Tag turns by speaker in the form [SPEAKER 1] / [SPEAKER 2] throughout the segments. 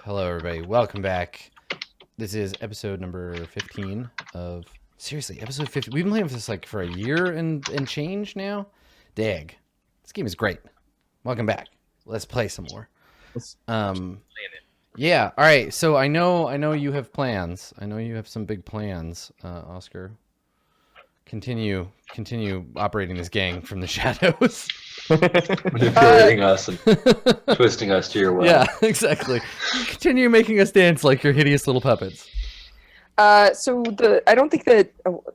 [SPEAKER 1] Hello, everybody. Welcome back. This is episode number 15 of... Seriously, episode 15. We've been playing with this like for a year and change now. Dag. This game is great. Welcome back. Let's play some more. Yeah, all right. So I know you have plans. I know you have some big plans, Oscar. Continue operating this gang from the shadows.
[SPEAKER 2] Manipulating us and twisting us to your will.
[SPEAKER 1] Yeah, exactly. Continue making us dance like your hideous little puppets.
[SPEAKER 3] I don't think that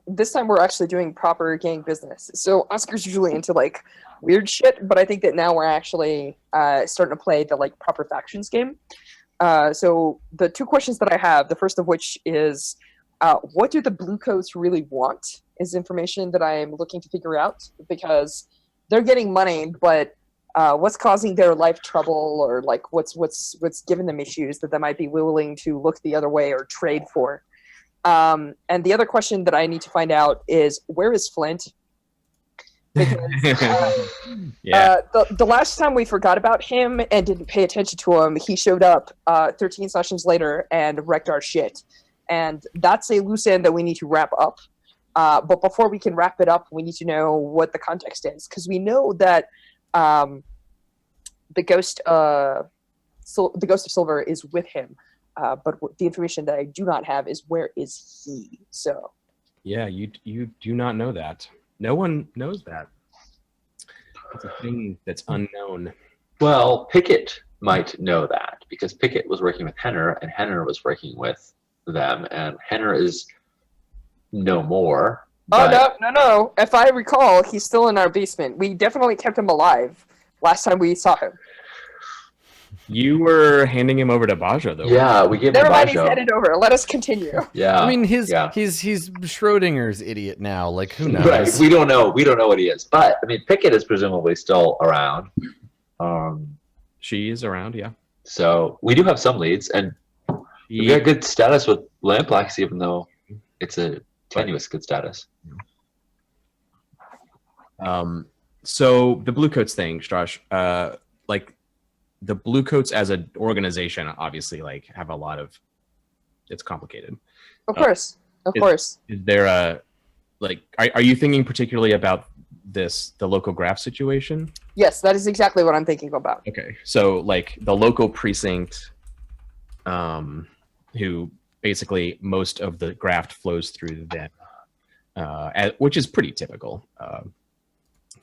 [SPEAKER 3] this time we're actually doing proper gang business. So Oscar's usually into like weird shit, but I think that now we're actually starting to play the like proper factions game. So the two questions that I have, the first of which is, what do the Bluecoats really want? Is information that I am looking to figure out, because they're getting money, but what's causing their life trouble, or like what's giving them issues that they might be willing to look the other way or trade for. And the other question that I need to find out is, where is Flint? Because the last time we forgot about him and didn't pay attention to him, he showed up 13 sessions later and wrecked our shit. And that's a loose end that we need to wrap up. But before we can wrap it up, we need to know what the context is, because we know that the ghost of Silver is with him. But the information that I do not have is, where is he? So,
[SPEAKER 4] yeah, you do not know that. No one knows that. It's a thing that's unknown.
[SPEAKER 2] Well, Pickett might know that, because Pickett was working with Henner, and Henner was working with them, and Henner is no more.
[SPEAKER 3] Oh, no. If I recall, he's still in our basement. We definitely kept him alive last time we saw him.
[SPEAKER 4] You were handing him over to Bajo, though.
[SPEAKER 2] Yeah, we gave him
[SPEAKER 3] Never mind, he's
[SPEAKER 2] Bajo.
[SPEAKER 3] headed over. Let us continue.
[SPEAKER 2] Yeah.
[SPEAKER 1] I mean, he's Schrodinger's idiot now. Like, who knows?
[SPEAKER 2] Right. We don't know what he is. But I mean, Pickett is presumably still around.
[SPEAKER 4] She is around, yeah.
[SPEAKER 2] So we do have some leads, and we got good status with Lamplax, even though it's a tenuous good status.
[SPEAKER 4] So the Bluecoats thing, Strash, like the Bluecoats as an organization, obviously, like have a lot of. It's complicated.
[SPEAKER 3] Of course.
[SPEAKER 4] Is there a like? Are you thinking particularly about the local graph situation?
[SPEAKER 3] Yes, that is exactly what I'm thinking about.
[SPEAKER 4] Okay, so like the local precinct, who basically most of the graft flows through them, which is pretty typical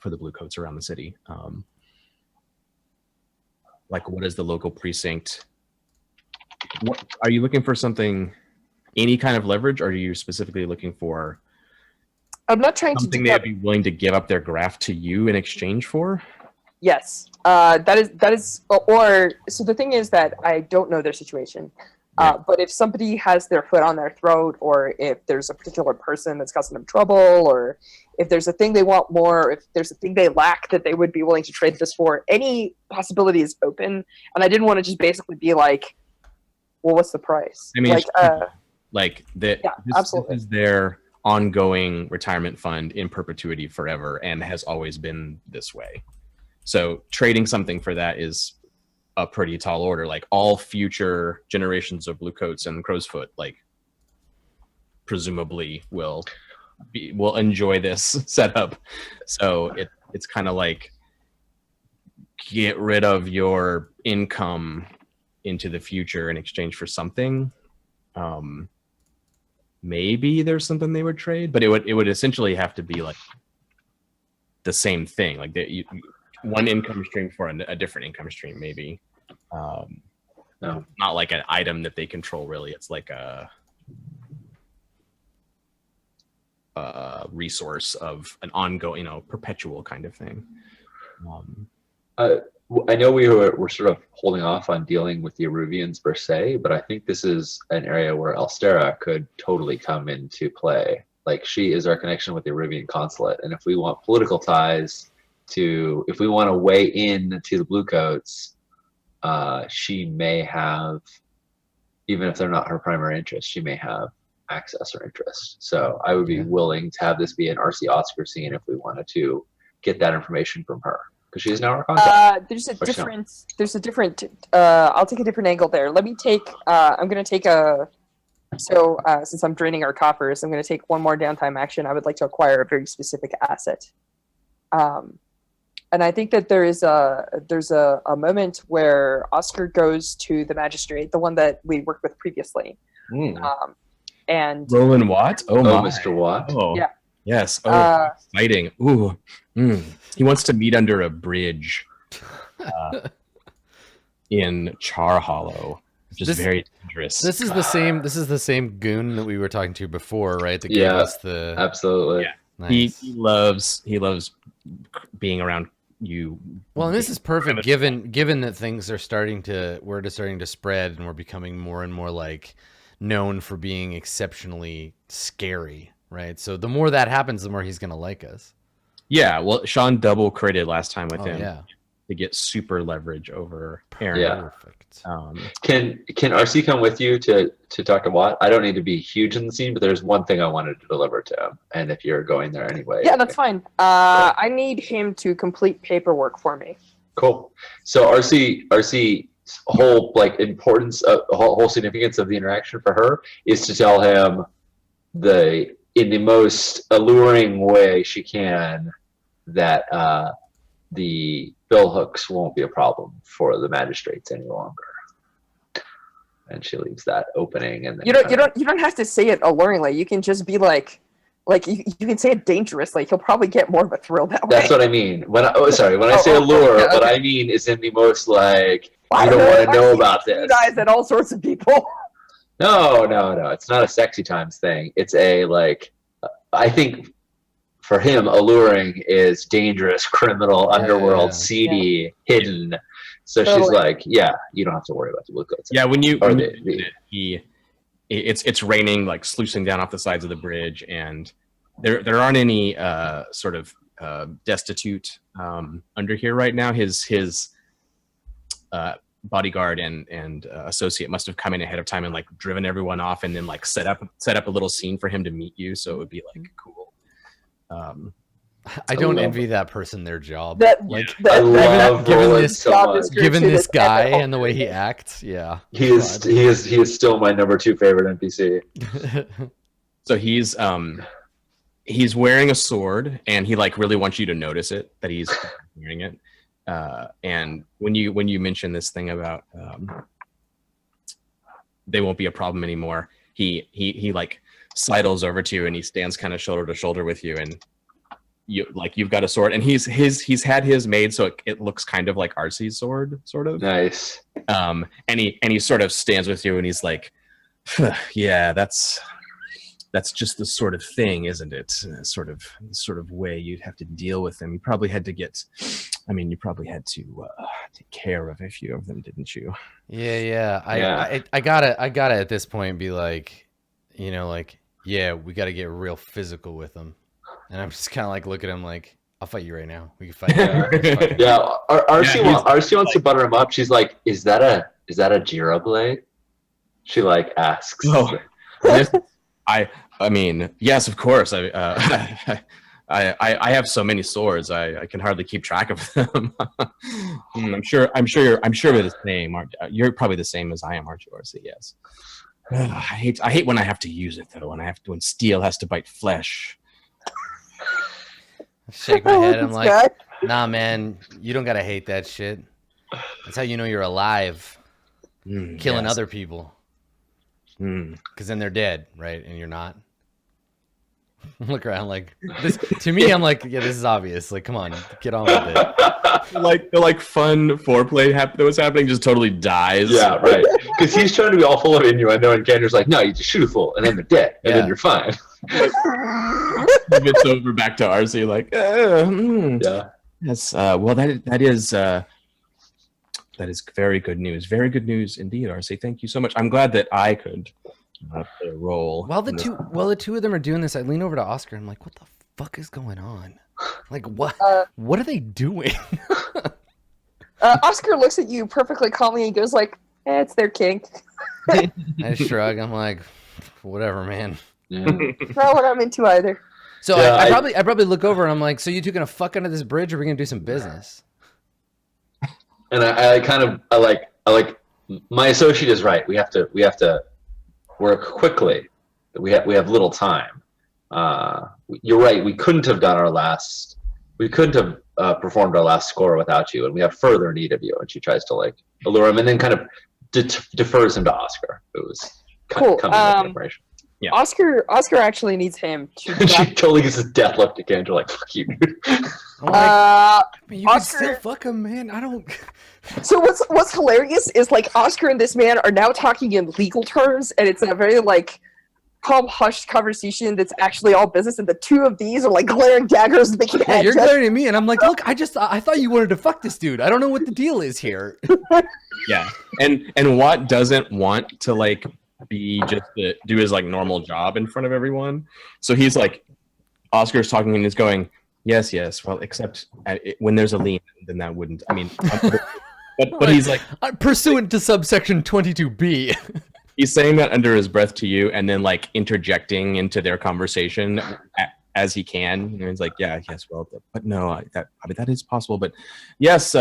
[SPEAKER 4] for the Bluecoats around the city. Like, what is the local precinct? What are you looking for? Something, any kind of leverage, or are you specifically looking for?
[SPEAKER 3] I'm not trying
[SPEAKER 4] something
[SPEAKER 3] to
[SPEAKER 4] they'd be willing to give up their graft to you in exchange for.
[SPEAKER 3] Yes, that is. Or so the thing is that I don't know their situation.
[SPEAKER 4] Yeah.
[SPEAKER 3] But if somebody has their foot on their throat, or if there's a particular person that's causing them trouble, or if there's a thing they want more, if there's a thing they lack that they would be willing to trade this for, any possibility is open. And I didn't want to just basically be like, well, what's the price?
[SPEAKER 4] I mean,
[SPEAKER 3] this absolutely.
[SPEAKER 4] This is their ongoing retirement fund in perpetuity forever, and has always been this way. So trading something for that is a pretty tall order. Like, all future generations of Bluecoats and Crowsfoot, like, presumably will enjoy this setup. So it's kind of like, get rid of your income into the future in exchange for something. Maybe there's something they would trade, but it would essentially have to be like the same thing. Like one income stream for a different income stream, maybe.
[SPEAKER 2] No.
[SPEAKER 4] Not like an item that they control, really. It's like a resource of an ongoing, perpetual kind of thing.
[SPEAKER 2] I know we're sort of holding off on dealing with the Eruvians per se, but I think this is an area where Elstera could totally come into play. Like, she is our connection with the Eruvian consulate, and if we want political ties if we want to weigh in to the Bluecoats, she may have, even if they're not her primary interest, she may have access or interest. So I would be willing to have this be an RC Oscar scene if we wanted to get that information from her. Because she's now our contact.
[SPEAKER 3] There's a
[SPEAKER 2] Or she
[SPEAKER 3] different. There's a different. I'll take a different angle there. Let me take. I'm gonna take a. So since I'm draining our coppers, I'm gonna take one more downtime action. I would like to acquire a very specific asset. And I think that there's a moment where Oscar goes to the magistrate, the one that we worked with previously, and
[SPEAKER 4] Roland Watt? Oh, my.
[SPEAKER 2] Mr. Watt.
[SPEAKER 4] Oh,
[SPEAKER 3] Yeah.
[SPEAKER 4] yes. Oh, exciting. Ooh. He wants to meet under a bridge in Char Hollow, which is very dangerous.
[SPEAKER 1] This is the same goon that we were talking to before, right? That gave
[SPEAKER 2] Yeah,
[SPEAKER 1] us the
[SPEAKER 2] absolutely.
[SPEAKER 4] Yeah.
[SPEAKER 1] nice.
[SPEAKER 4] He loves being around you.
[SPEAKER 1] Well, and this is perfect given that things are starting to spread and we're becoming more and more like known for being exceptionally scary, right? So the more that happens, the more he's gonna like us.
[SPEAKER 4] Yeah, well, Sean double critted last time with him
[SPEAKER 1] Yeah.
[SPEAKER 4] to get super leverage over Aaron.
[SPEAKER 2] Yeah.
[SPEAKER 1] Perfect.
[SPEAKER 2] Can RC come with you to talk to Watt? I don't need to be huge in the scene, but there's one thing I wanted to deliver to him. And if you're going there anyway.
[SPEAKER 3] yeah, that's fine. I need him to complete paperwork for me.
[SPEAKER 2] Cool. So RC whole like importance of whole significance of the interaction for her is to tell him in the most alluring way she can that the bill hooks won't be a problem for the magistrates any longer. And she leaves that opening, and then
[SPEAKER 3] You don't have to say it alluringly. You can just be like you can say it dangerously. He'll probably get more of a thrill that way.
[SPEAKER 2] That's what I mean. When I say allure,
[SPEAKER 3] okay.
[SPEAKER 2] what I mean is in the most like I don't want to know about this.
[SPEAKER 3] Eyes at all sorts of people.
[SPEAKER 2] No. It's not a sexy times thing. It's a like. I think for him, alluring is dangerous, criminal, underworld,
[SPEAKER 1] yeah.
[SPEAKER 2] seedy, hidden. So
[SPEAKER 3] Totally.
[SPEAKER 2] she's like, yeah, you don't have to worry about the lookups.
[SPEAKER 4] Yeah, when you
[SPEAKER 2] Or
[SPEAKER 4] it's raining, like sluicing down off the sides of the bridge, and there aren't any sort of destitute under here right now. His bodyguard and associate must have come in ahead of time and like driven everyone off, and then like set up a little scene for him to meet you, so it would be like cool.
[SPEAKER 1] I don't envy that person their job.
[SPEAKER 2] I love
[SPEAKER 1] given
[SPEAKER 2] Roland
[SPEAKER 1] this-
[SPEAKER 2] so
[SPEAKER 3] job
[SPEAKER 2] much.
[SPEAKER 3] description.
[SPEAKER 1] Given this
[SPEAKER 3] is
[SPEAKER 1] guy
[SPEAKER 3] ethical.
[SPEAKER 1] and the way he acts, yeah.
[SPEAKER 2] He is still my number 2 favorite NPC.
[SPEAKER 4] So he's wearing a sword, and he like really wants you to notice it that he's wearing it. And when you mention this thing about they won't be a problem anymore, he like sidles over to you, and he stands kind of shoulder to shoulder with you, and you've got a sword, and he's had his made so it looks kind of like RC's sword, sort of.
[SPEAKER 2] Nice.
[SPEAKER 4] And he sort of stands with you, and he's like, yeah, that's just the sort of thing, isn't it? Sort of way you'd have to deal with them. You probably had to take care of a few of them, didn't you?
[SPEAKER 1] Yeah.
[SPEAKER 2] Yeah.
[SPEAKER 1] I gotta at this point be like, yeah, we gotta get real physical with them. And I'm just kind of like look at him like, I'll fight you right now. We can fight.
[SPEAKER 2] Yeah. RC wants
[SPEAKER 4] like-
[SPEAKER 2] to butter him up. She's like, is that a Jira blade? She like asks.
[SPEAKER 4] Oh. I mean, yes, of course. I have so many swords. I can hardly keep track of them. I'm sure you're the same. You're probably the same as I am, aren't you, RC? Yes. I hate when I have to use it though. When steel has to bite flesh.
[SPEAKER 1] Shake my head. I'm
[SPEAKER 3] This
[SPEAKER 1] like,
[SPEAKER 3] guy.
[SPEAKER 1] nah, man, you don't gotta hate that shit. That's how you know you're alive, killing
[SPEAKER 4] Yes.
[SPEAKER 1] other people. Because then they're dead, right? And you're not. Look around like this. To me, I'm like, yeah, this is obvious. Like, come on, get on with it.
[SPEAKER 4] The fun foreplay that was happening just totally dies.
[SPEAKER 2] Yeah, right. Because he's trying to be all full of innuendo, and Kendra's like, no, you just shoot a fool, and then they're dead, and
[SPEAKER 1] Yeah.
[SPEAKER 2] then you're fine.
[SPEAKER 4] He gets over back to RC like,
[SPEAKER 2] Yeah.
[SPEAKER 4] yes. Well, that is very good news. Very good news indeed, RC. Thank you so much. I'm glad that I could play a role.
[SPEAKER 1] While the
[SPEAKER 4] in this.
[SPEAKER 1] two of them are doing this, I lean over to Oscar and I'm like, what the fuck is going on? Like, what are they doing?
[SPEAKER 3] Oscar looks at you perfectly calmly and goes like, it's their kink.
[SPEAKER 1] I shrug. I'm like, whatever, man.
[SPEAKER 2] Yeah.
[SPEAKER 3] Not what I'm into either.
[SPEAKER 1] So
[SPEAKER 2] Yeah,
[SPEAKER 1] I probably look over and I'm like, so you two gonna fuck under this bridge, or are we gonna do some business?
[SPEAKER 2] And I like my associate is right. We have to work quickly. We have little time. You're right. We couldn't have performed our last score without you, and we have further need of you. And she tries to like allure him, and then kind of defers him to Oscar, who was
[SPEAKER 3] Cool.
[SPEAKER 2] coming with the information.
[SPEAKER 4] Yeah.
[SPEAKER 3] Oscar actually needs him to.
[SPEAKER 2] She totally gives his death look to Kendra, like "fuck you."
[SPEAKER 1] I'm like, you can
[SPEAKER 3] Oscar-
[SPEAKER 1] still fuck him, man. I don't.
[SPEAKER 3] So what's hilarious is like Oscar and this man are now talking in legal terms, and it's a very like calm, hushed conversation that's actually all business. And the two of these are like glaring daggers, making
[SPEAKER 1] Yeah,
[SPEAKER 3] head
[SPEAKER 1] you're
[SPEAKER 3] gestures.
[SPEAKER 1] glaring at me, and I'm like, look, I thought you wanted to fuck this dude. I don't know what the deal is here.
[SPEAKER 4] Yeah, and Watt doesn't want to like be just do his like normal job in front of everyone. So he's like, Oscar's talking and he's going, yes. Well, except when there's a lien, then that wouldn't. I mean, but he's like
[SPEAKER 1] Pursuant to subsection 22B.
[SPEAKER 4] he's saying that under his breath to you, and then like interjecting into their conversation as he can. And he's like, yes, well, but no, that is possible. But yes,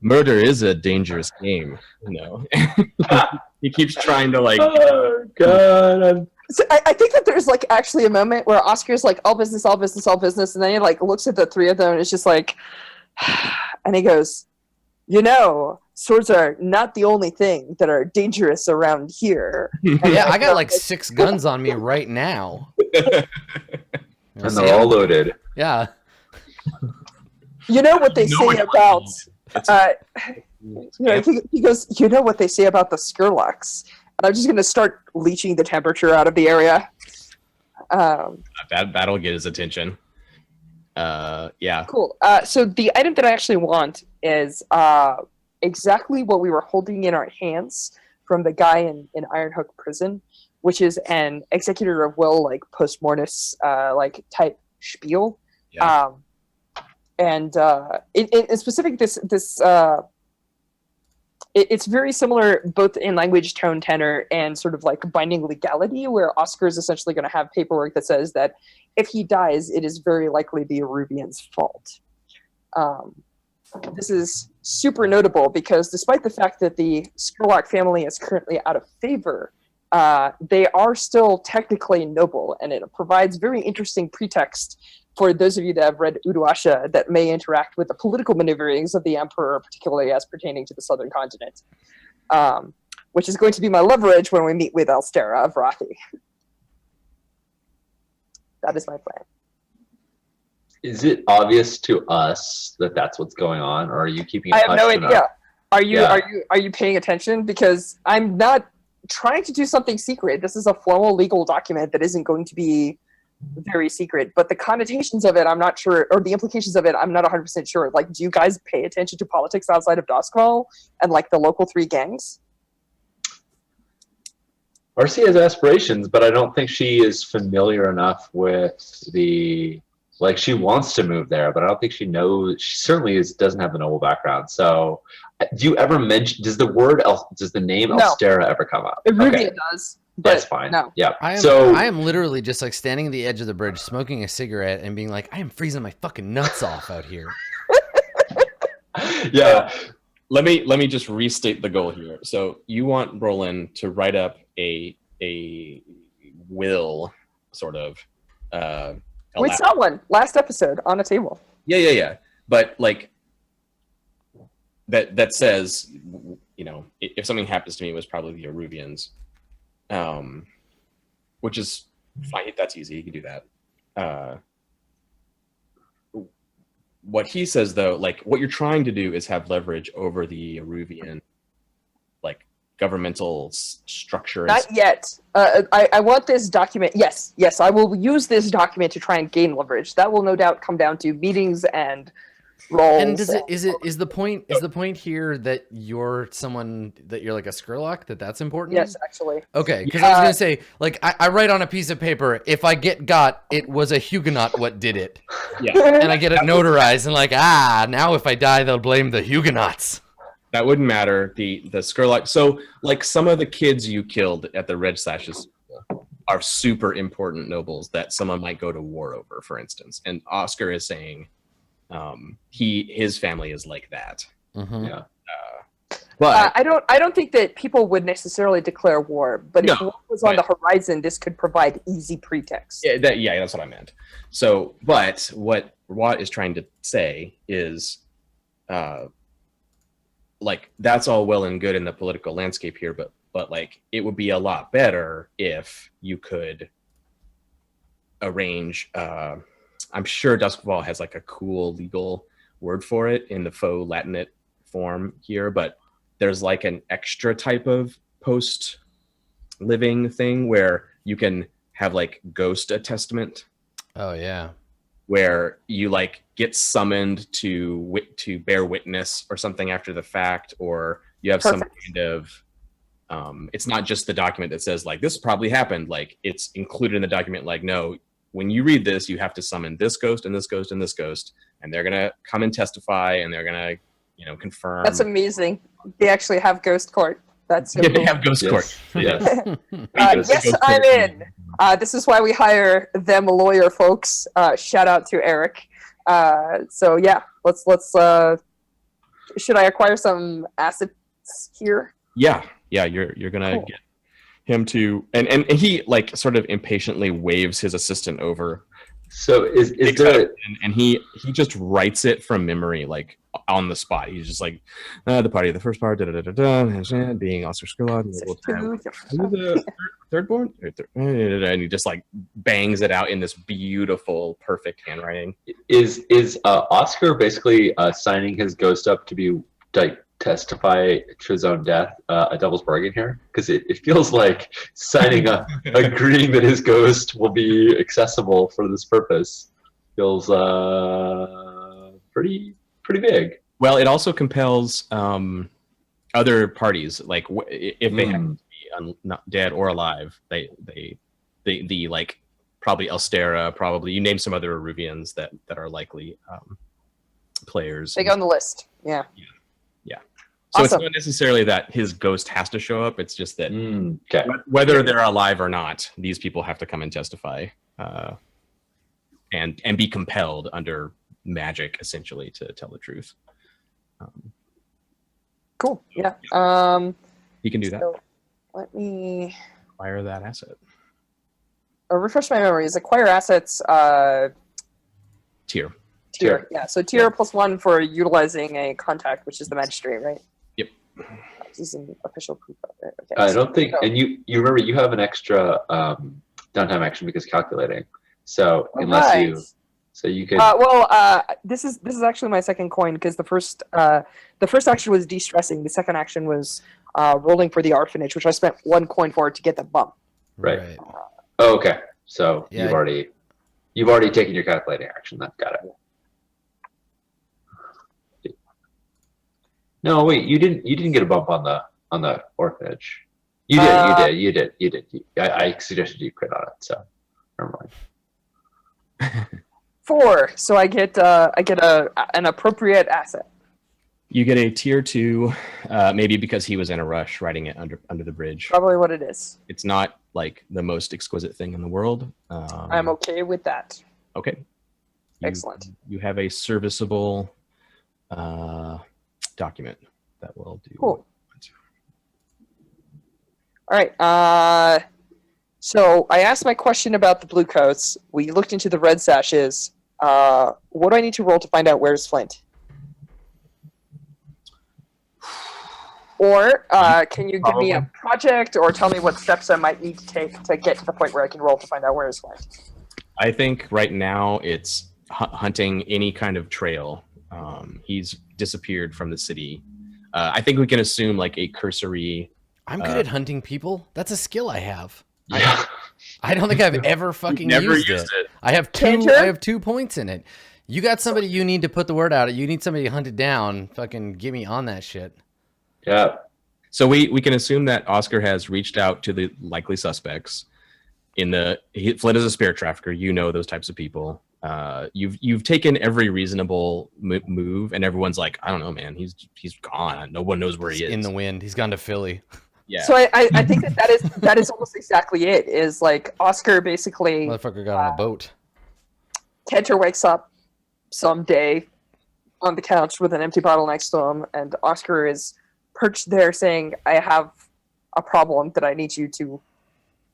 [SPEAKER 4] murder is a dangerous game, you know. He keeps trying to like.
[SPEAKER 2] Oh God!
[SPEAKER 3] So I think that there's like actually a moment where Oscar's like all business, and then he like looks at the three of them and it's just like, and he goes, swords are not the only thing that are dangerous around here.
[SPEAKER 1] Yeah, I got like 6 guns on me right now.
[SPEAKER 2] And they're all loaded.
[SPEAKER 1] Yeah.
[SPEAKER 3] You know what they say about.
[SPEAKER 4] Yeah.
[SPEAKER 3] He goes, you know what they say about the Skurloks. And I'm just going to start leeching the temperature out of the area.
[SPEAKER 4] That'll get his attention. Yeah.
[SPEAKER 3] Cool. So the item that I actually want is exactly what we were holding in our hands from the guy in Ironhook Prison, which is an executor of will, like post-mortis, like type spiel.
[SPEAKER 4] Yeah.
[SPEAKER 3] And in specific, it's very similar both in language, tone, tenor, and sort of like binding legality, where Oscar is essentially going to have paperwork that says that if he dies, it is very likely the Arubian's fault. This is super notable because despite the fact that the Skurlock family is currently out of favor, they are still technically noble, and it provides very interesting pretext for those of you that have read Uduasha that may interact with the political maneuverings of the Emperor, particularly as pertaining to the southern continent, which is going to be my leverage when we meet with Elstera of Rathi. That is my plan.
[SPEAKER 2] Is it obvious to us that that's what's going on, or are you keeping it
[SPEAKER 3] I have no
[SPEAKER 2] hushed
[SPEAKER 3] idea.
[SPEAKER 2] enough?
[SPEAKER 3] Are you paying attention? Because I'm not trying to do something secret. This is a formal legal document that isn't going to be very secret, but the connotations of it, I'm not sure, or the implications of it, I'm not 100% sure. Like, do you guys pay attention to politics outside of Doskval and like the local 3 gangs?
[SPEAKER 2] RC has aspirations, but I don't think she is familiar enough with like, she wants to move there, but I don't think she knows. She certainly doesn't have the noble background. So, do you ever mention? Does the name
[SPEAKER 3] No.
[SPEAKER 2] Elstera ever come up?
[SPEAKER 3] Ruby does. But
[SPEAKER 2] That's fine.
[SPEAKER 3] No.
[SPEAKER 2] Yeah.
[SPEAKER 1] I
[SPEAKER 2] So
[SPEAKER 1] am literally just like standing at the edge of the bridge, smoking a cigarette, and being like, I am freezing my fucking nuts off out here.
[SPEAKER 2] yeah.
[SPEAKER 4] Let me just restate the goal here. So you want Brolin to write up a will, sort of.
[SPEAKER 3] We saw one last episode on a table.
[SPEAKER 4] Yeah. But like that says, if something happens to me, it was probably the Arubians, which is fine. That's easy. You can do that. What he says, though, like what you're trying to do is have leverage over the Arubian, like governmental structure.
[SPEAKER 3] Not yet. I want this document. Yes, I will use this document to try and gain leverage. That will no doubt come down to meetings and roles.
[SPEAKER 1] And is the point here that you're someone that you're like a Skurlock, that's important?
[SPEAKER 3] Yes, actually.
[SPEAKER 1] Okay, because I was gonna say, like, I write on a piece of paper, if I get got, it was a Huguenot what did it.
[SPEAKER 4] Yeah.
[SPEAKER 1] And I get it notarized, and like, now if I die, they'll blame the Huguenots.
[SPEAKER 4] That wouldn't matter. The Skurlock. So, like, some of the kids you killed at the Red Slashes are super important nobles that someone might go to war over, for instance. And Oscar is saying his family is like that.
[SPEAKER 1] Mm-hmm.
[SPEAKER 2] Yeah.
[SPEAKER 4] But
[SPEAKER 3] I don't think that people would necessarily declare war, but if
[SPEAKER 4] No,
[SPEAKER 3] war was on the
[SPEAKER 4] but-
[SPEAKER 3] horizon, this could provide easy pretext.
[SPEAKER 4] yeah, that's what I meant. So, but what Watt is trying to say is, like, that's all well and good in the political landscape here, but like, it would be a lot better if you could arrange. I'm sure Duskfall has like a cool legal word for it in the faux Latinate form here, but there's like an extra type of post living thing where you can have like ghost a testament,
[SPEAKER 1] Oh yeah.
[SPEAKER 4] where you like get summoned to bear witness or something after the fact, or you have some
[SPEAKER 3] Perfect.
[SPEAKER 4] kind of it's not just the document that says like this probably happened, like it's included in the document, like, no, when you read this you have to summon this ghost and this ghost and this ghost, and they're gonna come and testify, and they're gonna confirm.
[SPEAKER 3] That's amazing. They actually have ghost court. That's so
[SPEAKER 4] Yeah, they
[SPEAKER 3] cool.
[SPEAKER 4] have ghost court.
[SPEAKER 2] Yes.
[SPEAKER 3] Yes,
[SPEAKER 2] Ghost
[SPEAKER 3] I'm
[SPEAKER 4] court.
[SPEAKER 3] in. This is why we hire them lawyer folks. Shout out to Eric. So yeah, let's. Should I acquire some assets here?
[SPEAKER 4] Yeah, you're gonna
[SPEAKER 3] Cool.
[SPEAKER 4] get him to, and he like sort of impatiently waves his assistant over,
[SPEAKER 2] So is
[SPEAKER 4] takes
[SPEAKER 2] there
[SPEAKER 4] out, and he just writes it from memory, like on the spot. He's just like, the party of the first part, being Oscar Skrulog, the third born, and he just like bangs it out in this beautiful, perfect handwriting.
[SPEAKER 2] is Oscar basically signing his ghost up to be like testify to his own death a devil's bargain here? Because it feels like signing up, agreeing that his ghost will be accessible for this purpose feels pretty big.
[SPEAKER 4] Well, it also compels other parties, like if they happen to be not dead or alive, the like probably Elstera, probably you name some other Eruvians that are likely players.
[SPEAKER 3] They go on the list. Yeah.
[SPEAKER 4] So
[SPEAKER 3] Awesome.
[SPEAKER 4] it's not necessarily that his ghost has to show up. It's just that
[SPEAKER 2] Okay.
[SPEAKER 4] whether they're alive or not, these people have to come and testify, and be compelled under magic, essentially, to tell the truth.
[SPEAKER 3] Cool. Yeah.
[SPEAKER 4] He can do that.
[SPEAKER 3] So let me
[SPEAKER 4] Acquire that asset.
[SPEAKER 3] refresh my memories. Acquire assets.
[SPEAKER 4] Tier.
[SPEAKER 3] Tier. Yeah. So tier +1 for utilizing a contact, which is the magistrate, right?
[SPEAKER 4] Yep.
[SPEAKER 3] This is an official proof of it. Okay.
[SPEAKER 2] I
[SPEAKER 3] so-
[SPEAKER 2] don't think, and you remember you have an extra downtime action because calculating. So unless you,
[SPEAKER 3] Alright.
[SPEAKER 2] so you could.
[SPEAKER 3] This is actually my second coin because the first action was de-stressing. The second action was rolling for the orphanage, which I spent 1 coin for to get the bump.
[SPEAKER 2] Right. Oh, okay. So
[SPEAKER 1] Yeah,
[SPEAKER 2] you've already taken your calculating action. Then got it. No, wait. You didn't get a bump on the orphanage. You did. You did. I suggested you crit on it. So never mind.
[SPEAKER 3] 4, so I get an appropriate asset.
[SPEAKER 4] You get a tier 2, maybe because he was in a rush writing it under the bridge.
[SPEAKER 3] Probably what it is.
[SPEAKER 4] It's not like the most exquisite thing in the world.
[SPEAKER 3] I'm okay with that.
[SPEAKER 4] Okay.
[SPEAKER 3] Excellent.
[SPEAKER 4] You have a serviceable document that will do.
[SPEAKER 3] Cool. All right. So I asked my question about the blue coats. We looked into the red sashes. What do I need to roll to find out where's Flint? Or can you give me a project or tell me what steps I might need to take to get to the point where I can roll to find out where is Flint?
[SPEAKER 4] I think right now it's hunting any kind of trail. He's disappeared from the city. I think we can assume like a cursory.
[SPEAKER 1] I'm good at hunting people. That's a skill I have.
[SPEAKER 2] Yeah.
[SPEAKER 1] I don't think I've ever fucking
[SPEAKER 4] Never
[SPEAKER 1] used
[SPEAKER 4] used
[SPEAKER 1] it.
[SPEAKER 4] it.
[SPEAKER 1] I have
[SPEAKER 3] Cantor?
[SPEAKER 1] 2 points in it. You got somebody you need to put the word out. You need somebody hunted down. Fucking get me on that shit.
[SPEAKER 2] Yeah.
[SPEAKER 4] So we can assume that Oscar has reached out to the likely suspects. Flint is a spirit trafficker. You know those types of people. You've taken every reasonable move, and everyone's like, I don't know, man. He's gone. No one knows where he is.
[SPEAKER 1] In the wind. He's gone to Philly.
[SPEAKER 4] Yeah.
[SPEAKER 3] So I think that is almost exactly it. Is like Oscar basically.
[SPEAKER 1] Motherfucker got on a boat.
[SPEAKER 3] Cantor wakes up someday on the couch with an empty bottle next to him, and Oscar is perched there saying, I have a problem that I need you to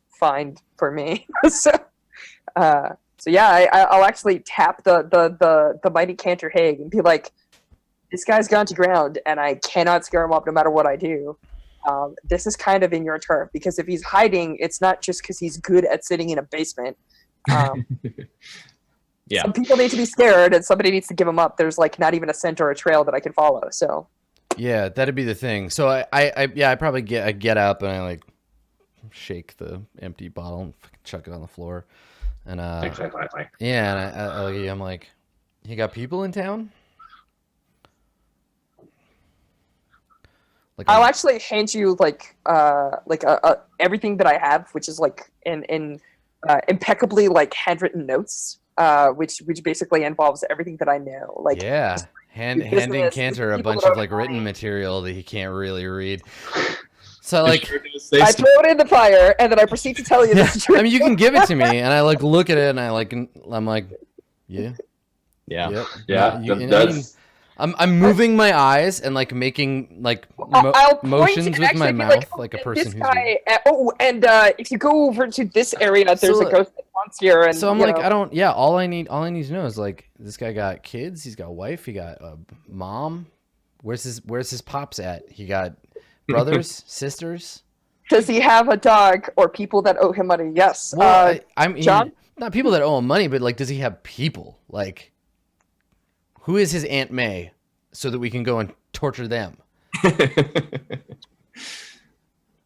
[SPEAKER 3] find for me. So yeah, I'll actually tap the mighty Cantor Hague and be like, this guy's gone to ground and I cannot scare him up no matter what I do. This is kind of in your turf, because if he's hiding, it's not just because he's good at sitting in a basement.
[SPEAKER 4] Yeah.
[SPEAKER 3] Some people need to be scared and somebody needs to give him up. There's like not even a scent or a trail that I can follow. So
[SPEAKER 1] Yeah, that'd be the thing. So I probably get up and I like shake the empty bottle and fucking chuck it on the floor. And yeah, and I'm like, you got people in town? Like
[SPEAKER 3] I'll actually hand you like everything that I have, which is like in impeccably like handwritten notes, which basically involves everything that I know. Like
[SPEAKER 1] yeah, handing
[SPEAKER 3] business,
[SPEAKER 1] Cantor a
[SPEAKER 3] people
[SPEAKER 1] bunch
[SPEAKER 3] that
[SPEAKER 1] of
[SPEAKER 3] are
[SPEAKER 1] like written
[SPEAKER 3] buying.
[SPEAKER 1] material that he can't really read. So like,
[SPEAKER 3] I throw it in the fire and then I proceed to tell you
[SPEAKER 1] yeah,
[SPEAKER 3] this.
[SPEAKER 1] I mean, you can give it to me, and I like look at it, and I'm like, yeah,
[SPEAKER 4] Yeah.
[SPEAKER 1] yep,
[SPEAKER 2] Yeah,
[SPEAKER 1] you- and I mean,
[SPEAKER 2] that's
[SPEAKER 1] I'm moving my eyes and like making like
[SPEAKER 3] I'll point
[SPEAKER 1] motions
[SPEAKER 3] and
[SPEAKER 1] with my
[SPEAKER 3] actually be
[SPEAKER 1] mouth
[SPEAKER 3] oh,
[SPEAKER 1] like a
[SPEAKER 3] and
[SPEAKER 1] person
[SPEAKER 3] this
[SPEAKER 1] who's.
[SPEAKER 3] guy, and if you go over to this area, there's
[SPEAKER 1] So-
[SPEAKER 3] a ghost that haunts here, and
[SPEAKER 1] So I'm
[SPEAKER 3] you
[SPEAKER 1] like,
[SPEAKER 3] know,
[SPEAKER 1] I don't. Yeah, all I need to know is like, this guy got kids. He's got a wife. He got a mom. Where's his pops at? He got brothers, sisters.
[SPEAKER 3] does he have a dog or people that owe him money? Yes.
[SPEAKER 1] Well, I mean,
[SPEAKER 3] John?
[SPEAKER 1] not people that owe him money, but like, does he have people? Like, who is his Aunt May, so that we can go and torture them?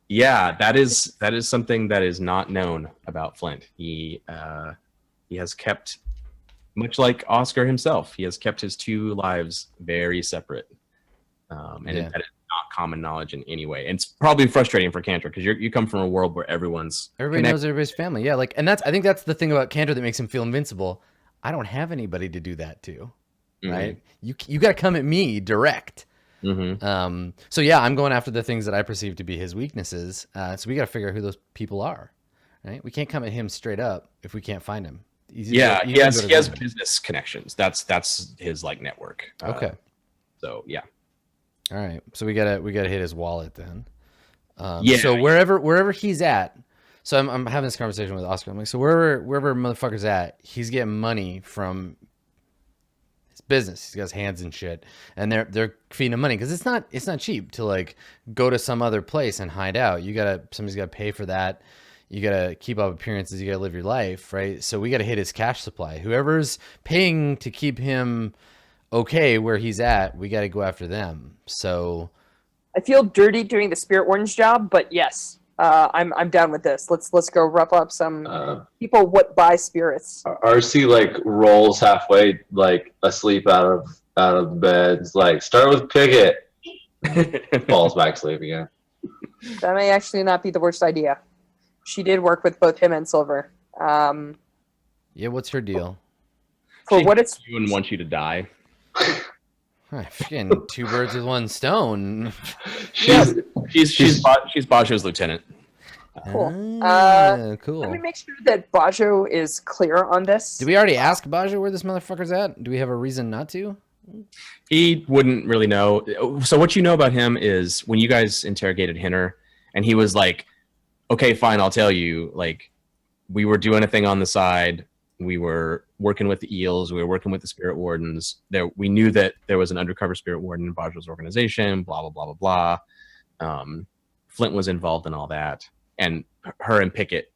[SPEAKER 4] Yeah, that is something that is not known about Flint. He has kept, much like Oscar himself, he has kept his two lives very separate, and
[SPEAKER 1] Yeah.
[SPEAKER 4] that is not common knowledge in any way. And it's probably frustrating for Cantor because you come from a world where everybody
[SPEAKER 1] Knows everybody's family. Yeah, like, and I think that's the thing about Cantor that makes him feel invincible. I don't have anybody to do that to, right? You got to come at me direct.
[SPEAKER 4] Mm-hmm.
[SPEAKER 1] So yeah, I'm going after the things that I perceive to be his weaknesses. So we got to figure out who those people are, right? We can't come at him straight up if we can't find him.
[SPEAKER 4] Yeah, he has business connections. That's his like network.
[SPEAKER 1] Okay.
[SPEAKER 4] So yeah.
[SPEAKER 1] All right. So we gotta hit his wallet then.
[SPEAKER 4] Yeah.
[SPEAKER 1] So wherever he's at. So I'm having this conversation with Oscar. I'm like, so wherever motherfucker's at, he's getting money from his business. He's got his hands in shit, and they're feeding him money because it's not cheap to like go to some other place and hide out. Somebody's gotta pay for that. You gotta keep up appearances. You gotta live your life, right? So we gotta hit his cash supply. Whoever's paying to keep him okay where he's at, we gotta go after them. So
[SPEAKER 3] I feel dirty doing the Spirit Orange job, but yes, I'm down with this. Let's go rough up some people what buy spirits.
[SPEAKER 2] RC like rolls halfway, like asleep out of the bed. It's like, start with Pickett. Falls back asleep again.
[SPEAKER 3] That may actually not be the worst idea. She did work with both him and Silver.
[SPEAKER 1] yeah, what's her deal?
[SPEAKER 3] For
[SPEAKER 4] She
[SPEAKER 3] what it's
[SPEAKER 4] hates you and wants you to die.
[SPEAKER 1] Fucking two birds with one stone.
[SPEAKER 2] She's
[SPEAKER 4] She's Bajo's lieutenant.
[SPEAKER 3] Cool.
[SPEAKER 1] Cool.
[SPEAKER 3] Let me make sure that Bajo is clear on this.
[SPEAKER 1] Did we already ask Bajo where this motherfucker's at? Do we have a reason not to?
[SPEAKER 4] He wouldn't really know. So what you know about him is when you guys interrogated Hinner, and he was like, "Okay, fine, I'll tell you. Like, we were doing a thing on the side. We were working with the eels. We were working with the spirit wardens. We knew that there was an undercover spirit warden in Bajo's organization. Blah blah blah blah blah. Flint was involved in all that, and her and Pickett,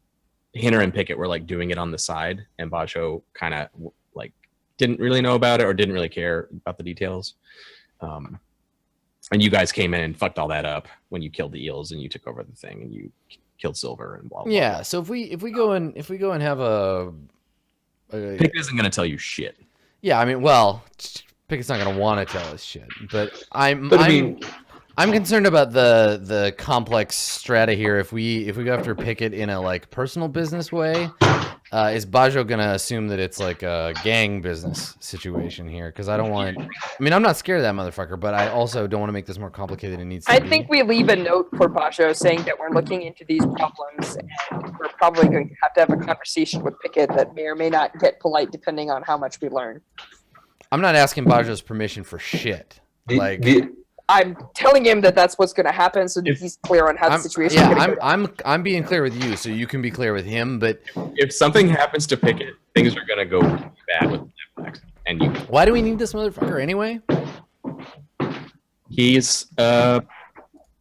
[SPEAKER 4] Hinner and Pickett were like doing it on the side, and Bajo kind of like didn't really know about it or didn't really care about the details. And you guys came in and fucked all that up when you killed the eels and you took over the thing and you killed Silver and blah blah.
[SPEAKER 1] Yeah.
[SPEAKER 4] blah.
[SPEAKER 1] So if we go and have a
[SPEAKER 4] Pickett isn't gonna tell you shit.
[SPEAKER 1] yeah, I mean, well, Pickett's not gonna want to tell us shit, but I'm concerned about the complex strata here. If we go after Pickett in a like personal business way, is Bajo gonna assume that it's like a gang business situation here? Because I don't want. I mean, I'm not scared of that motherfucker, but I also don't want to make this more complicated than it needs to
[SPEAKER 3] I
[SPEAKER 1] be.
[SPEAKER 3] think we leave a note for Bajo saying that we're looking into these problems and we're probably going to have a conversation with Pickett that may or may not get polite depending on how much we learn.
[SPEAKER 1] I'm not asking Bajo's permission for shit.
[SPEAKER 2] The,
[SPEAKER 1] Like,
[SPEAKER 2] the
[SPEAKER 3] I'm telling him that that's what's going to happen, so that
[SPEAKER 4] If-
[SPEAKER 3] he's clear on how the situation.
[SPEAKER 1] Yeah,
[SPEAKER 3] is gonna go.
[SPEAKER 1] I'm being clear with you, so you can be clear with him. But
[SPEAKER 4] If something happens to Pickett, things are gonna go really bad with Netflix. And
[SPEAKER 1] why do we need this motherfucker anyway?
[SPEAKER 4] he's a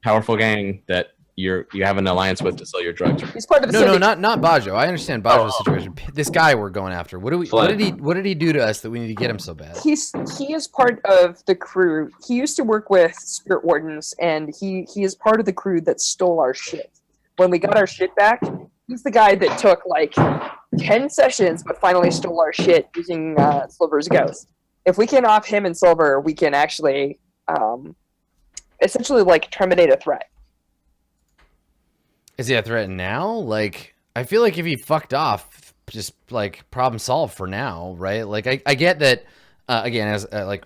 [SPEAKER 4] powerful gang that you have an alliance with to sell your drugs.
[SPEAKER 3] He's part of the
[SPEAKER 1] No,
[SPEAKER 3] syndicate.
[SPEAKER 1] not Bajo. I understand Bajo's situation. This guy we're going after. What
[SPEAKER 2] Flint.
[SPEAKER 1] did he do to us that we need to get him so bad?
[SPEAKER 3] He is part of the crew. He used to work with Spirit Wardens, and he is part of the crew that stole our shit. When we got our shit back, he's the guy that took like 10 sessions, but finally stole our shit using Silver's Ghost. If we can off him and Silver, we can actually essentially like terminate a threat.
[SPEAKER 1] Is he a threat now? Like, I feel like if he fucked off, just like problem solved for now, right? Like, I get that. Again, as like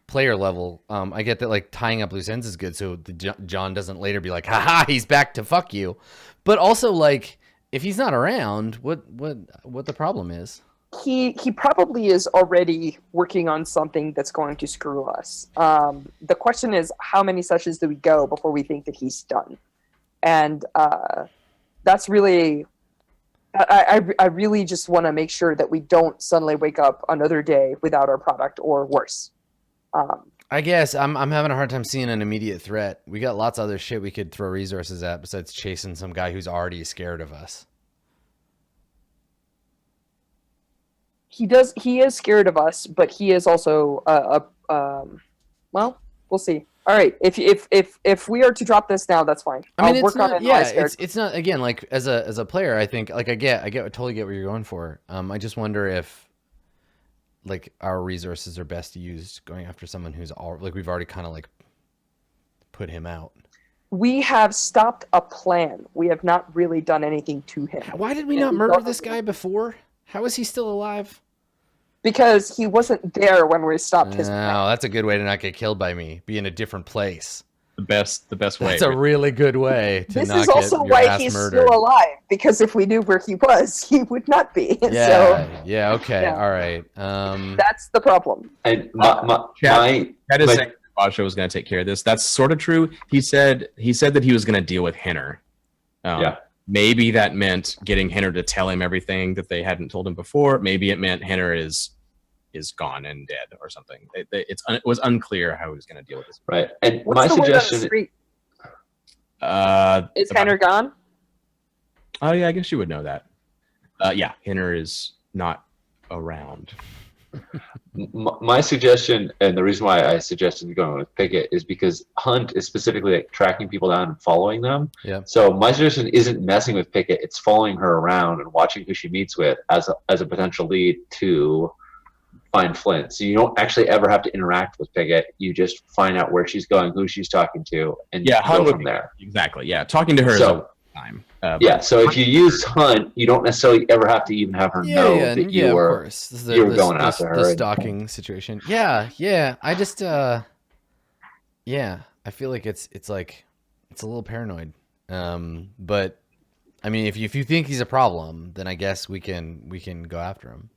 [SPEAKER 1] player level, I get that like tying up loose ends is good, so John doesn't later be like, "Haha, he's back to fuck you." But also, like, if he's not around, what the problem is?
[SPEAKER 3] He probably is already working on something that's going to screw us. The question is, how many sessions do we go before we think that he's done? And that's really, I really just want to make sure that we don't suddenly wake up another day without our product or worse.
[SPEAKER 1] I guess I'm having a hard time seeing an immediate threat. We got lots of other shit we could throw resources at besides chasing some guy who's already scared of us.
[SPEAKER 3] He is scared of us, but he is also well, we'll see. All right, if we are to drop this now, that's fine.
[SPEAKER 1] I mean,
[SPEAKER 3] I'll work on it.
[SPEAKER 1] it's not, again, like as a player, I think, like, I totally get what you're going for. I just wonder if like our resources are best used going after someone who's like we've already kind of like put him out.
[SPEAKER 3] We have stopped a plan. We have not really done anything to him.
[SPEAKER 1] Why did we not murder this guy before? How is he still alive?
[SPEAKER 3] Because he wasn't there when we stopped his plan.
[SPEAKER 1] No, that's a good way to not get killed by me. Be in a different place.
[SPEAKER 4] The best way.
[SPEAKER 1] That's a really good way to
[SPEAKER 3] This
[SPEAKER 1] not
[SPEAKER 3] is also
[SPEAKER 1] get your
[SPEAKER 3] why
[SPEAKER 1] ass
[SPEAKER 3] he's
[SPEAKER 1] murdered.
[SPEAKER 3] still alive. Because if we knew where he was, he would not be.
[SPEAKER 1] Yeah,
[SPEAKER 3] So
[SPEAKER 1] yeah, okay,
[SPEAKER 3] yeah.
[SPEAKER 1] all right.
[SPEAKER 3] that's the problem.
[SPEAKER 2] And
[SPEAKER 4] That is
[SPEAKER 2] my-
[SPEAKER 4] saying Bajo was going to take care of this. That's sort of true. He said that he was going to deal with Hinner.
[SPEAKER 2] Yeah.
[SPEAKER 4] Maybe that meant getting Hinner to tell him everything that they hadn't told him before. Maybe it meant Hinner is gone and dead or something. It was unclear how he was going to deal with this.
[SPEAKER 2] right. And
[SPEAKER 3] What's
[SPEAKER 2] my
[SPEAKER 3] the word on the
[SPEAKER 2] suggestion.
[SPEAKER 3] street? Is
[SPEAKER 4] about-
[SPEAKER 3] Henner gone?
[SPEAKER 4] Oh yeah, I guess you would know that. Yeah, Hinner is not around.
[SPEAKER 2] My suggestion, and the reason why I suggested going with Pickett, is because Hunt is specifically like tracking people down and following them.
[SPEAKER 1] Yeah.
[SPEAKER 2] So my suggestion isn't messing with Pickett; it's following her around and watching who she meets with as a potential lead to find Flint. So you don't actually ever have to interact with Pickett; you just find out where she's going, who she's talking to, and
[SPEAKER 4] Yeah,
[SPEAKER 2] go
[SPEAKER 4] Hunt would
[SPEAKER 2] from there.
[SPEAKER 4] Exactly. Yeah, talking to her is a waste of time.
[SPEAKER 2] Yeah. So if you use Hunt, you don't necessarily ever have to even have her know that
[SPEAKER 1] of
[SPEAKER 2] you were.
[SPEAKER 1] course. This is
[SPEAKER 2] you were going after her
[SPEAKER 1] The
[SPEAKER 2] and-
[SPEAKER 1] stalking situation. Yeah. I just, I feel like it's like it's a little paranoid. But I mean, if you think he's a problem, then I guess we can go after him.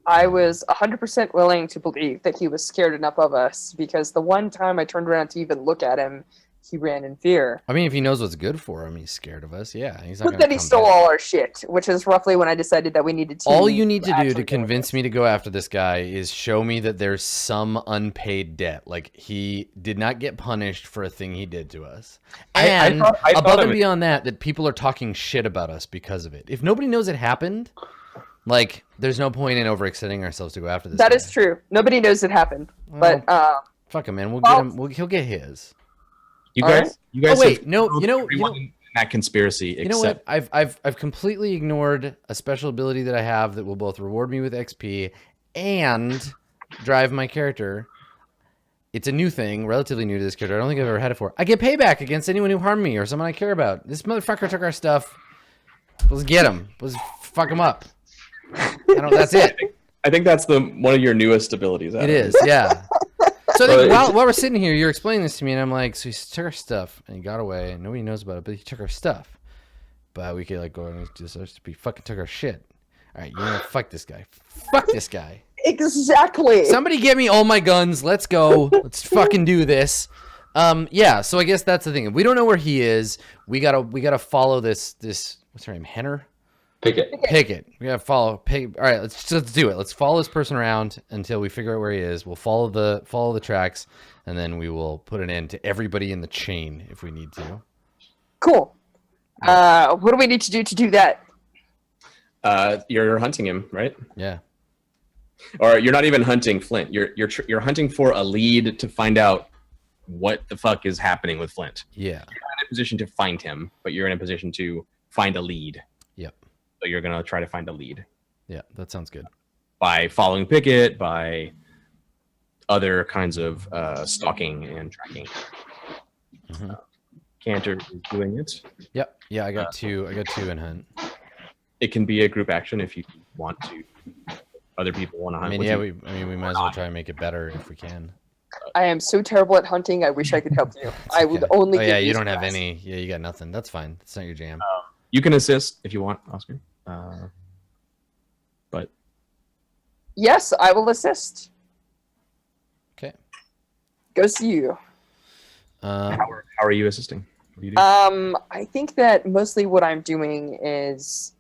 [SPEAKER 3] I was 100% willing to believe that he was scared enough of us because the one time I turned around to even look at him, he ran in fear.
[SPEAKER 1] I mean, if he knows what's good for him, he's scared of us. Yeah, he's not.
[SPEAKER 3] But then he stole all our shit, which is roughly when I decided that we needed to.
[SPEAKER 1] All you need to do
[SPEAKER 3] actually
[SPEAKER 1] to convince me to go after this guy is show me that there's some unpaid debt. Like he did not get punished for a thing he did to us. And
[SPEAKER 4] I thought
[SPEAKER 1] above
[SPEAKER 4] of
[SPEAKER 1] and
[SPEAKER 4] it.
[SPEAKER 1] beyond that people are talking shit about us because of it. If nobody knows it happened, like there's no point in overextending ourselves to go after this
[SPEAKER 3] That
[SPEAKER 1] guy.
[SPEAKER 3] is true. Nobody knows it happened,
[SPEAKER 1] Well,
[SPEAKER 3] but
[SPEAKER 1] fuck him, man. We'll
[SPEAKER 3] well-
[SPEAKER 1] get him. He'll get his.
[SPEAKER 4] You
[SPEAKER 3] All
[SPEAKER 4] guys,
[SPEAKER 3] right.
[SPEAKER 4] you guys.
[SPEAKER 1] Oh, wait,
[SPEAKER 4] have
[SPEAKER 1] no,
[SPEAKER 4] killed
[SPEAKER 1] you know-
[SPEAKER 4] everyone in that conspiracy.
[SPEAKER 1] You know what? I've completely ignored a special ability that I have that will both reward me with XP and drive my character. It's a new thing, relatively new to this character. I don't think I've ever had it before. I get payback against anyone who harmed me or someone I care about. This motherfucker took our stuff. Let's get him. Let's fuck him up. That's it.
[SPEAKER 4] I think that's one of your newest abilities.
[SPEAKER 1] It
[SPEAKER 4] Adam.
[SPEAKER 1] is, yeah. So I
[SPEAKER 2] Well,
[SPEAKER 1] think
[SPEAKER 2] it's-
[SPEAKER 1] while we're sitting here, you're explaining this to me, and I'm like, so he took our stuff and he got away, and nobody knows about it, but he took our stuff. But we could like go and just be fucking took our shit. All right, you know, fuck this guy. Fuck this guy.
[SPEAKER 3] exactly.
[SPEAKER 1] Somebody get me all my guns. Let's go. Let's fucking do this. Yeah. So I guess that's the thing. If we don't know where he is, we gotta follow this. What's her name? Henner.
[SPEAKER 2] Pickett.
[SPEAKER 1] We gotta follow Pickett. All right, let's do it. Let's follow this person around until we figure out where he is. We'll follow the tracks, and then we will put an end to everybody in the chain if we need to.
[SPEAKER 3] Cool. What do we need to do that?
[SPEAKER 4] You're hunting him, right?
[SPEAKER 1] Yeah.
[SPEAKER 4] Or you're not even hunting Flint. You're hunting for a lead to find out what the fuck is happening with Flint.
[SPEAKER 1] Yeah.
[SPEAKER 4] You're not in a position to find him, but you're in a position to find a lead.
[SPEAKER 1] Yep.
[SPEAKER 4] So you're gonna try to find a lead
[SPEAKER 1] Yeah, that sounds good.
[SPEAKER 4] by following Pickett, by other kinds of stalking and tracking.
[SPEAKER 1] Mhm.
[SPEAKER 4] Cantor is doing it.
[SPEAKER 1] Yep. Yeah, I got two in hunt.
[SPEAKER 4] It can be a group action if you want to. Other people want to
[SPEAKER 1] I
[SPEAKER 4] hunt
[SPEAKER 1] mean,
[SPEAKER 4] with
[SPEAKER 1] yeah,
[SPEAKER 4] you.
[SPEAKER 1] we might as well try and make it better if we can.
[SPEAKER 3] I am so terrible at hunting. I wish I could help you. I would
[SPEAKER 1] Okay.
[SPEAKER 3] only.
[SPEAKER 1] Oh yeah,
[SPEAKER 3] give
[SPEAKER 1] you don't have
[SPEAKER 3] scraps.
[SPEAKER 1] any. Yeah, you got nothing. That's fine. It's not your jam.
[SPEAKER 4] You can assist if you want, Oscar. But
[SPEAKER 3] Yes, I will assist.
[SPEAKER 1] Okay.
[SPEAKER 3] Goes to you.
[SPEAKER 4] how are you assisting? What do you do?
[SPEAKER 3] I think that mostly what I'm doing is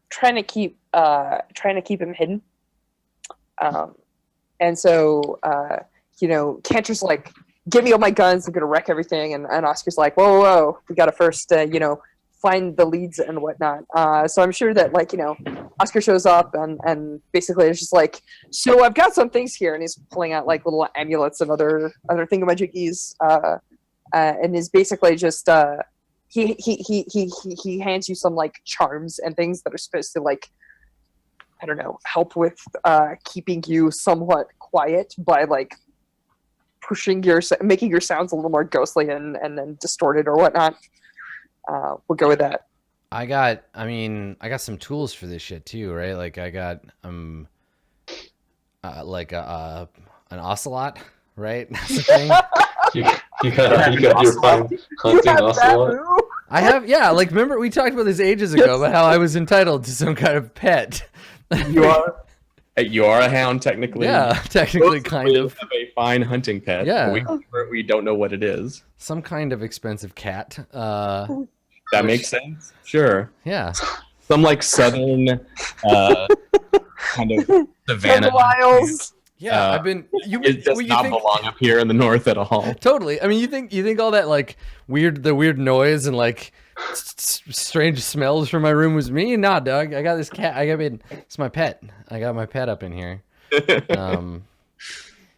[SPEAKER 3] trying to keep him hidden. And so Cantor's like, "Give me all my guns. I'm gonna wreck everything." And Oscar's like, "Whoa, we gotta first find the leads and whatnot." So I'm sure that Oscar shows up and basically it's just like, "So I've got some things here," and he's pulling out like little amulets and other thingamajiggies, and is basically just he hands you some like charms and things that are supposed to like, I don't know, help with keeping you somewhat quiet by like making your sounds a little more ghostly and then distorted or whatnot. We'll go with that.
[SPEAKER 1] I got some tools for this shit too, right? Like I got like an ocelot, right? That's the thing.
[SPEAKER 2] You got your fun hunting ocelot.
[SPEAKER 3] Babu?
[SPEAKER 1] I have, yeah. Like remember we talked about this ages ago about how I was entitled to some kind of pet.
[SPEAKER 4] You are a hound technically.
[SPEAKER 1] Yeah, technically, kind
[SPEAKER 4] We
[SPEAKER 1] of.
[SPEAKER 4] have a fine hunting pet.
[SPEAKER 1] Yeah.
[SPEAKER 4] We don't know what it is.
[SPEAKER 1] Some kind of expensive cat.
[SPEAKER 4] That makes sense. Sure.
[SPEAKER 1] Yeah.
[SPEAKER 4] Some like southern kind of savannah.
[SPEAKER 3] Wiles.
[SPEAKER 1] Yeah,
[SPEAKER 4] Uh,
[SPEAKER 1] I've been.
[SPEAKER 4] It does not belong up here in the north at all.
[SPEAKER 1] Totally. I mean, you think all that like weird noise and like strange smells from my room was me? Nah, dog. I got this cat. It's my pet. I got my pet up in here. Yeah.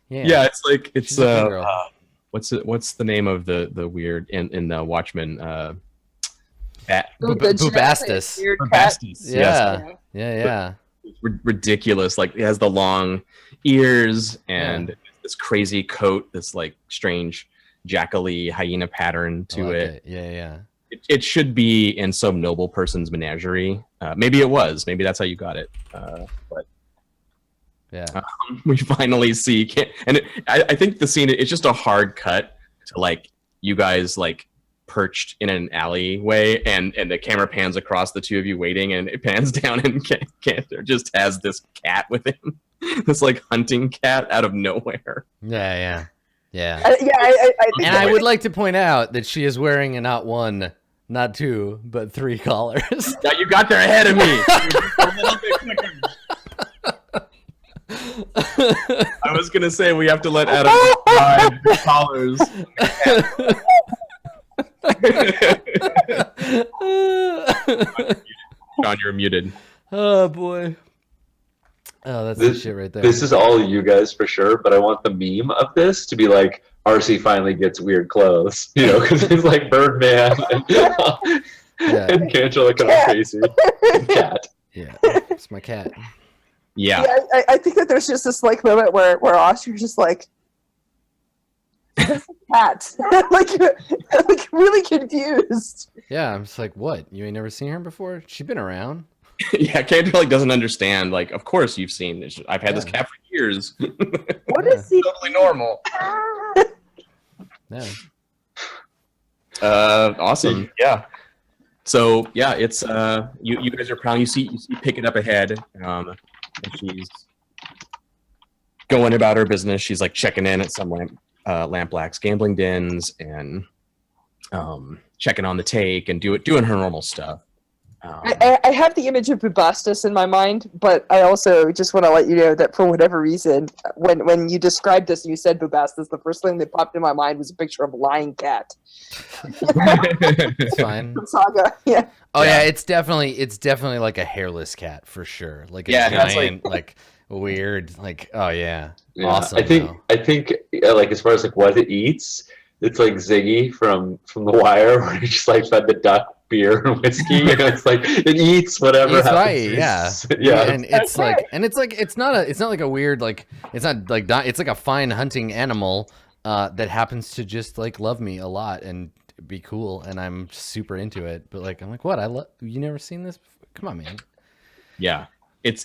[SPEAKER 4] Yeah, it's like it's
[SPEAKER 1] She's a good girl.
[SPEAKER 4] what's the name of the weird in the Watchmen
[SPEAKER 1] Bubastis.
[SPEAKER 3] Weird cat.
[SPEAKER 4] Bubastis. Yes.
[SPEAKER 1] Yeah. Yeah.
[SPEAKER 4] Ridiculous. Like it has the long ears and this crazy coat, this like strange jackally hyena pattern
[SPEAKER 1] I
[SPEAKER 4] to
[SPEAKER 1] like
[SPEAKER 4] it.
[SPEAKER 1] Yeah.
[SPEAKER 4] It should be in some noble person's menagerie. Maybe it was. Maybe that's how you got it. But
[SPEAKER 1] Yeah.
[SPEAKER 4] we finally see, I think the scene, it's just a hard cut to like you guys like perched in an alleyway and the camera pans across the two of you waiting and it pans down and Cantor just has this cat with him. This like hunting cat out of nowhere.
[SPEAKER 1] Yeah.
[SPEAKER 3] I think
[SPEAKER 1] And I would like to point out that she is wearing not one, not two, but 3 collars.
[SPEAKER 4] Now you got there ahead of me. A little bit quicker. I was gonna say we have to let Adam describe the collars. John, you're muted.
[SPEAKER 1] Oh boy. Oh, that's the shit right there.
[SPEAKER 2] This is all you guys for sure, but I want the meme of this to be like RC finally gets weird clothes, because it's like Birdman and Cantor looking all crazy. And cat.
[SPEAKER 1] Yeah, it's my cat.
[SPEAKER 4] Yeah.
[SPEAKER 3] I think that there's just this like moment where Oscar's just like, "This is a cat," like really confused.
[SPEAKER 1] Yeah, I'm just like, what? You ain't never seen her before? She's been around.
[SPEAKER 4] Yeah, Cantor like doesn't understand. Like, of course you've seen this. I've had this cat for years.
[SPEAKER 3] What is he?
[SPEAKER 4] Totally normal.
[SPEAKER 1] Yeah.
[SPEAKER 4] Awesome. Yeah. So yeah, it's you guys are proud. You see pick it up ahead. And she's going about her business. She's like checking in at some Lampblack's gambling dens and checking on the take and doing her normal stuff.
[SPEAKER 3] I have the image of Bubastis in my mind, but I also just want to let you know that for whatever reason, when you described this and you said Bubastis, the first thing that popped in my mind was a picture of a lying cat.
[SPEAKER 1] It's fine.
[SPEAKER 3] From Saga, yeah.
[SPEAKER 1] Oh yeah, it's definitely like a hairless cat for sure. Like a
[SPEAKER 4] that's
[SPEAKER 1] giant, like weird, like oh yeah.
[SPEAKER 2] Yeah,
[SPEAKER 1] Awesome.
[SPEAKER 2] I think like as far as like what it eats, it's like Ziggy from The Wire, where he just like fed the duck beer and whiskey, and it's like it eats whatever
[SPEAKER 1] It's
[SPEAKER 2] happens.
[SPEAKER 1] right,
[SPEAKER 2] Yeah.
[SPEAKER 1] and it's not like a weird like it's not like it's like a fine hunting animal that happens to just like love me a lot and be cool, and I'm super into it. But like I'm like, what? You never seen this before? Come on, man.
[SPEAKER 4] Yeah, it's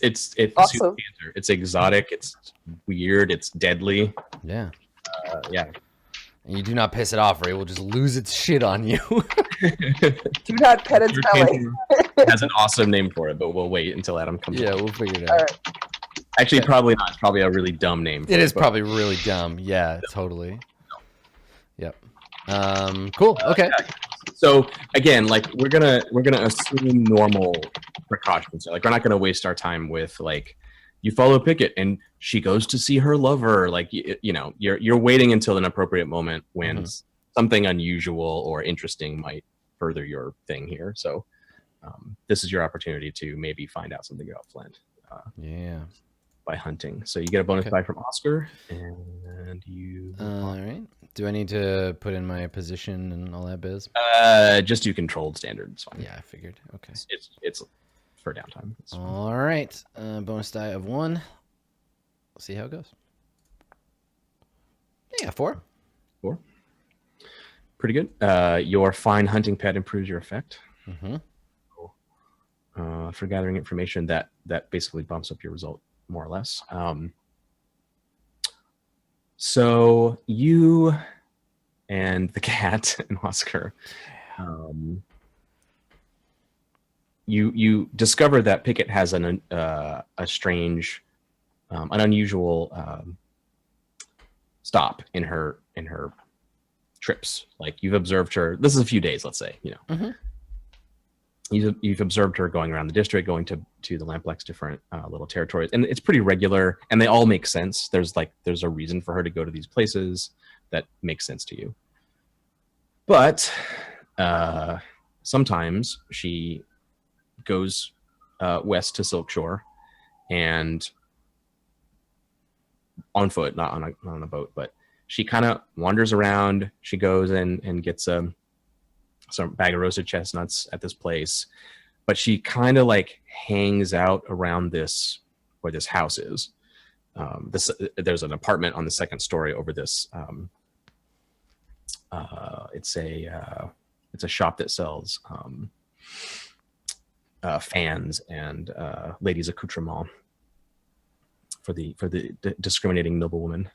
[SPEAKER 3] Awesome.
[SPEAKER 4] It's exotic. It's weird. It's deadly.
[SPEAKER 1] Yeah.
[SPEAKER 4] Yeah.
[SPEAKER 1] And you do not piss it off, or it will just lose its shit on you.
[SPEAKER 3] Do not pet its belly.
[SPEAKER 4] Has an awesome name for it, but we'll wait until Adam comes.
[SPEAKER 1] Yeah,
[SPEAKER 4] up.
[SPEAKER 1] we'll figure it
[SPEAKER 3] All
[SPEAKER 1] out.
[SPEAKER 3] right.
[SPEAKER 4] Actually, probably not. It's probably a really dumb name.
[SPEAKER 1] It is
[SPEAKER 4] but-
[SPEAKER 1] probably really dumb. Yeah, totally. Yep. Cool. Okay.
[SPEAKER 4] So again, like we're gonna assume normal precautions. Like we're not gonna waste our time with like you follow Pickett and she goes to see her lover. Like you're waiting until an appropriate moment when something unusual or interesting might further your thing here. So this is your opportunity to maybe find out something about Flint.
[SPEAKER 1] Yeah.
[SPEAKER 4] By hunting. So you get a bonus
[SPEAKER 1] Okay.
[SPEAKER 4] die from Oscar, and you
[SPEAKER 1] All right. Do I need to put in my position and all that biz?
[SPEAKER 4] just do controlled standard. It's fine.
[SPEAKER 1] Yeah, I figured. Okay.
[SPEAKER 4] It's for downtime. It's fine.
[SPEAKER 1] All right. Bonus die of 1. Let's see how it goes. Yeah, 4.
[SPEAKER 4] 4. Pretty good. Your fine hunting pet improves your effect.
[SPEAKER 1] Mm-hmm.
[SPEAKER 4] For gathering information that basically bumps up your result more or less. So you and the cat and Oscar, you discover that Pickett has a strange, an unusual stop in her trips. Like you've observed her. This is a few days, let's say. You've observed her going around the district, going to the Lampblack's different little territories, and it's pretty regular, and they all make sense. There's a reason for her to go to these places that makes sense to you. But sometimes she goes west to Silk Shore, and on foot, not on a boat, but she kind of wanders around. She goes and gets some bag of roasted chestnuts at this place, but she kind of like hangs out around where this house is. There's an apartment on the second story over this. It's a shop that sells fans and ladies' accoutrements for the discriminating noblewoman.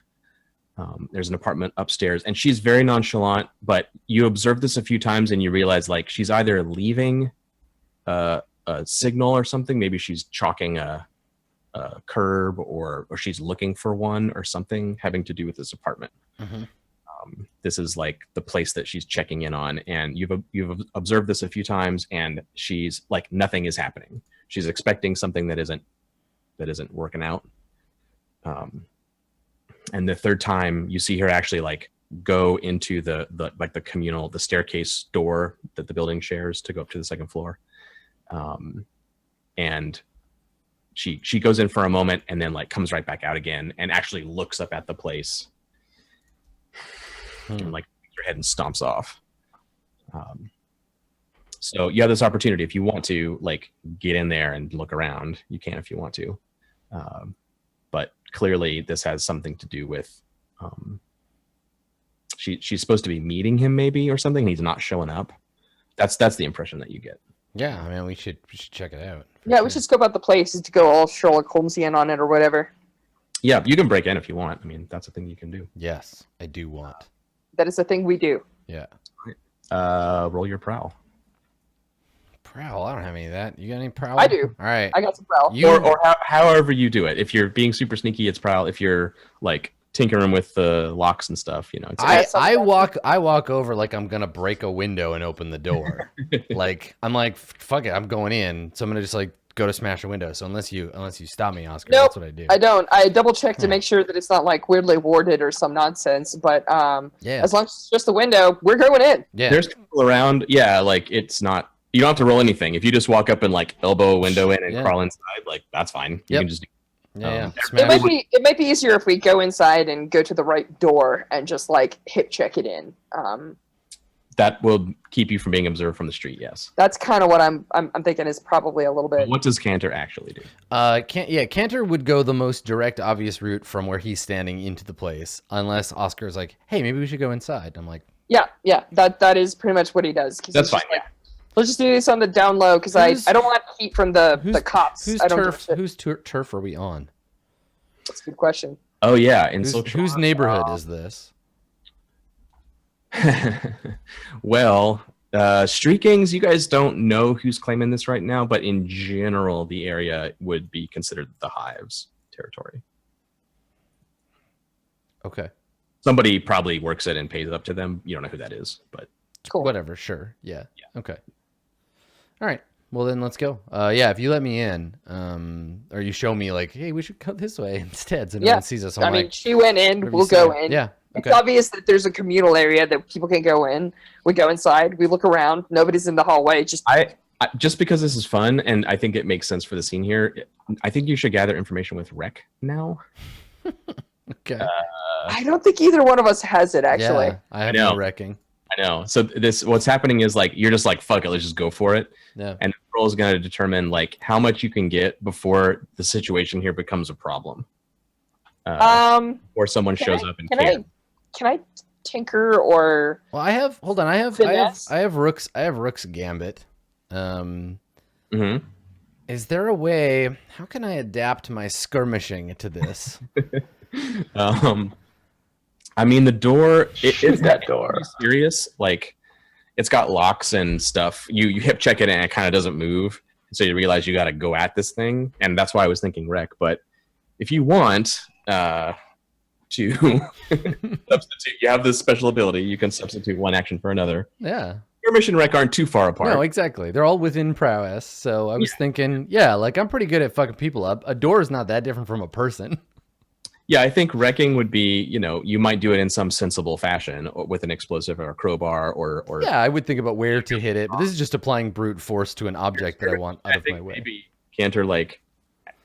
[SPEAKER 4] There's an apartment upstairs, and she's very nonchalant, but you observe this a few times and you realize like she's either leaving a signal or something. Maybe she's chalking a curb or she's looking for one or something having to do with this apartment. This is like the place that she's checking in on, and you've observed this a few times, and she's like nothing is happening. She's expecting something that isn't working out. And the third time you see her actually like go into the communal, the staircase door that the building shares to go up to the second floor. And she goes in for a moment and then like comes right back out again and actually looks up at the place and like takes her head and stomps off. So you have this opportunity if you want to like get in there and look around, you can if you want to. But clearly this has something to do with she's supposed to be meeting him maybe or something, and he's not showing up. That's the impression that you get.
[SPEAKER 1] Yeah, I mean, we should check it out.
[SPEAKER 3] Yeah, we should scope out the place to go all Sherlock Holmesian on it or whatever.
[SPEAKER 4] Yeah, you can break in if you want. I mean, that's a thing you can do.
[SPEAKER 1] Yes, I do want.
[SPEAKER 3] That is a thing we do.
[SPEAKER 1] Yeah.
[SPEAKER 4] Roll your prowl.
[SPEAKER 1] Prowl. I don't have any of that. You got any prowl?
[SPEAKER 3] I do.
[SPEAKER 1] All right.
[SPEAKER 3] I got some prowl.
[SPEAKER 1] You
[SPEAKER 4] Or however you do it. If you're being super sneaky, it's prowl. If you're like tinkering with the locks and stuff. You know, it's,
[SPEAKER 1] I walk over like I'm gonna break a window and open the door. Like I'm like, fuck it, I'm going in. So I'm gonna just like go to smash a window. So unless you stop me, Oscar,
[SPEAKER 3] Nope,
[SPEAKER 1] that's what I do.
[SPEAKER 3] I don't. I double check to make sure that it's not like weirdly warded or some nonsense. But
[SPEAKER 1] Yeah.
[SPEAKER 3] as long as it's just the window, we're going in.
[SPEAKER 1] Yeah.
[SPEAKER 4] there's people around. Yeah, like it's not. You don't have to roll anything. If you just walk up and like elbow a window in and
[SPEAKER 1] Yeah.
[SPEAKER 4] crawl inside, like that's fine. You
[SPEAKER 1] Yep.
[SPEAKER 4] can just.
[SPEAKER 1] Yeah.
[SPEAKER 3] It
[SPEAKER 1] Smash.
[SPEAKER 3] might be easier if we go inside and go to the right door and just like hip check it in.
[SPEAKER 4] That will keep you from being observed from the street. Yes.
[SPEAKER 3] That's kind of what I'm thinking is probably a little bit.
[SPEAKER 4] What does Cantor actually do?
[SPEAKER 1] Cantor would go the most direct, obvious route from where he's standing into the place, unless Oscar's like, "Hey, maybe we should go inside." I'm like,
[SPEAKER 3] Yeah. That is pretty much what he does. 'Cause
[SPEAKER 4] That's
[SPEAKER 3] he's
[SPEAKER 4] fine.
[SPEAKER 3] just like, let's just do this on the down low because I don't want heat from the cops.
[SPEAKER 1] Whose
[SPEAKER 3] I don't give a shit.
[SPEAKER 1] turf are we on?
[SPEAKER 3] That's a good question.
[SPEAKER 4] Oh yeah, in
[SPEAKER 1] Whose neighborhood is this?
[SPEAKER 4] Well, Street Gangs, you guys don't know who's claiming this right now, but in general, the area would be considered the Hive's territory.
[SPEAKER 1] Okay.
[SPEAKER 4] Somebody probably works it and pays it up to them. You don't know who that is, but
[SPEAKER 3] Cool.
[SPEAKER 1] Whatever. Sure. Yeah. Okay. All right. Well, then let's go. Yeah. If you let me in, or you show me like, hey, we should go this way instead, so no one sees us.
[SPEAKER 3] I mean, she went in.
[SPEAKER 1] whatever
[SPEAKER 3] We'll
[SPEAKER 1] you say.
[SPEAKER 3] go in.
[SPEAKER 1] Yeah.
[SPEAKER 3] It's
[SPEAKER 1] Okay.
[SPEAKER 3] obvious that there's a communal area that people can go in. We go inside. We look around. Nobody's in the hallway. Just
[SPEAKER 4] I just because this is fun and I think it makes sense for the scene here, I think you should gather information with Rec now.
[SPEAKER 1] Okay.
[SPEAKER 3] I don't think either one of us has it actually.
[SPEAKER 1] Yeah, I have
[SPEAKER 4] know.
[SPEAKER 1] no wrecking.
[SPEAKER 4] I know. So what's happening is like you're just like fuck it, let's just go for it.
[SPEAKER 1] Yeah.
[SPEAKER 4] And the roll is going to determine like how much you can get before the situation here becomes a problem. Or someone shows up and
[SPEAKER 3] Can I tinker or
[SPEAKER 1] Well, I have. Hold on. I have Rook's. I have Rook's Gambit.
[SPEAKER 4] Mhm.
[SPEAKER 1] Is there a way? How can I adapt my skirmishing to this?
[SPEAKER 4] I mean, the door.
[SPEAKER 2] It's that door.
[SPEAKER 4] Serious, like it's got locks and stuff. You hip check it and it kind of doesn't move, so you realize you got to go at this thing, and that's why I was thinking Rec. But if you want to substitute, you have this special ability. You can substitute one action for another.
[SPEAKER 1] Yeah.
[SPEAKER 4] Skirmish and Rec aren't too far apart.
[SPEAKER 1] No, exactly. They're all within prowess. So I was thinking, yeah, like I'm pretty good at fucking people up. A door is not that different from a person.
[SPEAKER 4] Yeah, I think wrecking would be, you might do it in some sensible fashion or with an explosive or a crowbar or
[SPEAKER 1] Yeah, I would think about where to hit it, but this is just applying brute force to an object that I want out of my way.
[SPEAKER 4] Maybe Cantor like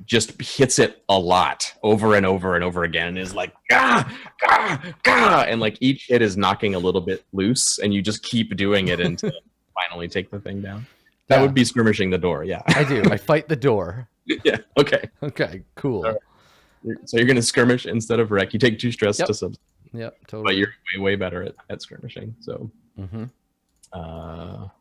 [SPEAKER 4] just hits it a lot over and over and over again and is like gah, gah, gah, and like each hit is knocking a little bit loose and you just keep doing it until you finally take the thing down. That would be skirmishing the door, yeah.
[SPEAKER 1] I do. I fight the door.
[SPEAKER 4] Yeah, okay.
[SPEAKER 1] Okay, cool.
[SPEAKER 4] All right. So you're going to skirmish instead of wreck. You take 2 stress to sub.
[SPEAKER 1] Yep, totally.
[SPEAKER 4] But you're way better at skirmishing. So we'll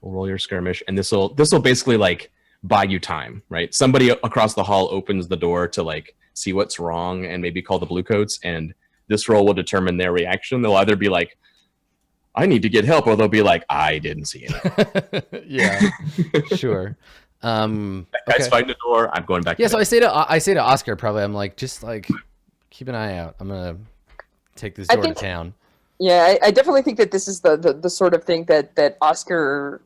[SPEAKER 4] roll your skirmish, and this will basically like buy you time, right? Somebody across the hall opens the door to like see what's wrong and maybe call the bluecoats, and this roll will determine their reaction. They'll either be like, I need to get help, or they'll be like, I didn't see it.
[SPEAKER 1] Yeah, sure.
[SPEAKER 4] That guy's fighting the door. I'm going back.
[SPEAKER 1] Yeah, so I say to Oscar, probably, I'm like, just like keep an eye out. I'm gonna take this door to town.
[SPEAKER 3] Yeah, I definitely think that this is the sort of thing that Oscar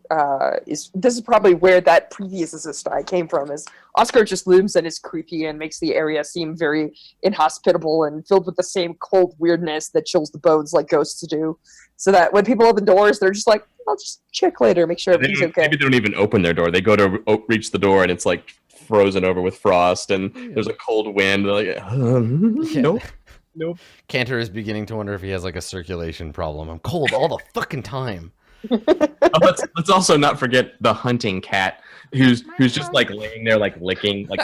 [SPEAKER 3] is. This is probably where that previous assist I came from. Is Oscar just looms and is creepy and makes the area seem very inhospitable and filled with the same cold weirdness that chills the bones like ghosts do. So that when people open doors, they're just like, I'll just check later, make sure everything's okay.
[SPEAKER 4] Maybe they don't even open their door. They go to reach the door and it's like frozen over with frost and there's a cold wind. They're like, nope.
[SPEAKER 1] Cantor is beginning to wonder if he has like a circulation problem. I'm cold all the fucking time.
[SPEAKER 4] Let's also not forget the hunting cat who's just like laying there like licking, like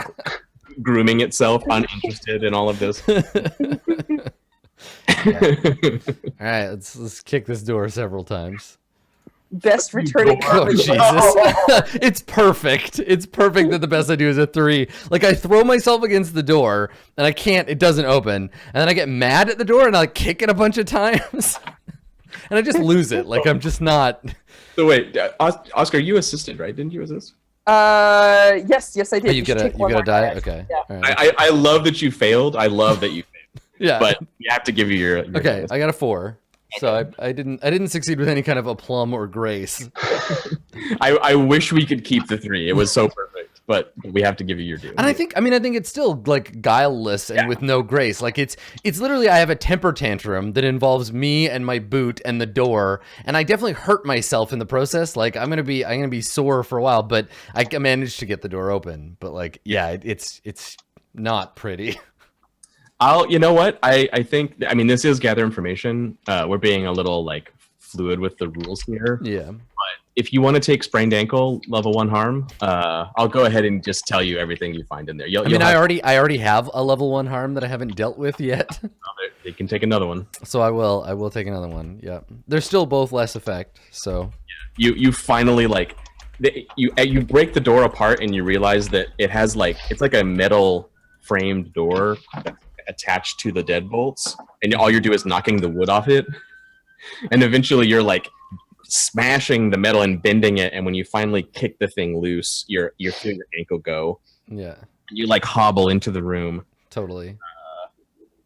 [SPEAKER 4] grooming itself, uninterested in all of this.
[SPEAKER 1] All right, let's kick this door several times.
[SPEAKER 3] Best returning
[SPEAKER 1] Oh, Jesus. It's perfect. It's perfect that the best I do is a 3. Like, I throw myself against the door, and I can't, it doesn't open. And then I get mad at the door, and I like, kick it a bunch of times. And I just lose it. Like, I'm just not.
[SPEAKER 4] So wait, Oscar, you assisted, right? Didn't you assist?
[SPEAKER 3] Yes, I did.
[SPEAKER 1] Oh, you get a die? Okay.
[SPEAKER 3] Yeah.
[SPEAKER 1] All right.
[SPEAKER 4] I love that you failed. I love that you failed.
[SPEAKER 1] Yeah.
[SPEAKER 4] But you have to give you your
[SPEAKER 1] Okay,
[SPEAKER 4] bonus.
[SPEAKER 1] I got a 4. So I didn't succeed with any kind of aplomb or grace.
[SPEAKER 4] I wish we could keep the 3. It was so perfect, but we have to give you your due.
[SPEAKER 1] And I think it's still like guileless and with no grace. Like it's literally I have a temper tantrum that involves me and my boot and the door, and I definitely hurt myself in the process. Like I'm gonna be sore for a while, but I managed to get the door open. But like it's not pretty.
[SPEAKER 4] You know what? I think this is gather information. We're being a little like fluid with the rules here.
[SPEAKER 1] Yeah.
[SPEAKER 4] If you want to take sprained ankle level 1 harm, I'll go ahead and just tell you everything you find in there.
[SPEAKER 1] I already have a level 1 harm that I haven't dealt with yet.
[SPEAKER 4] You can take another one.
[SPEAKER 1] So I will take another one. Yeah. They're still both less effect. So
[SPEAKER 4] you finally like you break the door apart and you realize that it has it's like a metal framed door attached to the deadbolts, and all you do is knocking the wood off it, and eventually you're like smashing the metal and bending it, and when you finally kick the thing loose, you're feeling your ankle go.
[SPEAKER 1] Yeah.
[SPEAKER 4] You like hobble into the room.
[SPEAKER 1] Totally.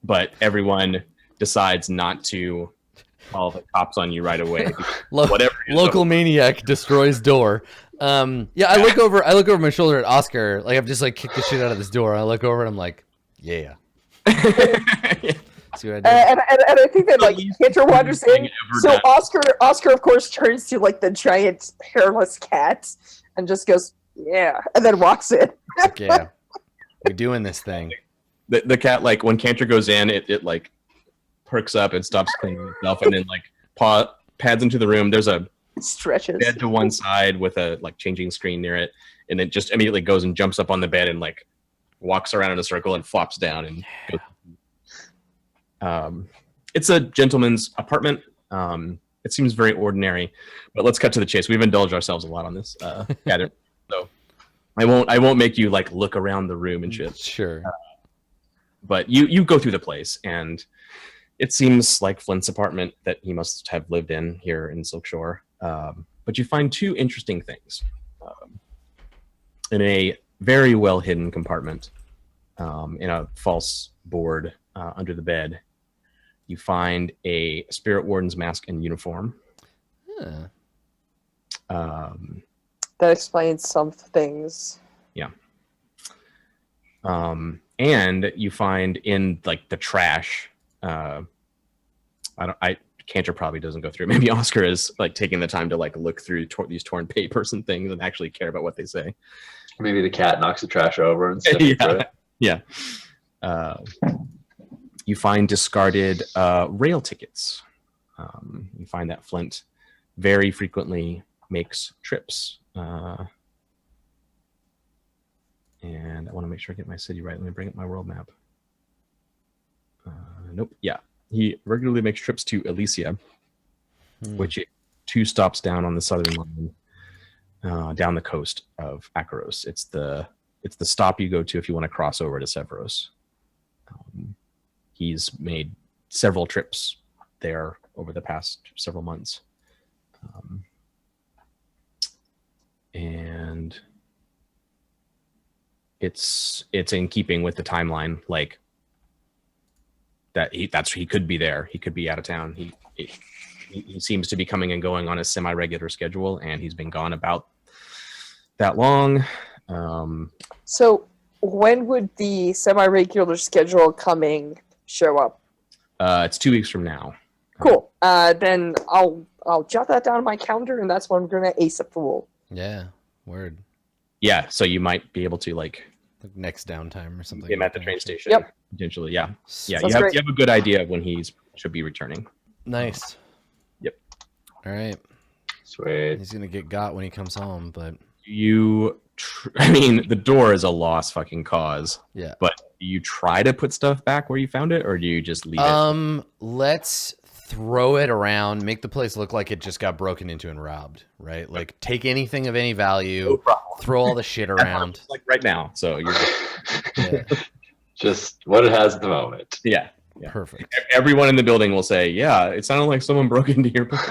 [SPEAKER 4] But everyone decides not to call the cops on you right away.
[SPEAKER 1] Local maniac destroys door. I look over my shoulder at Oscar. Like I've just like kicked the shit out of this door. I look over and I'm like, yeah. See what I did?
[SPEAKER 3] And I think that like Cantor wanders in. So Oscar of course turns to like the giant hairless cat and just goes, yeah, and then walks in.
[SPEAKER 1] Like, yeah, we're doing this thing.
[SPEAKER 4] The cat, like when Cantor goes in, it like perks up and stops cleaning itself, and then like pads into the room. There's a
[SPEAKER 3] stretches
[SPEAKER 4] bed to one side with a like changing screen near it, and then just immediately goes and jumps up on the bed and like walks around in a circle and flops down and goes. It's a gentleman's apartment. It seems very ordinary, but let's cut to the chase. We've indulged ourselves a lot on this gather, so I won't make you like look around the room and shit.
[SPEAKER 1] Sure.
[SPEAKER 4] But you go through the place, and it seems like Flint's apartment that he must have lived in here in Silkshore. But you find 2 interesting things. In a very well hidden compartment, in a false board under the bed, you find a spirit warden's mask and uniform.
[SPEAKER 1] Huh.
[SPEAKER 3] That explains some things.
[SPEAKER 4] Yeah. And you find in like the trash. Cantor probably doesn't go through. Maybe Oscar is like taking the time to like look through these torn papers and things and actually care about what they say.
[SPEAKER 2] Maybe the cat knocks the trash over and stuff.
[SPEAKER 4] Yeah. You find discarded rail tickets. You find that Flint very frequently makes trips. And I want to make sure I get my city right. Let me bring up my world map. Nope. Yeah. He regularly makes trips to Elysia, which is 2 stops down on the southern line, down the coast of Akaros. It's the stop you go to if you want to cross over to Severos. He's made several trips there over the past several months. And it's in keeping with the timeline, like that he could be there. He could be out of town. He seems to be coming and going on a semi-regular schedule, and he's been gone about that long.
[SPEAKER 3] So when would the semi-regular schedule coming show up?
[SPEAKER 4] It's 2 weeks from now.
[SPEAKER 3] Cool. Then I'll jot that down on my calendar, and that's when I'm gonna ace up the rule.
[SPEAKER 1] Yeah. Word.
[SPEAKER 4] Yeah, so you might be able to like
[SPEAKER 1] next downtime or something.
[SPEAKER 4] him at the train station.
[SPEAKER 3] Yep.
[SPEAKER 4] Potentially, yeah. Yeah,
[SPEAKER 3] Sounds
[SPEAKER 4] you
[SPEAKER 3] great.
[SPEAKER 4] have a good idea of when he should be returning.
[SPEAKER 1] Nice.
[SPEAKER 4] Yep.
[SPEAKER 1] All right.
[SPEAKER 2] Sweet.
[SPEAKER 1] He's gonna get got when he comes home, but
[SPEAKER 4] the door is a lost fucking cause.
[SPEAKER 1] yeah.
[SPEAKER 4] But do you try to put stuff back where you found it, or do you just leave it?
[SPEAKER 1] Let's throw it around, make the place look like it just got broken into and robbed, right? Like take anything of any value,
[SPEAKER 4] No problem.
[SPEAKER 1] throw all the shit around.
[SPEAKER 4] Like right now. So you're
[SPEAKER 1] Yeah.
[SPEAKER 2] Just what it has at the moment.
[SPEAKER 4] yeah.
[SPEAKER 1] Perfect.
[SPEAKER 4] Everyone in the building will say, yeah, it sounded like someone broke into your place.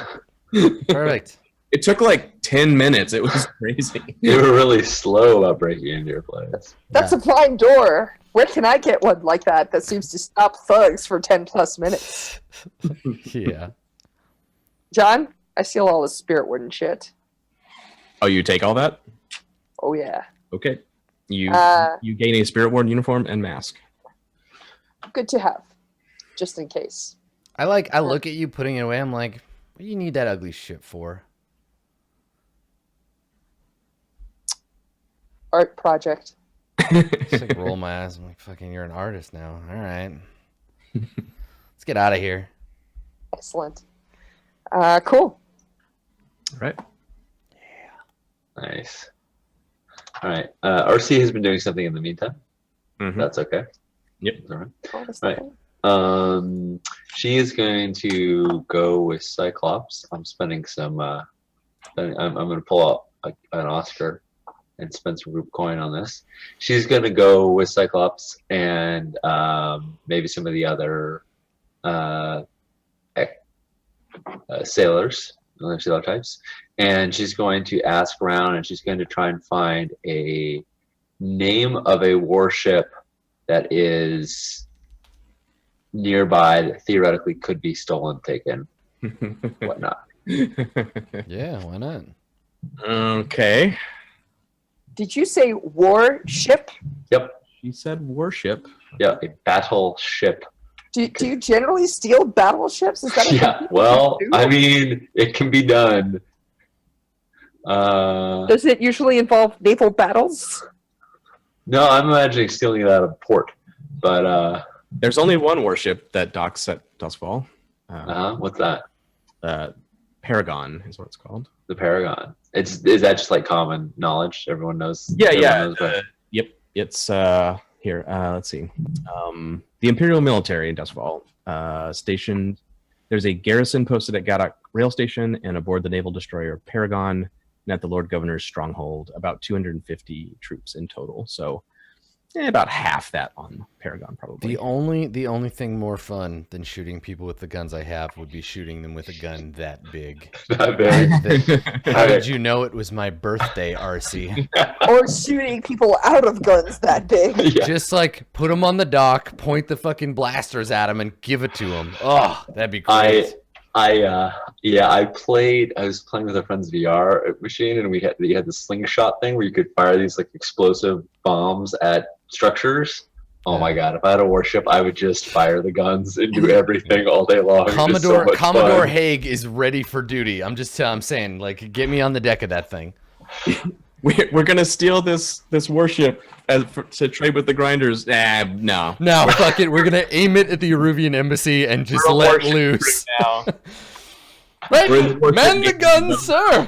[SPEAKER 1] Perfect.
[SPEAKER 4] It took like 10 minutes. It was crazy.
[SPEAKER 2] You were really slow about breaking into your place.
[SPEAKER 3] That's a blind door. Where can I get one like that seems to stop thugs for 10 plus minutes?
[SPEAKER 1] Yeah.
[SPEAKER 3] John, I steal all the spirit wood and shit.
[SPEAKER 4] Oh, you take all that?
[SPEAKER 3] Oh yeah.
[SPEAKER 4] Okay. You
[SPEAKER 3] Uh,
[SPEAKER 4] you gain a spirit ward uniform and mask.
[SPEAKER 3] Good to have, just in case.
[SPEAKER 1] I look at you putting it away. I'm like, what do you need that ugly shit for?
[SPEAKER 3] Art project.
[SPEAKER 1] Just like roll my eyes. I'm like, fucking, you're an artist now. All right. Let's get out of here.
[SPEAKER 3] Excellent. Cool.
[SPEAKER 4] Right.
[SPEAKER 2] Nice. All right. RC has been doing something in the meantime.
[SPEAKER 4] Mhm.
[SPEAKER 2] That's okay.
[SPEAKER 4] Yep.
[SPEAKER 2] All right.
[SPEAKER 3] Oh, that's
[SPEAKER 2] Right.
[SPEAKER 3] nothing.
[SPEAKER 2] She is going to go with Cyclops. I'm spending some. I'm going to pull out an Oscar and spend some group coin on this. She's going to go with Cyclops and maybe some of the other sailors, other sailor types, and she's going to ask around and she's going to try and find a name of a warship that is nearby that theoretically could be stolen, taken, whatnot.
[SPEAKER 1] Yeah, why not?
[SPEAKER 4] Okay.
[SPEAKER 3] Did you say warship?
[SPEAKER 2] Yep.
[SPEAKER 4] She said warship.
[SPEAKER 2] Yeah, a battleship.
[SPEAKER 3] Do you generally steal battleships? Is that a
[SPEAKER 2] Yeah.
[SPEAKER 3] thing
[SPEAKER 2] Well,
[SPEAKER 3] you do?
[SPEAKER 2] I mean, it can be done. No,
[SPEAKER 3] Does it usually involve naval battles?
[SPEAKER 2] I'm imagining stealing it out of port. But
[SPEAKER 4] There's only one warship that docks at Dustfall.
[SPEAKER 2] what's that?
[SPEAKER 4] Paragon is what it's called.
[SPEAKER 2] The Paragon. Is that just like common knowledge? Everyone knows.
[SPEAKER 4] Yeah,
[SPEAKER 2] everyone
[SPEAKER 4] yeah.
[SPEAKER 2] knows about-
[SPEAKER 4] Yep. It's here. Let's see. The Imperial military in Dustfall stationed. There's a garrison posted at Gaddock Rail Station and aboard the naval destroyer Paragon and at the Lord Governor's stronghold. About 250 troops in total. So about half that on Paragon, probably.
[SPEAKER 1] The only thing more fun than shooting people with the guns I have would be shooting them with a gun that big.
[SPEAKER 2] Not very.
[SPEAKER 1] How did you know it was my birthday, RC?
[SPEAKER 3] Or shooting people out of guns that big?
[SPEAKER 2] Yeah.
[SPEAKER 1] Just like put them on the dock, point the fucking blasters at them, and give it to them. Oh, that'd be great.
[SPEAKER 2] I was playing with a friend's VR machine, and you had the slingshot thing where you could fire these like explosive bombs at structures. Oh my god! If I had a warship, I would just fire the guns and do everything all day long. It's so much
[SPEAKER 1] Commodore
[SPEAKER 2] fun.
[SPEAKER 1] Haig is ready for duty. I'm saying, like, get me on the deck of that thing.
[SPEAKER 4] We're gonna steal this warship to trade with the grinders. No.
[SPEAKER 1] No, fuck it. We're gonna aim it at the Eruvian embassy and just
[SPEAKER 4] We're a
[SPEAKER 1] let
[SPEAKER 4] warship
[SPEAKER 1] loose.
[SPEAKER 4] Now.
[SPEAKER 1] Right,
[SPEAKER 4] We're in the warship
[SPEAKER 1] man the
[SPEAKER 4] game.
[SPEAKER 1] guns, sir.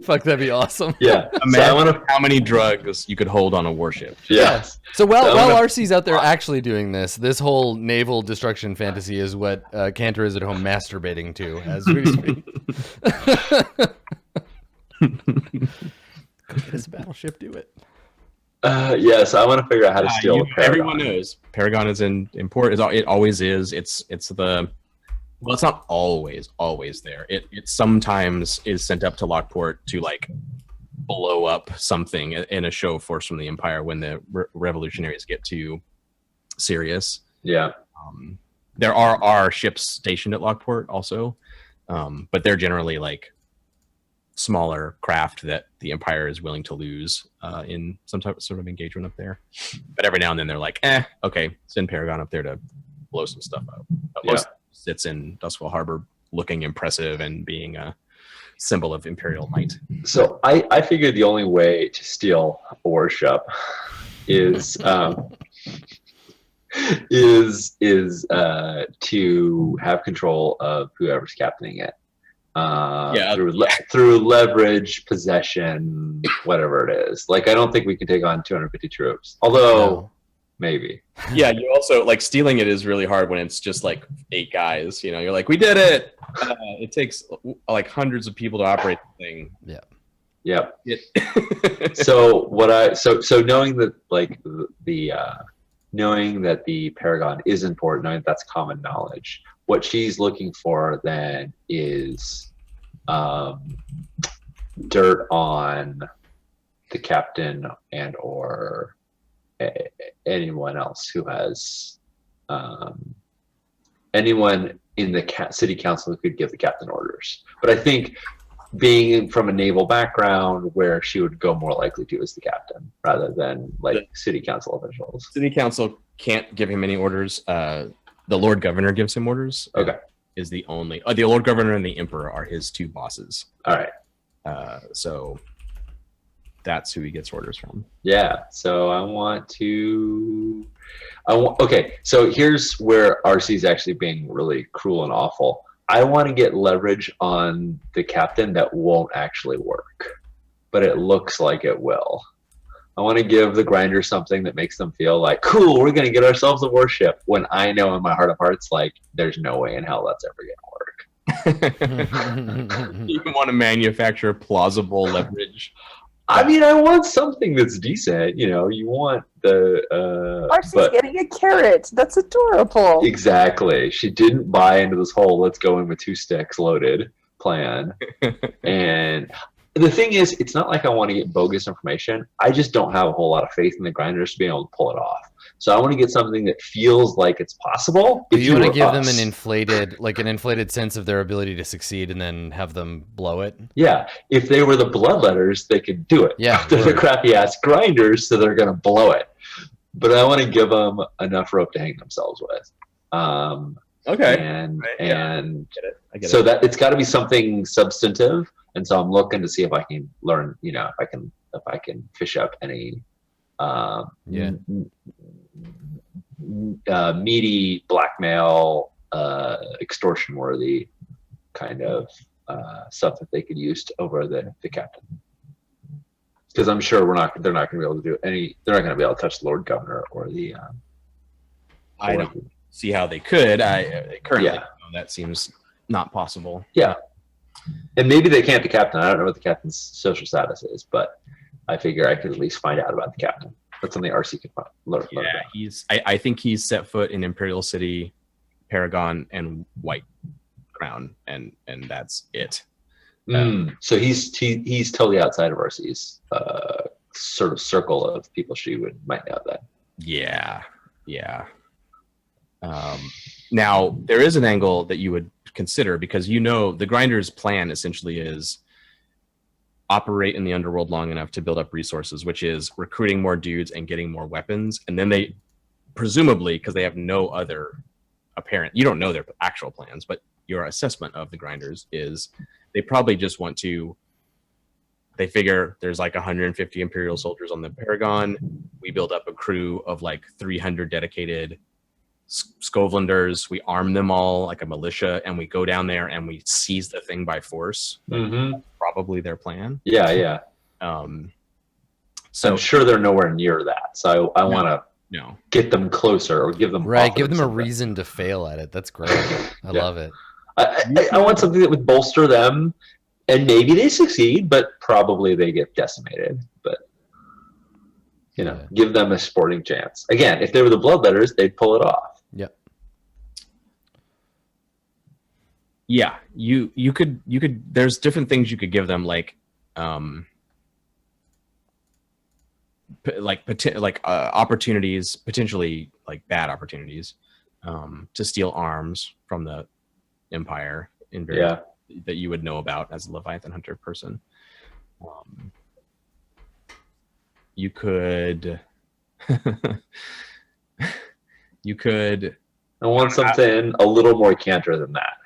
[SPEAKER 1] Fuck, that'd be awesome.
[SPEAKER 2] Yeah. So I
[SPEAKER 4] Imagine
[SPEAKER 2] want to.
[SPEAKER 4] how many drugs you could hold on a warship.
[SPEAKER 2] Yeah.
[SPEAKER 1] So while
[SPEAKER 2] So I'm gonna-
[SPEAKER 1] RC's out there actually doing this whole naval destruction fantasy is what Cantor is at home masturbating to as we speak. Go get us a battleship, do it.
[SPEAKER 2] Yes, I want to figure out how to steal the Paragon.
[SPEAKER 4] Everyone knows Paragon is in port. It always is. It's not always there. It sometimes is sent up to Lockport to like blow up something in a show of force from the Empire when the revolutionaries get too serious.
[SPEAKER 2] Yeah.
[SPEAKER 4] There are ships stationed at Lockport also, but they're generally like smaller craft that the Empire is willing to lose in some sort of engagement up there. But every now and then they're like, okay, send Paragon up there to blow some stuff up. But most sits in Dustfall Harbor looking impressive and being a symbol of Imperial might.
[SPEAKER 2] So I figured the only way to steal a warship is to have control of whoever's captaining it. Through leverage, possession, whatever it is. Like, I don't think we can take on 250 troops. Although, maybe.
[SPEAKER 4] Yeah, you also like stealing it is really hard when it's just like 8 guys. You know, you're like, we did it. It takes like hundreds of people to operate the thing.
[SPEAKER 2] Yep.
[SPEAKER 4] It-
[SPEAKER 2] So knowing that like knowing that the Paragon is important, knowing that that's common knowledge, what she's looking for then is dirt on the captain and or anyone else who has anyone in the city council who could give the captain orders. But I think being from a naval background, where she would go more likely to as the captain rather than like city council officials.
[SPEAKER 4] City council can't give him any orders. The Lord Governor gives him orders.
[SPEAKER 2] Okay.
[SPEAKER 4] Is the only the Lord Governor and the Emperor are his two bosses.
[SPEAKER 2] All right.
[SPEAKER 4] So that's who he gets orders from.
[SPEAKER 2] Yeah. So okay. So here's where RC is actually being really cruel and awful. I want to get leverage on the captain that won't actually work, but it looks like it will. I want to give the grinders something that makes them feel like, cool, we're going to get ourselves a warship, when I know in my heart of hearts, like, there's no way in hell that's ever going to work.
[SPEAKER 4] You want to manufacture plausible leverage.
[SPEAKER 2] I mean, I want something that's decent. You know, you want the.
[SPEAKER 3] Marcy's getting a carrot. That's adorable.
[SPEAKER 2] Exactly. She didn't buy into this whole "let's go in with 2 sticks loaded" plan. And the thing is, it's not like I want to get bogus information. I just don't have a whole lot of faith in the grinders to be able to pull it off. So I want to get something that feels like it's possible.
[SPEAKER 1] Do you want to give them an inflated sense of their ability to succeed, and then have them blow it?
[SPEAKER 2] Yeah, if they were the Bloodletters, they could do it.
[SPEAKER 1] Yeah,
[SPEAKER 2] they're the crappy ass grinders, so they're gonna blow it. But I want to give them enough rope to hang themselves with.
[SPEAKER 4] Okay.
[SPEAKER 2] And
[SPEAKER 4] I get
[SPEAKER 2] so
[SPEAKER 4] it.
[SPEAKER 2] that it's got to be something substantive. And so I'm looking to see if I can learn. You know, if I can fish up any. Meaty blackmail, extortion worthy kind of stuff that they could use over the captain, because I'm sure they're not going to be able to do any. They're not going to be able to touch the Lord Governor or the.
[SPEAKER 4] I don't see how they could. Currently, that seems not possible.
[SPEAKER 2] Yeah, and maybe they can't. The captain. I don't know what the captain's social status is, but I figure I could at least find out about the captain. That's something RC could learn about.
[SPEAKER 4] I think he's set foot in Imperial City, Paragon, and White Crown, and that's it.
[SPEAKER 2] So he's totally outside of RC's sort of circle of people she might know that.
[SPEAKER 4] Yeah. Now there is an angle that you would consider, because the Grinders' plan essentially is operate in the underworld long enough to build up resources, which is recruiting more dudes and getting more weapons. And then they, presumably, because they have no other apparent, you don't know their actual plans, but your assessment of the Grinders is they probably just want to, they figure there's like 150 Imperial soldiers on the Paragon. We build up a crew of like 300 dedicated Scovlanders. We arm them all like a militia, and we go down there and we seize the thing by force.
[SPEAKER 2] Mm-hmm.
[SPEAKER 4] Probably their plan.
[SPEAKER 2] Yeah. So I'm sure they're nowhere near that. So I want to get them closer, or give them
[SPEAKER 1] give them a reason to fail at it. That's great. I love it.
[SPEAKER 2] I want something that would bolster them, and maybe they succeed, but probably they get decimated. But give them a sporting chance. Again, if they were the Bloodletters, they'd pull it off.
[SPEAKER 1] Yep.
[SPEAKER 4] Yeah, you could there's different things you could give them, like opportunities, potentially like bad opportunities, to steal arms from the Empire in various that you would know about as a Leviathan Hunter person. You could
[SPEAKER 2] I want something a little more canter than that.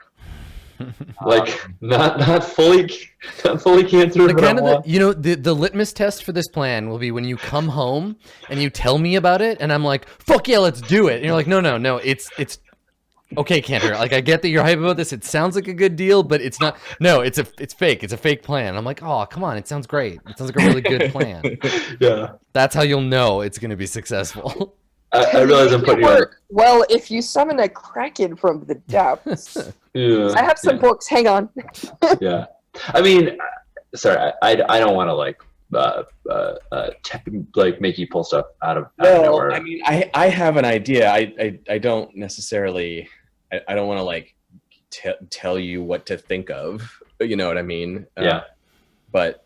[SPEAKER 2] Like not fully cancer.
[SPEAKER 1] The litmus test for this plan will be when you come home and you tell me about it, and I'm like, fuck yeah, let's do it. And you're like, no, it's okay, Cantor. Like, I get that you're hype about this. It sounds like a good deal, but it's not. No, it's fake. It's a fake plan. I'm like, oh, come on, it sounds great. It sounds like a really good plan.
[SPEAKER 2] Yeah,
[SPEAKER 1] that's how you'll know it's going to be successful.
[SPEAKER 2] I realize I'm putting
[SPEAKER 3] work. Well, if you summon a kraken from the depths, I have some books. Hang on.
[SPEAKER 2] Yeah, I mean, sorry, I don't want to make you pull stuff out of nowhere.
[SPEAKER 4] I mean, I have an idea. I don't necessarily. I don't want to tell you what to think of. You know what I mean?
[SPEAKER 2] Yeah.
[SPEAKER 4] But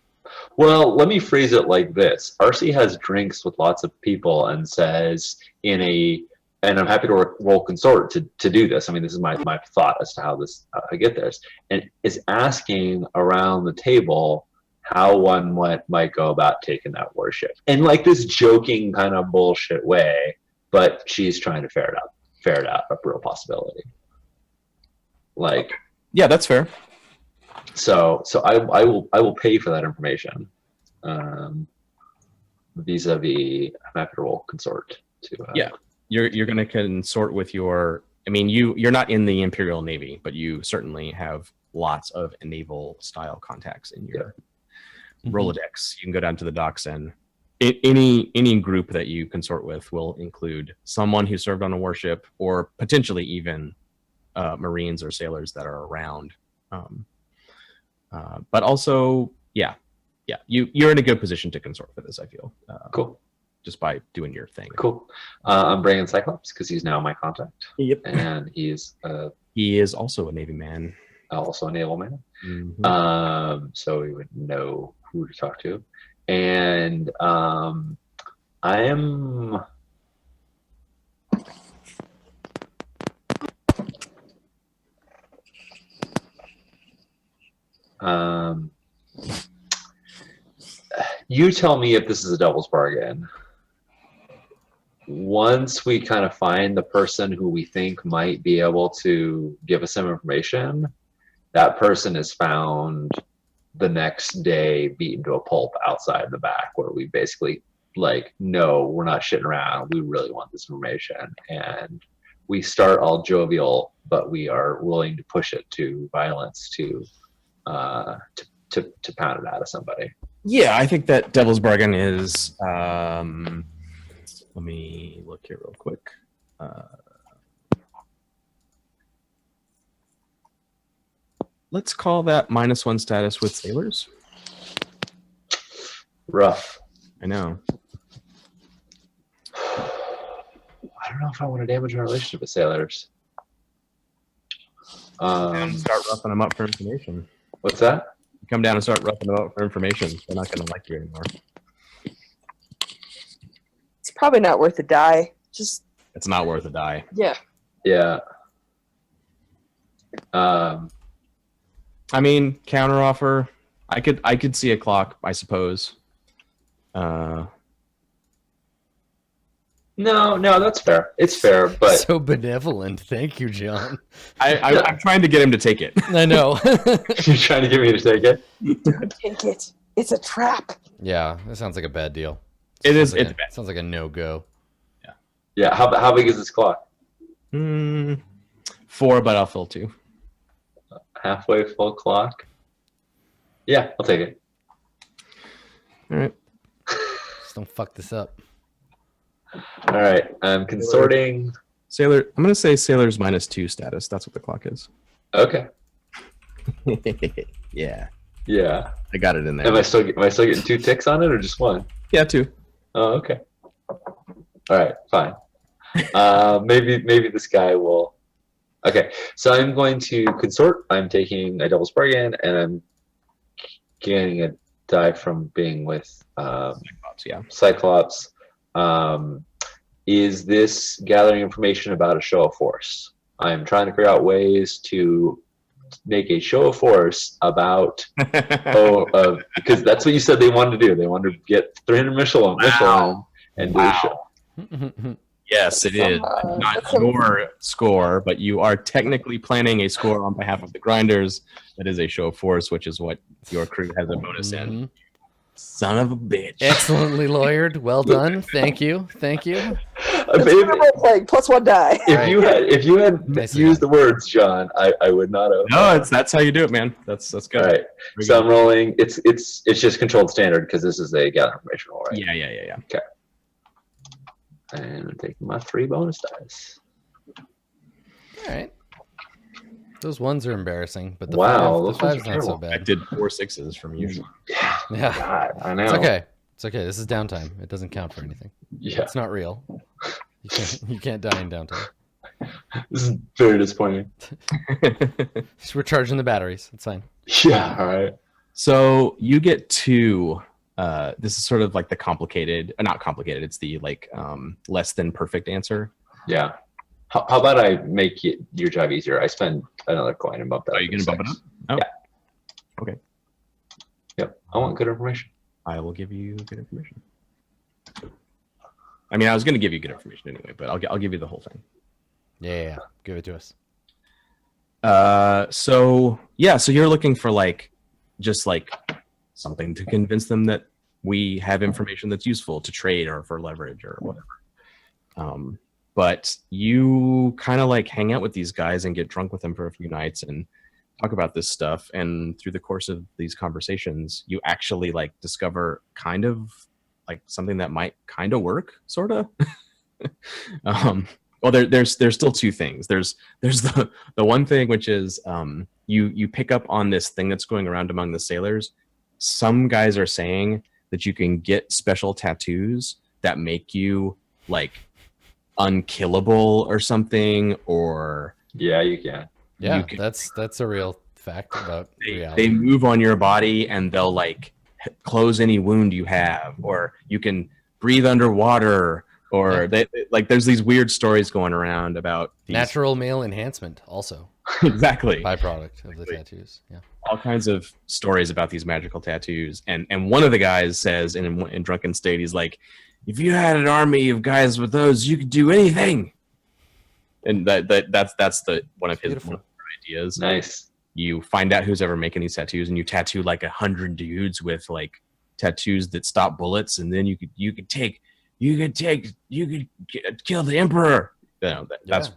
[SPEAKER 2] Well, let me phrase it like this. RC has drinks with lots of people and says and I'm happy to roll consort to do this. I mean, this is my thought as to how I get this. And is asking around the table how one might go about taking that warship. In like this joking kind of bullshit way, but she's trying to ferret out a real possibility. Like,
[SPEAKER 4] yeah, that's fair.
[SPEAKER 2] So I will pay for that information. Vis-a-vis, I'm happy to roll consort to.
[SPEAKER 4] Yeah, you're going to consort with your. I mean, you're not in the Imperial Navy, but you certainly have lots of naval style contacts in your Rolodex. You can go down to the docks, and any group that you consort with will include someone who served on a warship, or potentially even Marines or sailors that are around. But also, yeah, you're in a good position to consort for this. I feel
[SPEAKER 2] Cool.
[SPEAKER 4] Just by doing your thing.
[SPEAKER 2] Cool. I'm bringing Cyclops because he's now my contact.
[SPEAKER 4] Yep.
[SPEAKER 2] And he
[SPEAKER 4] is also a Navy man.
[SPEAKER 2] Also a naval man.
[SPEAKER 4] Mm-hmm.
[SPEAKER 2] So we would know who to talk to. And I am. You tell me if this is a devil's bargain. Once we kind of find the person who we think might be able to give us some information, that person is found the next day beaten to a pulp outside the back, where we basically like, no, we're not shitting around. We really want this information. And we start all jovial, but we are willing to push it to violence to pound it out of somebody.
[SPEAKER 4] Yeah, I think that devil's bargain is. Let me look here real quick. Let's call that -1 status with sailors.
[SPEAKER 2] Rough.
[SPEAKER 4] I know.
[SPEAKER 2] I don't know if I want to damage our relationship with sailors.
[SPEAKER 4] Start roughing them up for information.
[SPEAKER 2] What's that?
[SPEAKER 4] Come down and start roughing them up for information. They're not going to like you anymore.
[SPEAKER 3] It's probably not worth a die. Just
[SPEAKER 4] It's not worth a die.
[SPEAKER 3] yeah.
[SPEAKER 2] Yeah.
[SPEAKER 4] I mean, counteroffer. I could see a clock, I suppose.
[SPEAKER 2] No, that's fair. It's fair, but
[SPEAKER 1] So benevolent. Thank you, John.
[SPEAKER 4] I'm trying to get him to take it.
[SPEAKER 1] I know.
[SPEAKER 2] you're trying to get me to take it.
[SPEAKER 3] Take it. It's a trap.
[SPEAKER 1] Yeah, that sounds like a bad deal.
[SPEAKER 4] It is.
[SPEAKER 1] Sounds like
[SPEAKER 4] It's bad.
[SPEAKER 1] sounds like a no-go.
[SPEAKER 2] Yeah. How big is this clock?
[SPEAKER 4] 4, but I'll fill 2.
[SPEAKER 2] Halfway full clock. Yeah, I'll take it.
[SPEAKER 4] All right.
[SPEAKER 1] Just don't fuck this up.
[SPEAKER 2] All right. I'm consorting.
[SPEAKER 4] Sailor. I'm gonna say sailor's -2 status. That's what the clock is.
[SPEAKER 2] Okay.
[SPEAKER 4] Yeah,
[SPEAKER 2] Yeah.
[SPEAKER 4] I got it in there.
[SPEAKER 2] Am I still getting 2 ticks on it or just 1?
[SPEAKER 4] Yeah, 2.
[SPEAKER 2] Oh, okay. All right, fine. Maybe this guy will. Okay, so I'm going to consort. I'm taking a devil's bargain, and I'm getting a die from being with
[SPEAKER 4] Yeah.
[SPEAKER 2] Cyclops. Is this gathering information about a show of force? I'm trying to figure out ways to make a show of force about because that's what you said they wanted to do. They wanted to get 300 Michelin and do a show.
[SPEAKER 4] Yes, it is. Not your score, but you are technically planning a score on behalf of the grinders. That is a show of force, which is what your crew has a bonus in.
[SPEAKER 1] Mhm.
[SPEAKER 4] Son of a bitch.
[SPEAKER 1] Excellently lawyered. Well done. Thank you. Thank you.
[SPEAKER 3] +1 die.
[SPEAKER 2] If you had
[SPEAKER 1] Nicely
[SPEAKER 2] used the
[SPEAKER 1] done.
[SPEAKER 2] words, John, I would not have.
[SPEAKER 4] No, that's how you do it, man. That's good.
[SPEAKER 2] All right.
[SPEAKER 4] Very
[SPEAKER 2] So
[SPEAKER 4] good.
[SPEAKER 2] I'm rolling. It's just controlled standard because this is a gather information roll, right?
[SPEAKER 4] Yeah.
[SPEAKER 2] And I'm taking my 3 bonus dice.
[SPEAKER 1] All right. Those ones are embarrassing, but the
[SPEAKER 2] Wow, those ones
[SPEAKER 1] five's
[SPEAKER 2] are
[SPEAKER 1] not so
[SPEAKER 2] terrible.
[SPEAKER 4] I
[SPEAKER 1] bad.
[SPEAKER 4] did 4 6s from you.
[SPEAKER 1] Yeah.
[SPEAKER 2] God, I know.
[SPEAKER 1] It's okay. It's okay. This is downtime. It doesn't count for anything.
[SPEAKER 2] Yeah.
[SPEAKER 1] It's not real. You can't die in downtime.
[SPEAKER 2] This is very disappointing.
[SPEAKER 1] Just recharging the batteries. It's fine.
[SPEAKER 2] Yeah, all right.
[SPEAKER 4] So you get two. This is sort of like the complicated, not complicated. It's the like less than perfect answer.
[SPEAKER 2] Yeah. How about I make your job easier? I spend another coin and bump that.
[SPEAKER 4] Are you going to bump it up? Oh.
[SPEAKER 2] Yeah.
[SPEAKER 4] Okay.
[SPEAKER 2] Yep. I want good information.
[SPEAKER 4] I will give you good information. I mean, I was going to give you good information anyway, but I'll give you the whole thing.
[SPEAKER 1] Yeah. Give it to us.
[SPEAKER 4] So you're looking for like, just like something to convince them that we have information that's useful to trade or for leverage or whatever. But you kind of like hang out with these guys and get drunk with them for a few nights and talk about this stuff. And through the course of these conversations, you actually like discover kind of like something that might kind of work, sort of. Well, there's still two things. There's the one thing, which is you pick up on this thing that's going around among the sailors. Some guys are saying that you can get special tattoos that make you like unkillable or something, or
[SPEAKER 2] Yeah, you can.
[SPEAKER 1] Yeah, that's a real fact about reality.
[SPEAKER 4] they move on your body and they'll like close any wound you have, or you can breathe underwater, or they like there's these weird stories going around about these
[SPEAKER 1] Natural male enhancement also.
[SPEAKER 4] exactly
[SPEAKER 1] Byproduct of the tattoos. Yeah.
[SPEAKER 4] all kinds of stories about these magical tattoos, and one of the guys says in drunken state, he's like, if you had an army of guys with those, you could do anything. And that's the one of his ideas.
[SPEAKER 2] Nice.
[SPEAKER 4] You find out who's ever making these tattoos, and you tattoo like 100 dudes with like tattoos that stop bullets, and then you could kill the emperor. You know, that's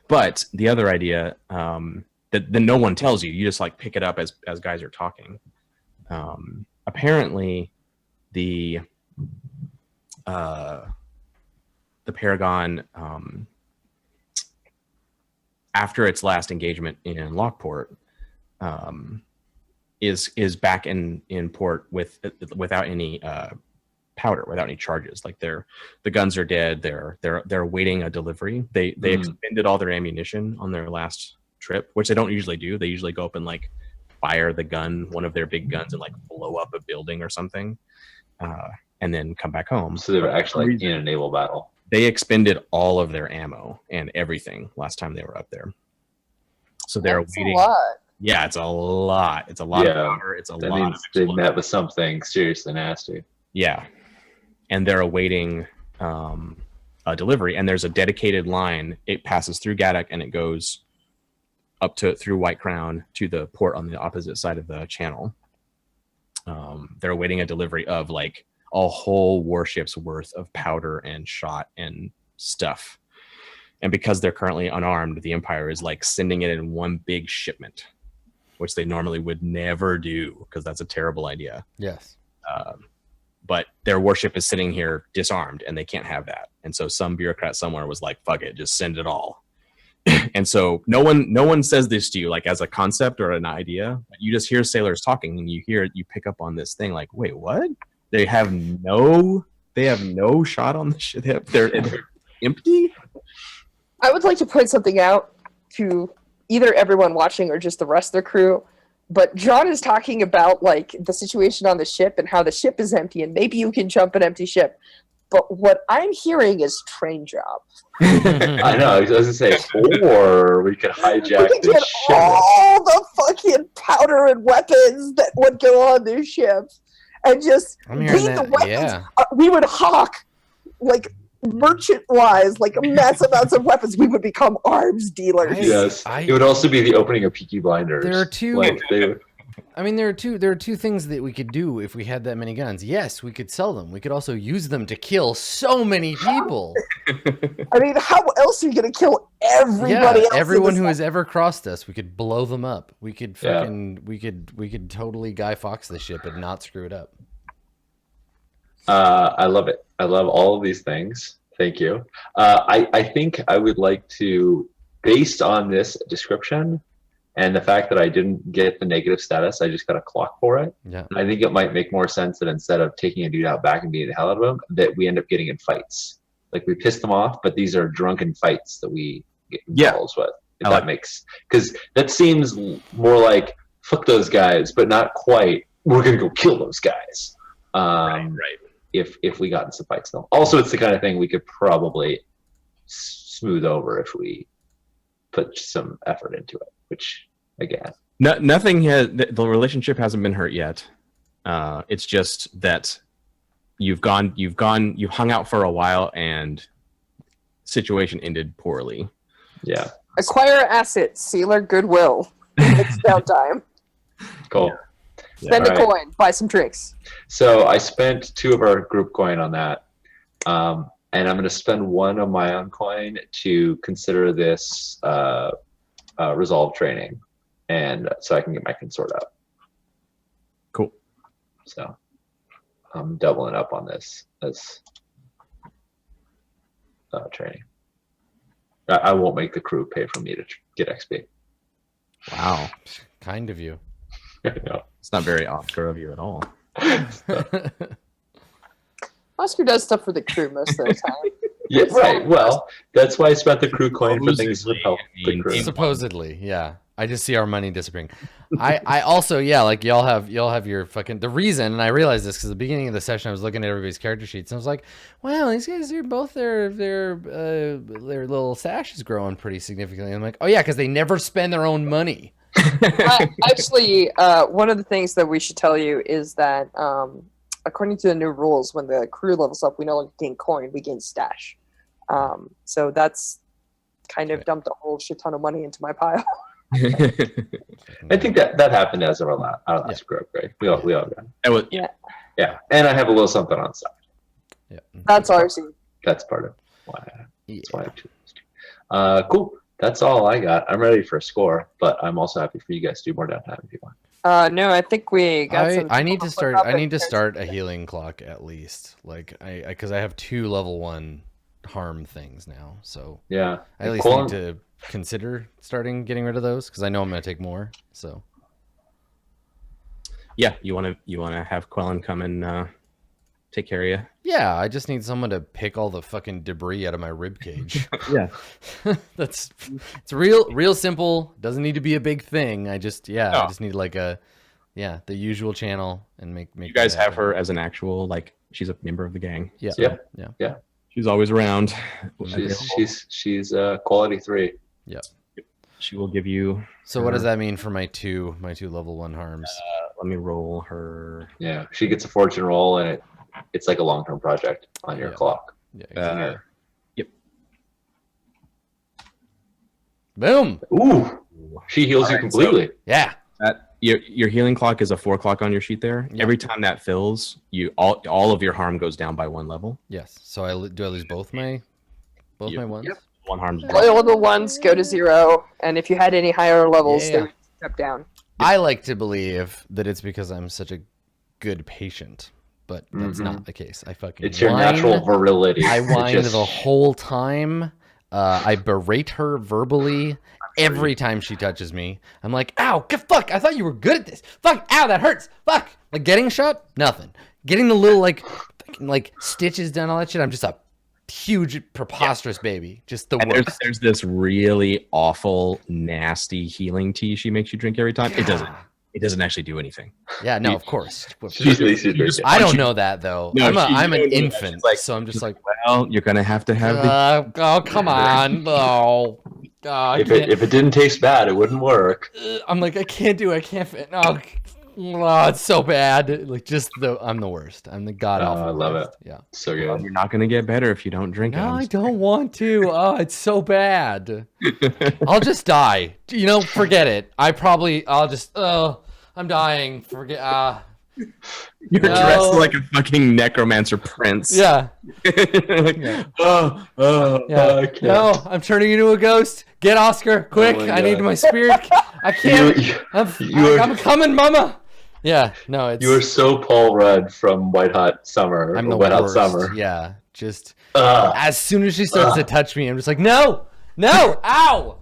[SPEAKER 4] but the other idea that no one tells you, you just like pick it up as guys are talking. Apparently, the Paragon, after its last engagement in Lockport, is back in port without any powder, without any charges. Like the guns are dead. They're awaiting a delivery. They expended all their ammunition on their last trip, which they don't usually do. They usually go up and like fire the gun, one of their big guns, and like blow up a building or something, and then come back home.
[SPEAKER 2] So they were actually in a naval battle.
[SPEAKER 4] They expended all of their ammo and everything last time they were up there. So they're waiting.
[SPEAKER 3] A lot.
[SPEAKER 4] Yeah, it's a lot. It's a lot of powder. It's a
[SPEAKER 2] That
[SPEAKER 4] lot.
[SPEAKER 2] means they met with something seriously nasty.
[SPEAKER 4] Yeah, and they're awaiting a delivery. And there's a dedicated line. It passes through Gaddock and it goes up through White Crown to the port on the opposite side of the channel. They're awaiting a delivery of like a whole warship's worth of powder and shot and stuff. And because they're currently unarmed, the Empire is like sending it in one big shipment, which they normally would never do because that's a terrible idea.
[SPEAKER 1] Yes.
[SPEAKER 4] But their warship is sitting here disarmed and they can't have that. And so some bureaucrat somewhere was like, fuck it, just send it all. And so no one says this to you like as a concept or an idea. But you just hear sailors talking and you pick up on this thing like, wait, what? They have no shot on the ship. They're empty.
[SPEAKER 3] I would like to point something out to either everyone watching or just the rest of the crew. But John is talking about like the situation on the ship and how the ship is empty and maybe you can jump an empty ship. But what I'm hearing is train job.
[SPEAKER 2] I know. I was gonna say, or we could hijack
[SPEAKER 3] We could
[SPEAKER 2] the
[SPEAKER 3] get
[SPEAKER 2] ship.
[SPEAKER 3] all the fucking powder and weapons that would go on this ship, and just
[SPEAKER 1] I'm hearing
[SPEAKER 3] leave the
[SPEAKER 1] that.
[SPEAKER 3] weapons.
[SPEAKER 1] Yeah.
[SPEAKER 3] We would hawk like merchant-wise, like mass amounts of weapons. We would become arms dealers.
[SPEAKER 2] Yes, it would also be the opening of Peaky Blinders.
[SPEAKER 1] There are two.
[SPEAKER 2] Like,
[SPEAKER 1] I mean, there are two things that we could do if we had that many guns. Yes, we could sell them. We could also use them to kill so many people.
[SPEAKER 3] I mean, how else are you going to kill everybody else?
[SPEAKER 1] Everyone who has ever crossed us, we could blow them up. We could fucking, we could totally Guy Fawkes the ship and not screw it up.
[SPEAKER 2] I love it. I love all of these things. Thank you. I think I would like to, based on this description and the fact that I didn't get the negative status, I just got a clock for it.
[SPEAKER 1] Yeah.
[SPEAKER 2] I think it might make more sense that instead of taking a dude out back and beating the hell out of him, that we end up getting in fights. like we pissed them off, but these are drunken fights that we get
[SPEAKER 4] Yeah.
[SPEAKER 2] involved with. If
[SPEAKER 4] I
[SPEAKER 2] that
[SPEAKER 4] like
[SPEAKER 2] makes, because that seems more like fuck those guys, but not quite. We're gonna go kill those guys.
[SPEAKER 4] Right.
[SPEAKER 2] If we got in some fights, though. Also, it's the kind of thing we could probably smooth over if we put some effort into it. Which again,
[SPEAKER 4] Nothing has the relationship hasn't been hurt yet. It's just that you've hung out for a while and situation ended poorly.
[SPEAKER 2] yeah,
[SPEAKER 3] Acquire assets, sealer goodwill. It's downtime.
[SPEAKER 2] cool.
[SPEAKER 3] Spend a
[SPEAKER 2] Alright.
[SPEAKER 3] coin, buy some drinks.
[SPEAKER 2] So I spent 2 of our group coin on that, and I'm going to spend 1 of my own coin to consider this resolve training, and so I can get my consort up.
[SPEAKER 4] Cool.
[SPEAKER 2] So I'm doubling up on this as training. I won't make the crew pay for me to get XP.
[SPEAKER 4] Wow.
[SPEAKER 1] Kind of you.
[SPEAKER 2] No.
[SPEAKER 4] It's not very Oscar of you at all.
[SPEAKER 3] Oscar does stuff for the crew most of the time.
[SPEAKER 2] Yeah, right. Well, that's why I spent the crew coin for things that help the crew.
[SPEAKER 1] Supposedly, yeah. I just see our money disappearing. I also, yeah, like y'all have your fucking the reason, and I realized this because at the beginning of the session I was looking at everybody's character sheets and I was like, wow, these guys are both their little sash is growing pretty significantly. I'm like, oh yeah, because they never spend their own money.
[SPEAKER 3] Actually, one of the things that we should tell you is that according to the new rules, when the crew levels up, we no longer gain coin, we gain stash. So that's kind of dumped a whole shit ton of money into my pile.
[SPEAKER 2] I think that happened as of our last group, right? We all got it.
[SPEAKER 4] That was,
[SPEAKER 2] Yeah, and I have a little something on side.
[SPEAKER 1] Yeah.
[SPEAKER 3] That's ours.
[SPEAKER 2] That's part of why. That's why I choose to. Cool. That's all I got. I'm ready for a score, but I'm also happy for you guys to do more downtime if you want.
[SPEAKER 3] No, I think we got some.
[SPEAKER 1] I need to start a healing clock at least. Like because I have 2 level 1 harm things now. So
[SPEAKER 2] Yeah.
[SPEAKER 1] I at least
[SPEAKER 2] Cool.
[SPEAKER 1] need to consider getting rid of those because I know I'm going to take more. So
[SPEAKER 4] yeah, you want to have Quellen come and take care of you.
[SPEAKER 1] yeah, I just need someone to pick all the fucking debris out of my rib cage.
[SPEAKER 4] Yeah.
[SPEAKER 1] It's real simple. Doesn't need to be a big thing. I just I just need like the usual channel and make
[SPEAKER 4] You guys
[SPEAKER 1] that
[SPEAKER 4] have
[SPEAKER 1] happen.
[SPEAKER 4] her as an actual, like, she's a member of the gang.
[SPEAKER 1] Yeah.
[SPEAKER 2] Yeah.
[SPEAKER 1] Yeah.
[SPEAKER 4] She's always around.
[SPEAKER 2] She's quality 3.
[SPEAKER 4] She will give you.
[SPEAKER 1] So what does that mean for my two level 1 harms?
[SPEAKER 4] Let me roll her.
[SPEAKER 2] Yeah, she gets a fortune roll, and it's like a long-term project on your clock.
[SPEAKER 1] Yeah. Exactly.
[SPEAKER 4] Yep.
[SPEAKER 1] Boom.
[SPEAKER 2] Ooh, she heals you
[SPEAKER 4] Alright,
[SPEAKER 2] completely.
[SPEAKER 1] Yeah.
[SPEAKER 4] Your healing clock is a 4 clock on your sheet there.
[SPEAKER 1] Yeah.
[SPEAKER 4] Every time that fills, all of your harm goes down by 1 level.
[SPEAKER 1] Yes. So do I lose both my ones?
[SPEAKER 2] Yep.
[SPEAKER 4] 1 harm's
[SPEAKER 3] Loyal level ones go to 0, and if you had any higher levels, they
[SPEAKER 1] Yeah.
[SPEAKER 3] would step down.
[SPEAKER 1] I like to believe that it's because I'm such a good patient, but that's not the case. I fucking
[SPEAKER 2] It's your
[SPEAKER 1] whine.
[SPEAKER 2] natural virility.
[SPEAKER 1] I
[SPEAKER 2] It
[SPEAKER 1] whine
[SPEAKER 2] just-
[SPEAKER 1] the whole time. I berate her verbally every time she touches me. I'm like, ow, fuck, I thought you were good at this. Fuck, ow, that hurts. Fuck. Like getting shot, nothing. Getting the little like stitches done, all that shit, I'm just a huge, preposterous baby. Just the
[SPEAKER 4] And
[SPEAKER 1] worst.
[SPEAKER 4] there's this really awful, nasty healing tea she makes you drink every time. It doesn't actually do anything.
[SPEAKER 1] Yeah, no, of course.
[SPEAKER 2] She's drinking.
[SPEAKER 1] I don't know that though.
[SPEAKER 4] No,
[SPEAKER 1] I'm an
[SPEAKER 4] she's-
[SPEAKER 1] infant,
[SPEAKER 4] she's like-
[SPEAKER 1] so I'm just like,
[SPEAKER 4] Well, you're gonna have to have the.
[SPEAKER 1] oh, come on, no. I
[SPEAKER 2] If
[SPEAKER 1] can't-
[SPEAKER 2] it didn't taste bad, it wouldn't work.
[SPEAKER 1] I'm like, I can't do it. I can't fit. No, it's so bad. Like, I'm the worst. I'm the god awful.
[SPEAKER 2] I love
[SPEAKER 1] worst.
[SPEAKER 2] it.
[SPEAKER 1] Yeah.
[SPEAKER 2] So
[SPEAKER 4] Well,
[SPEAKER 2] good.
[SPEAKER 4] you're not gonna get better if you don't drink it.
[SPEAKER 1] No,
[SPEAKER 4] I'm
[SPEAKER 1] I don't want to. Oh, it's so bad. I'll just die. Forget it. I'll just, I'm dying. Forget,
[SPEAKER 4] You're
[SPEAKER 1] No.
[SPEAKER 4] dressed like a fucking necromancer prince.
[SPEAKER 1] yeah.
[SPEAKER 4] Like,
[SPEAKER 1] Yeah.
[SPEAKER 2] Oh,
[SPEAKER 1] Yeah.
[SPEAKER 2] I can't.
[SPEAKER 1] No, I'm turning into a ghost. Get Oscar, quick.
[SPEAKER 2] Oh my
[SPEAKER 1] I need
[SPEAKER 2] God.
[SPEAKER 1] my spirit. I can't.
[SPEAKER 2] You-
[SPEAKER 1] I'm, I'm coming, mama. Yeah, no, it's.
[SPEAKER 2] You are so Paul Rudd from White Hot Summer.
[SPEAKER 1] I'm
[SPEAKER 2] or
[SPEAKER 1] the
[SPEAKER 2] Wet Hot
[SPEAKER 1] worst.
[SPEAKER 2] Summer.
[SPEAKER 1] Yeah, just
[SPEAKER 2] Ugh.
[SPEAKER 1] as soon as she starts to touch me, I'm just like, no, ow,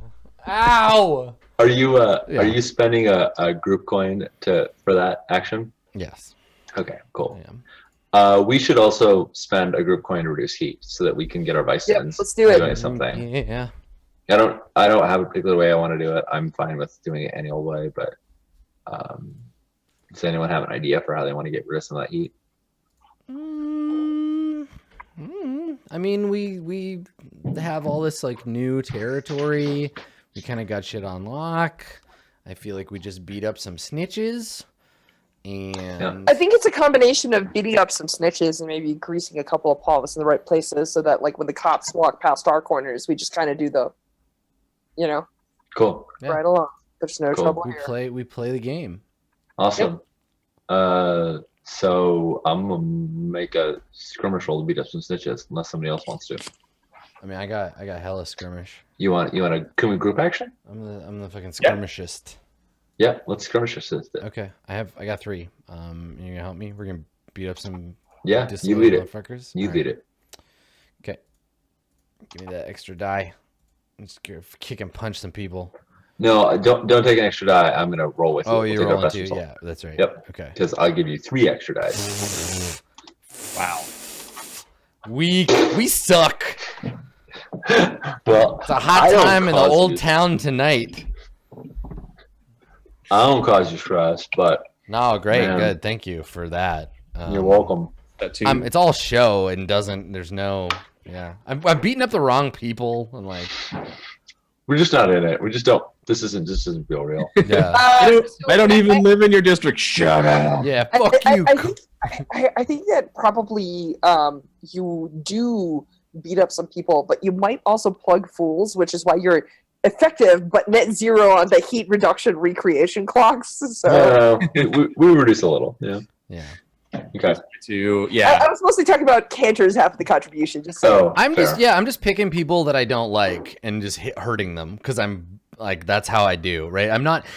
[SPEAKER 1] ow.
[SPEAKER 2] Are you
[SPEAKER 1] Yeah.
[SPEAKER 2] are you spending a group coin for that action?
[SPEAKER 1] Yes,
[SPEAKER 2] Okay, cool.
[SPEAKER 1] I am.
[SPEAKER 2] We should also spend a group coin to reduce heat so that we can get our vice
[SPEAKER 3] Yep,
[SPEAKER 2] ends
[SPEAKER 3] let's do it.
[SPEAKER 2] doing something.
[SPEAKER 1] Yeah.
[SPEAKER 2] I don't have a particular way I want to do it. I'm fine with doing it any old way, but does anyone have an idea for how they want to get rid of some of that heat?
[SPEAKER 1] I mean, we have all this like new territory. We kind of got shit on lock. I feel like we just beat up some snitches. And
[SPEAKER 3] I think it's a combination of beating up some snitches and maybe greasing a couple of paws in the right places so that like when the cops walk past our corners, we just kind of do the,
[SPEAKER 2] Cool.
[SPEAKER 1] Yeah.
[SPEAKER 3] right along. There's no
[SPEAKER 2] Cool.
[SPEAKER 3] trouble
[SPEAKER 1] we
[SPEAKER 3] here.
[SPEAKER 1] play the game.
[SPEAKER 2] Awesome. So I'm gonna make a skirmish roll to beat up some snitches, unless somebody else wants to.
[SPEAKER 1] I mean, I got hella skirmish.
[SPEAKER 2] Can we group action?
[SPEAKER 1] I'm the fucking skirmishist.
[SPEAKER 2] Yeah, let's skirmish assist it.
[SPEAKER 1] Okay, I got 3. You gonna help me? We're gonna beat up some
[SPEAKER 2] Yeah, you
[SPEAKER 1] disloyal
[SPEAKER 2] lead it.
[SPEAKER 1] motherfuckers.
[SPEAKER 2] You
[SPEAKER 1] All
[SPEAKER 2] lead
[SPEAKER 1] right.
[SPEAKER 2] it.
[SPEAKER 1] Okay, give me that extra die. Let's kick and punch some people.
[SPEAKER 2] No, don't take an extra die. I'm gonna roll with you.
[SPEAKER 1] Oh,
[SPEAKER 2] We'll
[SPEAKER 1] you're
[SPEAKER 2] take our
[SPEAKER 1] rolling
[SPEAKER 2] best
[SPEAKER 1] too.
[SPEAKER 2] result.
[SPEAKER 1] Yeah, that's right.
[SPEAKER 2] Yep.
[SPEAKER 1] Okay.
[SPEAKER 2] Because I'll give you 3 extra dice.
[SPEAKER 4] Wow.
[SPEAKER 1] We suck.
[SPEAKER 2] Well,
[SPEAKER 1] It's a hot
[SPEAKER 2] I don't
[SPEAKER 1] time in the
[SPEAKER 2] cause
[SPEAKER 1] old
[SPEAKER 2] you-
[SPEAKER 1] town tonight.
[SPEAKER 2] I don't cause you stress, but
[SPEAKER 1] No, great,
[SPEAKER 2] Man.
[SPEAKER 1] good. Thank you for that.
[SPEAKER 2] you're welcome.
[SPEAKER 4] That too.
[SPEAKER 1] It's all show and there's no. Yeah, I'm beating up the wrong people and like.
[SPEAKER 2] We're just not in it. We just don't. This isn't real.
[SPEAKER 1] Yeah.
[SPEAKER 4] I don't even live in your district. Shut up.
[SPEAKER 1] Yeah. Fuck you.
[SPEAKER 3] I think that probably you do beat up some people, but you might also plug fools, which is why you're effective but net zero on the heat reduction recreation clocks. So
[SPEAKER 2] We reduce a little. Yeah.
[SPEAKER 1] Yeah.
[SPEAKER 2] Okay.
[SPEAKER 3] I was mostly talking about Cantor's half of the contribution. Just so
[SPEAKER 1] I'm
[SPEAKER 2] fair.
[SPEAKER 1] just picking people that I don't like and just hurting them because I'm like that's how I do, right?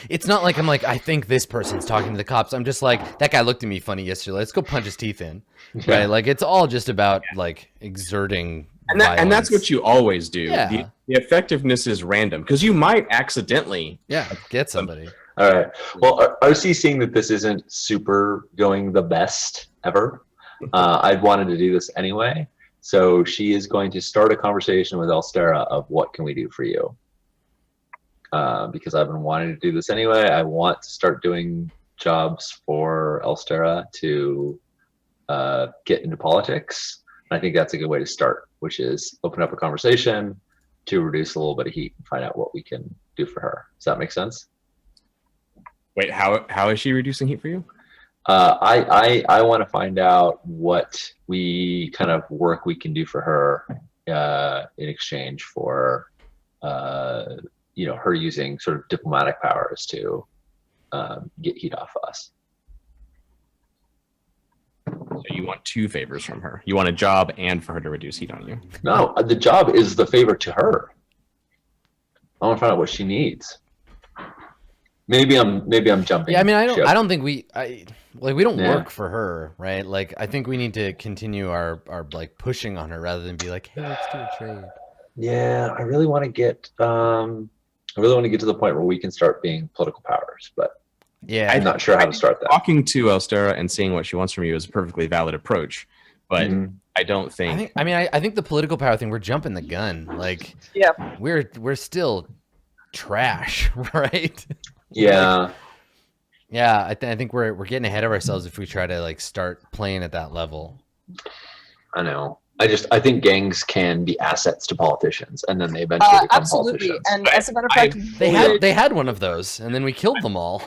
[SPEAKER 1] It's not like I'm like I think this person's talking to the cops. I'm just like that guy looked at me funny yesterday. Let's go punch his teeth in,
[SPEAKER 2] Yeah.
[SPEAKER 1] right? Like it's all just about like exerting.
[SPEAKER 4] And that's what you always do.
[SPEAKER 1] Yeah.
[SPEAKER 4] The effectiveness is random because you might accidentally.
[SPEAKER 1] Get somebody.
[SPEAKER 2] All right. Well, RC seeing that this isn't super going the best ever, I wanted to do this anyway. So she is going to start a conversation with Elstera of what can we do for you? Because I've been wanting to do this anyway. I want to start doing jobs for Elstera to get into politics. I think that's a good way to start, which is open up a conversation to reduce a little bit of heat and find out what we can do for her. Does that make sense?
[SPEAKER 4] Wait, how is she reducing heat for you?
[SPEAKER 2] I want to find out what we kind of work we can do for her in exchange for her using sort of diplomatic powers to get heat off us.
[SPEAKER 4] So you want 2 favors from her. You want a job and for her to reduce heat on you.
[SPEAKER 2] No, the job is the favor to her. I want to find out what she needs. Maybe I'm jumping.
[SPEAKER 1] Yeah, I mean, I
[SPEAKER 2] ship.
[SPEAKER 1] don't think we don't
[SPEAKER 2] Yeah.
[SPEAKER 1] work for her, right? Like, I think we need to continue our like pushing on her rather than be like, hey, let's do a trade.
[SPEAKER 2] Yeah, I really want to get to the point where we can start being political powers, but
[SPEAKER 1] Yeah,
[SPEAKER 2] I'm not sure how to start that.
[SPEAKER 4] Talking to Elstera and seeing what she wants from you is a perfectly valid approach, but
[SPEAKER 2] Mhm.
[SPEAKER 4] I don't think.
[SPEAKER 1] I think the political power thing, we're jumping the gun. Like,
[SPEAKER 3] yeah,
[SPEAKER 1] we're still trash, right?
[SPEAKER 2] Yeah.
[SPEAKER 1] Yeah, I think we're getting ahead of ourselves if we try to like start playing at that level.
[SPEAKER 2] I know. I think gangs can be assets to politicians, and then they eventually become
[SPEAKER 3] absolutely.
[SPEAKER 2] politicians.
[SPEAKER 3] And as a matter of fact,
[SPEAKER 1] They had one of those, and then we killed them all.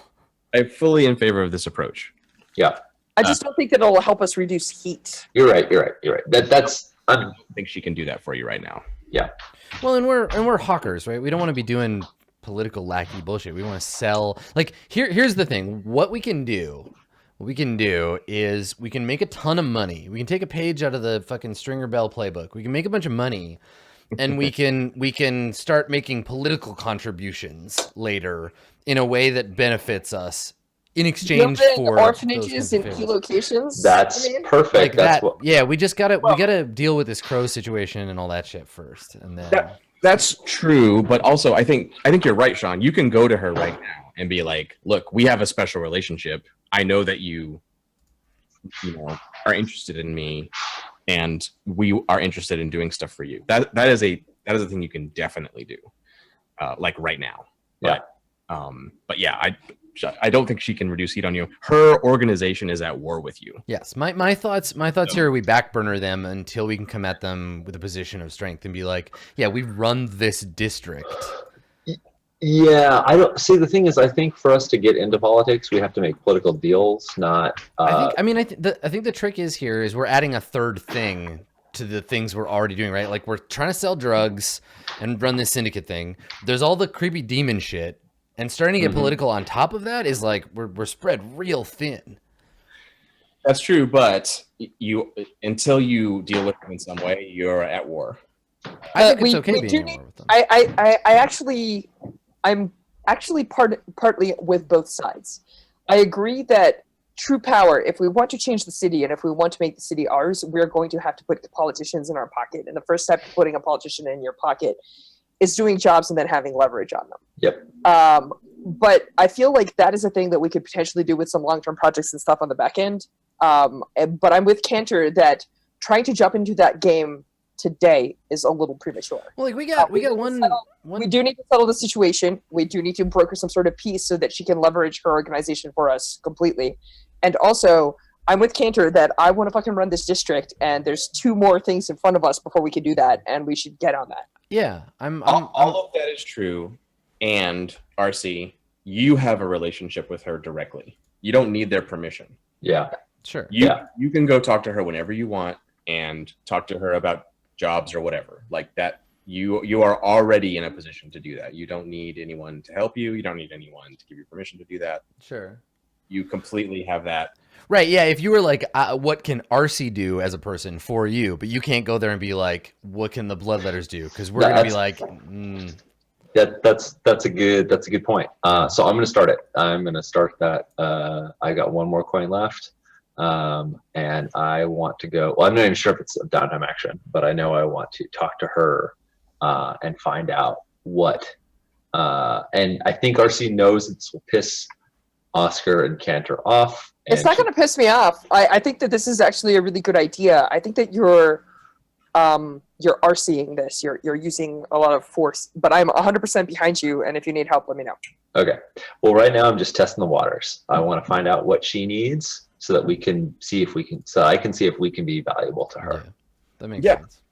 [SPEAKER 4] I'm fully in favor of this approach.
[SPEAKER 2] Yeah,
[SPEAKER 3] I just don't think that it'll help us reduce heat.
[SPEAKER 2] you're right. That's
[SPEAKER 4] I don't think she can do that for you right now.
[SPEAKER 1] Well, and we're hawkers, right? We don't want to be doing political lackey bullshit. We want to sell. Like here's the thing. What we can do is we can make a ton of money. We can take a page out of the fucking Stringer Bell playbook. We can make a bunch of money, and we can start making political contributions later in a way that benefits us in exchange
[SPEAKER 3] Building
[SPEAKER 1] for
[SPEAKER 3] orphanages
[SPEAKER 1] those
[SPEAKER 3] in
[SPEAKER 1] kinds
[SPEAKER 3] key
[SPEAKER 1] of favors.
[SPEAKER 3] locations.
[SPEAKER 2] that's
[SPEAKER 3] I mean,
[SPEAKER 2] perfect.
[SPEAKER 1] Like
[SPEAKER 2] That's
[SPEAKER 1] that.
[SPEAKER 2] what.
[SPEAKER 1] Yeah, we gotta deal with this crow situation and all that shit first, and then.
[SPEAKER 4] That's true, but also I think you're right, Sean. You can go to her right now and be like, "Look, we have a special relationship. I know that you are interested in me, and we are interested in doing stuff for you. That is a thing you can definitely do, like right now. But yeah, I don't think she can reduce heat on you. Her organization is at war with you.
[SPEAKER 1] Yes, my thoughts here are we backburner them until we can come at them with a position of strength and be like, yeah, we run this district.
[SPEAKER 2] Yeah, I don't see. The thing is, I think for us to get into politics, we have to make political deals, not.
[SPEAKER 1] I think the trick is here is we're adding a third thing to the things we're already doing, right? Like we're trying to sell drugs and run this syndicate thing. There's all the creepy demon shit, and starting to get political on top of that is like we're spread real thin.
[SPEAKER 4] That's true, but you until you deal with them in some way, you're at war.
[SPEAKER 1] I think it's okay being at war with them.
[SPEAKER 3] I'm actually partly with both sides. I agree that true power, if we want to change the city and if we want to make the city ours, we're going to have to put the politicians in our pocket. And the first step to putting a politician in your pocket is doing jobs and then having leverage on them.
[SPEAKER 2] Yep.
[SPEAKER 3] But I feel like that is a thing that we could potentially do with some long-term projects and stuff on the back end. But I'm with Cantor that trying to jump into that game today is a little premature.
[SPEAKER 1] Well, like we got one.
[SPEAKER 3] We do need to settle the situation. We do need to broker some sort of peace so that she can leverage her organization for us completely. And also, I'm with Cantor that I want to fucking run this district, and there's 2 more things in front of us before we can do that, and we should get on that.
[SPEAKER 1] Yeah,
[SPEAKER 4] all of that is true. And RC, you have a relationship with her directly. You don't need their permission.
[SPEAKER 2] Yeah.
[SPEAKER 1] Sure.
[SPEAKER 4] You can go talk to her whenever you want and talk to her about jobs or whatever like that. You are already in a position to do that. You don't need anyone to help you. You don't need anyone to give you permission to do that.
[SPEAKER 1] Sure.
[SPEAKER 4] You completely have that.
[SPEAKER 1] Right, yeah, if you were like, what can RC do as a person for you? But you can't go there and be like, what can the Bloodletters do? Because we're going to be like...
[SPEAKER 2] That's a good point. So I'm going to start it. I'm going to start that. I got 1 more coin left. And I want to go... Well, I'm not even sure if it's a downtime action, but I know I want to talk to her and find out what... and I think RC knows this will piss Oscar and Cantor off.
[SPEAKER 3] It's not going to piss me off. I think that this is actually a really good idea. I think that you're RCing this. You're using a lot of force, but I'm 100% behind you. And if you need help, let me know.
[SPEAKER 2] Okay. Well, right now I'm just testing the waters. I want to find out what she needs so that we can see if we can. So I can see if we can be valuable to her.
[SPEAKER 1] Yeah, that makes sense.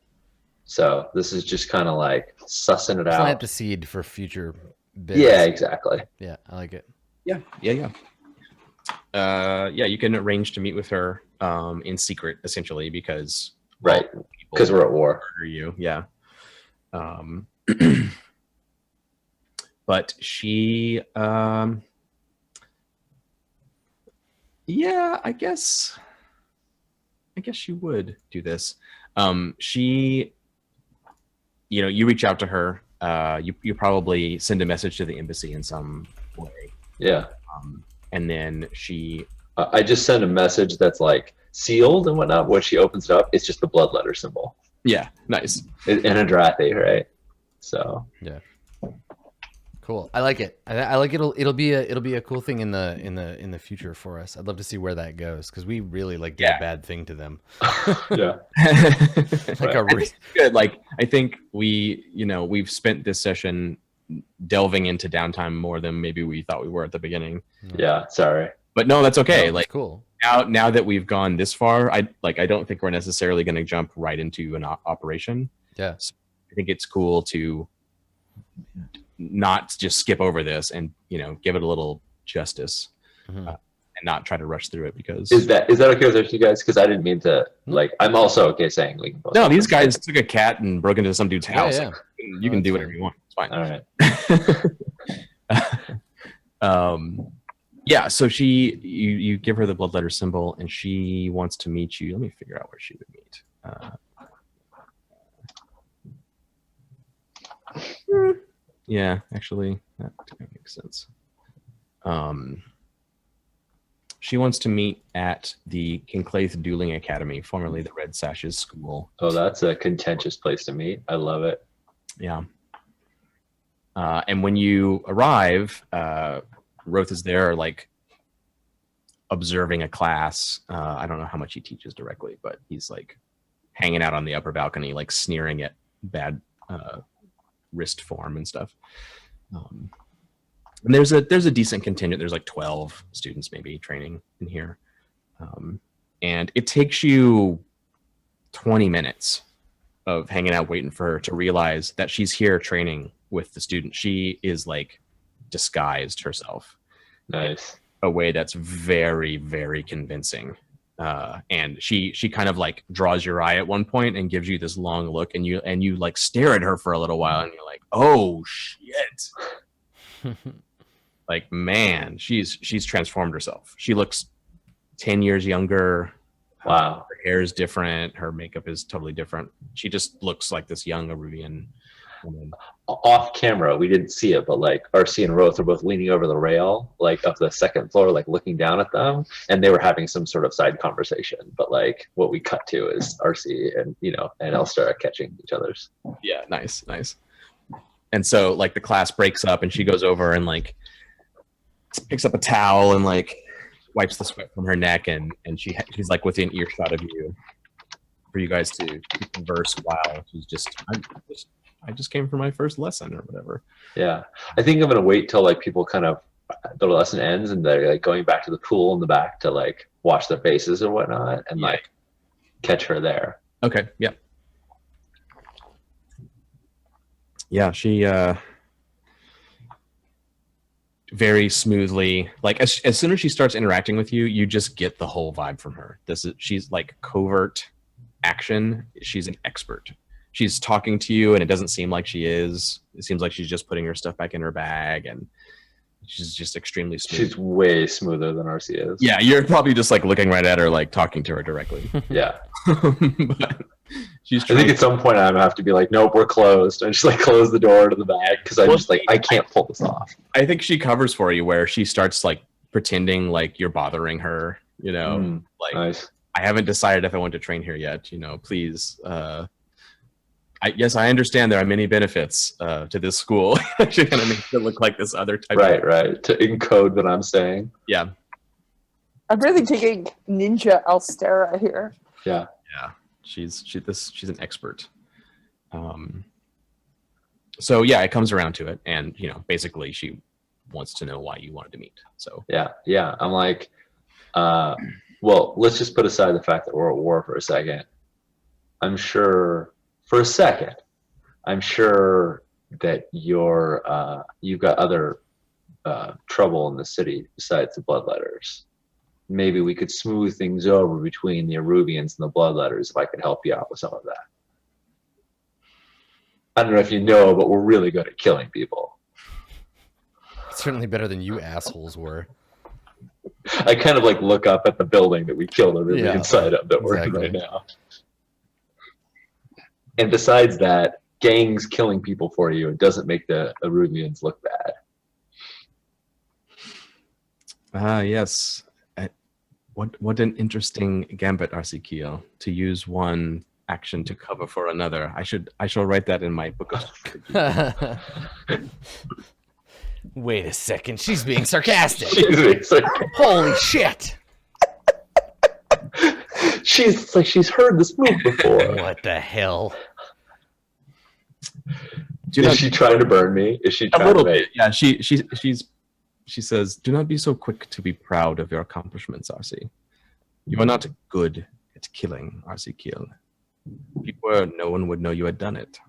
[SPEAKER 2] So this is just kind of like sussing it out.
[SPEAKER 1] Plant the seed for future bids.
[SPEAKER 2] Yeah, exactly.
[SPEAKER 1] Yeah, I like it.
[SPEAKER 4] Yeah. You can arrange to meet with her in secret, essentially, because
[SPEAKER 2] right, because we're at war.
[SPEAKER 4] You, yeah. But she, yeah, I guess she would do this. She, you reach out to her. You probably send a message to the embassy in some way.
[SPEAKER 2] Yeah.
[SPEAKER 4] And then she...
[SPEAKER 2] I just send a message that's like sealed and whatnot. When she opens it up, it's just the bloodletter symbol.
[SPEAKER 4] Yeah, nice.
[SPEAKER 2] In a Drathi, right? So
[SPEAKER 1] yeah, cool. I like it. I like it'll be a cool thing in the future for us. I'd love to see where that goes because we really did a bad thing to them.
[SPEAKER 2] Yeah,
[SPEAKER 1] like
[SPEAKER 4] good. Like I think we've spent this session delving into downtime more than maybe we thought we were at the beginning.
[SPEAKER 2] Yeah, sorry.
[SPEAKER 4] But no, that's okay.
[SPEAKER 1] No,
[SPEAKER 4] like
[SPEAKER 1] cool.
[SPEAKER 4] Now that we've gone this far, I don't think we're necessarily going to jump right into an operation.
[SPEAKER 1] Yeah.
[SPEAKER 4] So I think it's cool to not just skip over this and give it a little justice and not try to rush through it because
[SPEAKER 2] is that okay with you guys? Because I didn't mean to I'm also okay saying we can.
[SPEAKER 4] No, these guys took a cat and broke into some dude's house.
[SPEAKER 1] Yeah.
[SPEAKER 4] You can do whatever you want. It's fine.
[SPEAKER 2] All right.
[SPEAKER 4] Yeah, so you give her the bloodletter symbol, and she wants to meet you. Let me figure out where she would meet. Yeah, actually, that makes sense. She wants to meet at the Kinclaith Dueling Academy, formerly the Red Sashes School.
[SPEAKER 2] Oh, that's a contentious place to meet. I love it.
[SPEAKER 4] Yeah. And when you arrive, Roth is there, like observing a class. I don't know how much he teaches directly, but he's like hanging out on the upper balcony, like sneering at bad wrist form and stuff. And there's a decent contingent. There's like 12 students maybe training in here. And it takes you 20 minutes of hanging out waiting for her to realize that she's here training with the student. She is like disguised herself.
[SPEAKER 2] Nice.
[SPEAKER 4] A way that's very, very convincing. And she kind of like draws your eye at one point and gives you this long look, and you like stare at her for a little while and you're like, oh shit. Like, man, she's transformed herself. She looks 10 years younger.
[SPEAKER 2] Wow.
[SPEAKER 4] Her hair is different. Her makeup is totally different. She just looks like this young Arubian woman.
[SPEAKER 2] Off camera, we didn't see it, but like RC and Roth are both leaning over the rail, like of the second floor, like looking down at them, and they were having some sort of side conversation. But like what we cut to is RC and and Elstera catching each other's.
[SPEAKER 4] Yeah, nice. And so like the class breaks up, and she goes over and like picks up a towel and like wipes the sweat from her neck, and she's like within earshot of you for you guys to converse while she's I just came for my first lesson or whatever.
[SPEAKER 2] Yeah, I think I'm gonna wait till like people kind of the lesson ends and they're like going back to the pool in the back to like wash their faces or whatnot, and like catch her there.
[SPEAKER 4] Okay. Yeah. Yeah, she very smoothly, like as soon as she starts interacting with you, you just get the whole vibe from her. She's like covert action. She's an expert. She's talking to you and it doesn't seem like she is. It seems like she's just putting her stuff back in her bag, and she's just extremely smooth.
[SPEAKER 2] She's way smoother than RC is.
[SPEAKER 4] Yeah, you're probably just like looking right at her, like talking to her directly.
[SPEAKER 2] Yeah.
[SPEAKER 4] But she's
[SPEAKER 2] I think at some point I'm gonna have to be like, nope, we're closed, and just like close the door to the bag, because I'm just like, I can't pull this off.
[SPEAKER 4] I think she covers for you where she starts like pretending like you're bothering her, like
[SPEAKER 2] Nice.
[SPEAKER 4] I haven't decided if I want to train here yet, please. Yes, I understand there are many benefits to this school. She kind of makes it look like this other type.
[SPEAKER 2] Right. To encode what I'm saying.
[SPEAKER 4] Yeah.
[SPEAKER 3] I'm really taking Ninja Elstera here.
[SPEAKER 2] Yeah.
[SPEAKER 4] She's an expert. So yeah, it comes around to it, and basically she wants to know why you wanted to meet. So
[SPEAKER 2] Yeah. I'm like, well, let's just put aside the fact that we're at war for a second. I'm sure that you've got other trouble in the city besides the Bloodletters. Maybe we could smooth things over between the Arubians and the Bloodletters if I could help you out with some of that. I don't know if you know, but we're really good at killing people.
[SPEAKER 1] Certainly better than you assholes were.
[SPEAKER 2] I kind of like look up at the building that we killed everybody inside of that we're in right now. And besides that, gangs killing people for you, it doesn't make the Arubians look bad.
[SPEAKER 4] Yes. What an interesting gambit, Arsikio, to use one action to cover for another. I shall write that in my book of
[SPEAKER 1] Wait a second, she's being sarcastic.
[SPEAKER 2] It's like,
[SPEAKER 1] Holy shit!
[SPEAKER 2] she's heard this move before.
[SPEAKER 1] What the hell?
[SPEAKER 2] Is she trying to burn me? Is she
[SPEAKER 4] a
[SPEAKER 2] trying
[SPEAKER 4] little
[SPEAKER 2] to make...
[SPEAKER 4] bit? Yeah, she says, "Do not be so quick to be proud of your accomplishments, Arsi. You are not good at killing, Arsi Kiel. If you were, no one would know you had done it."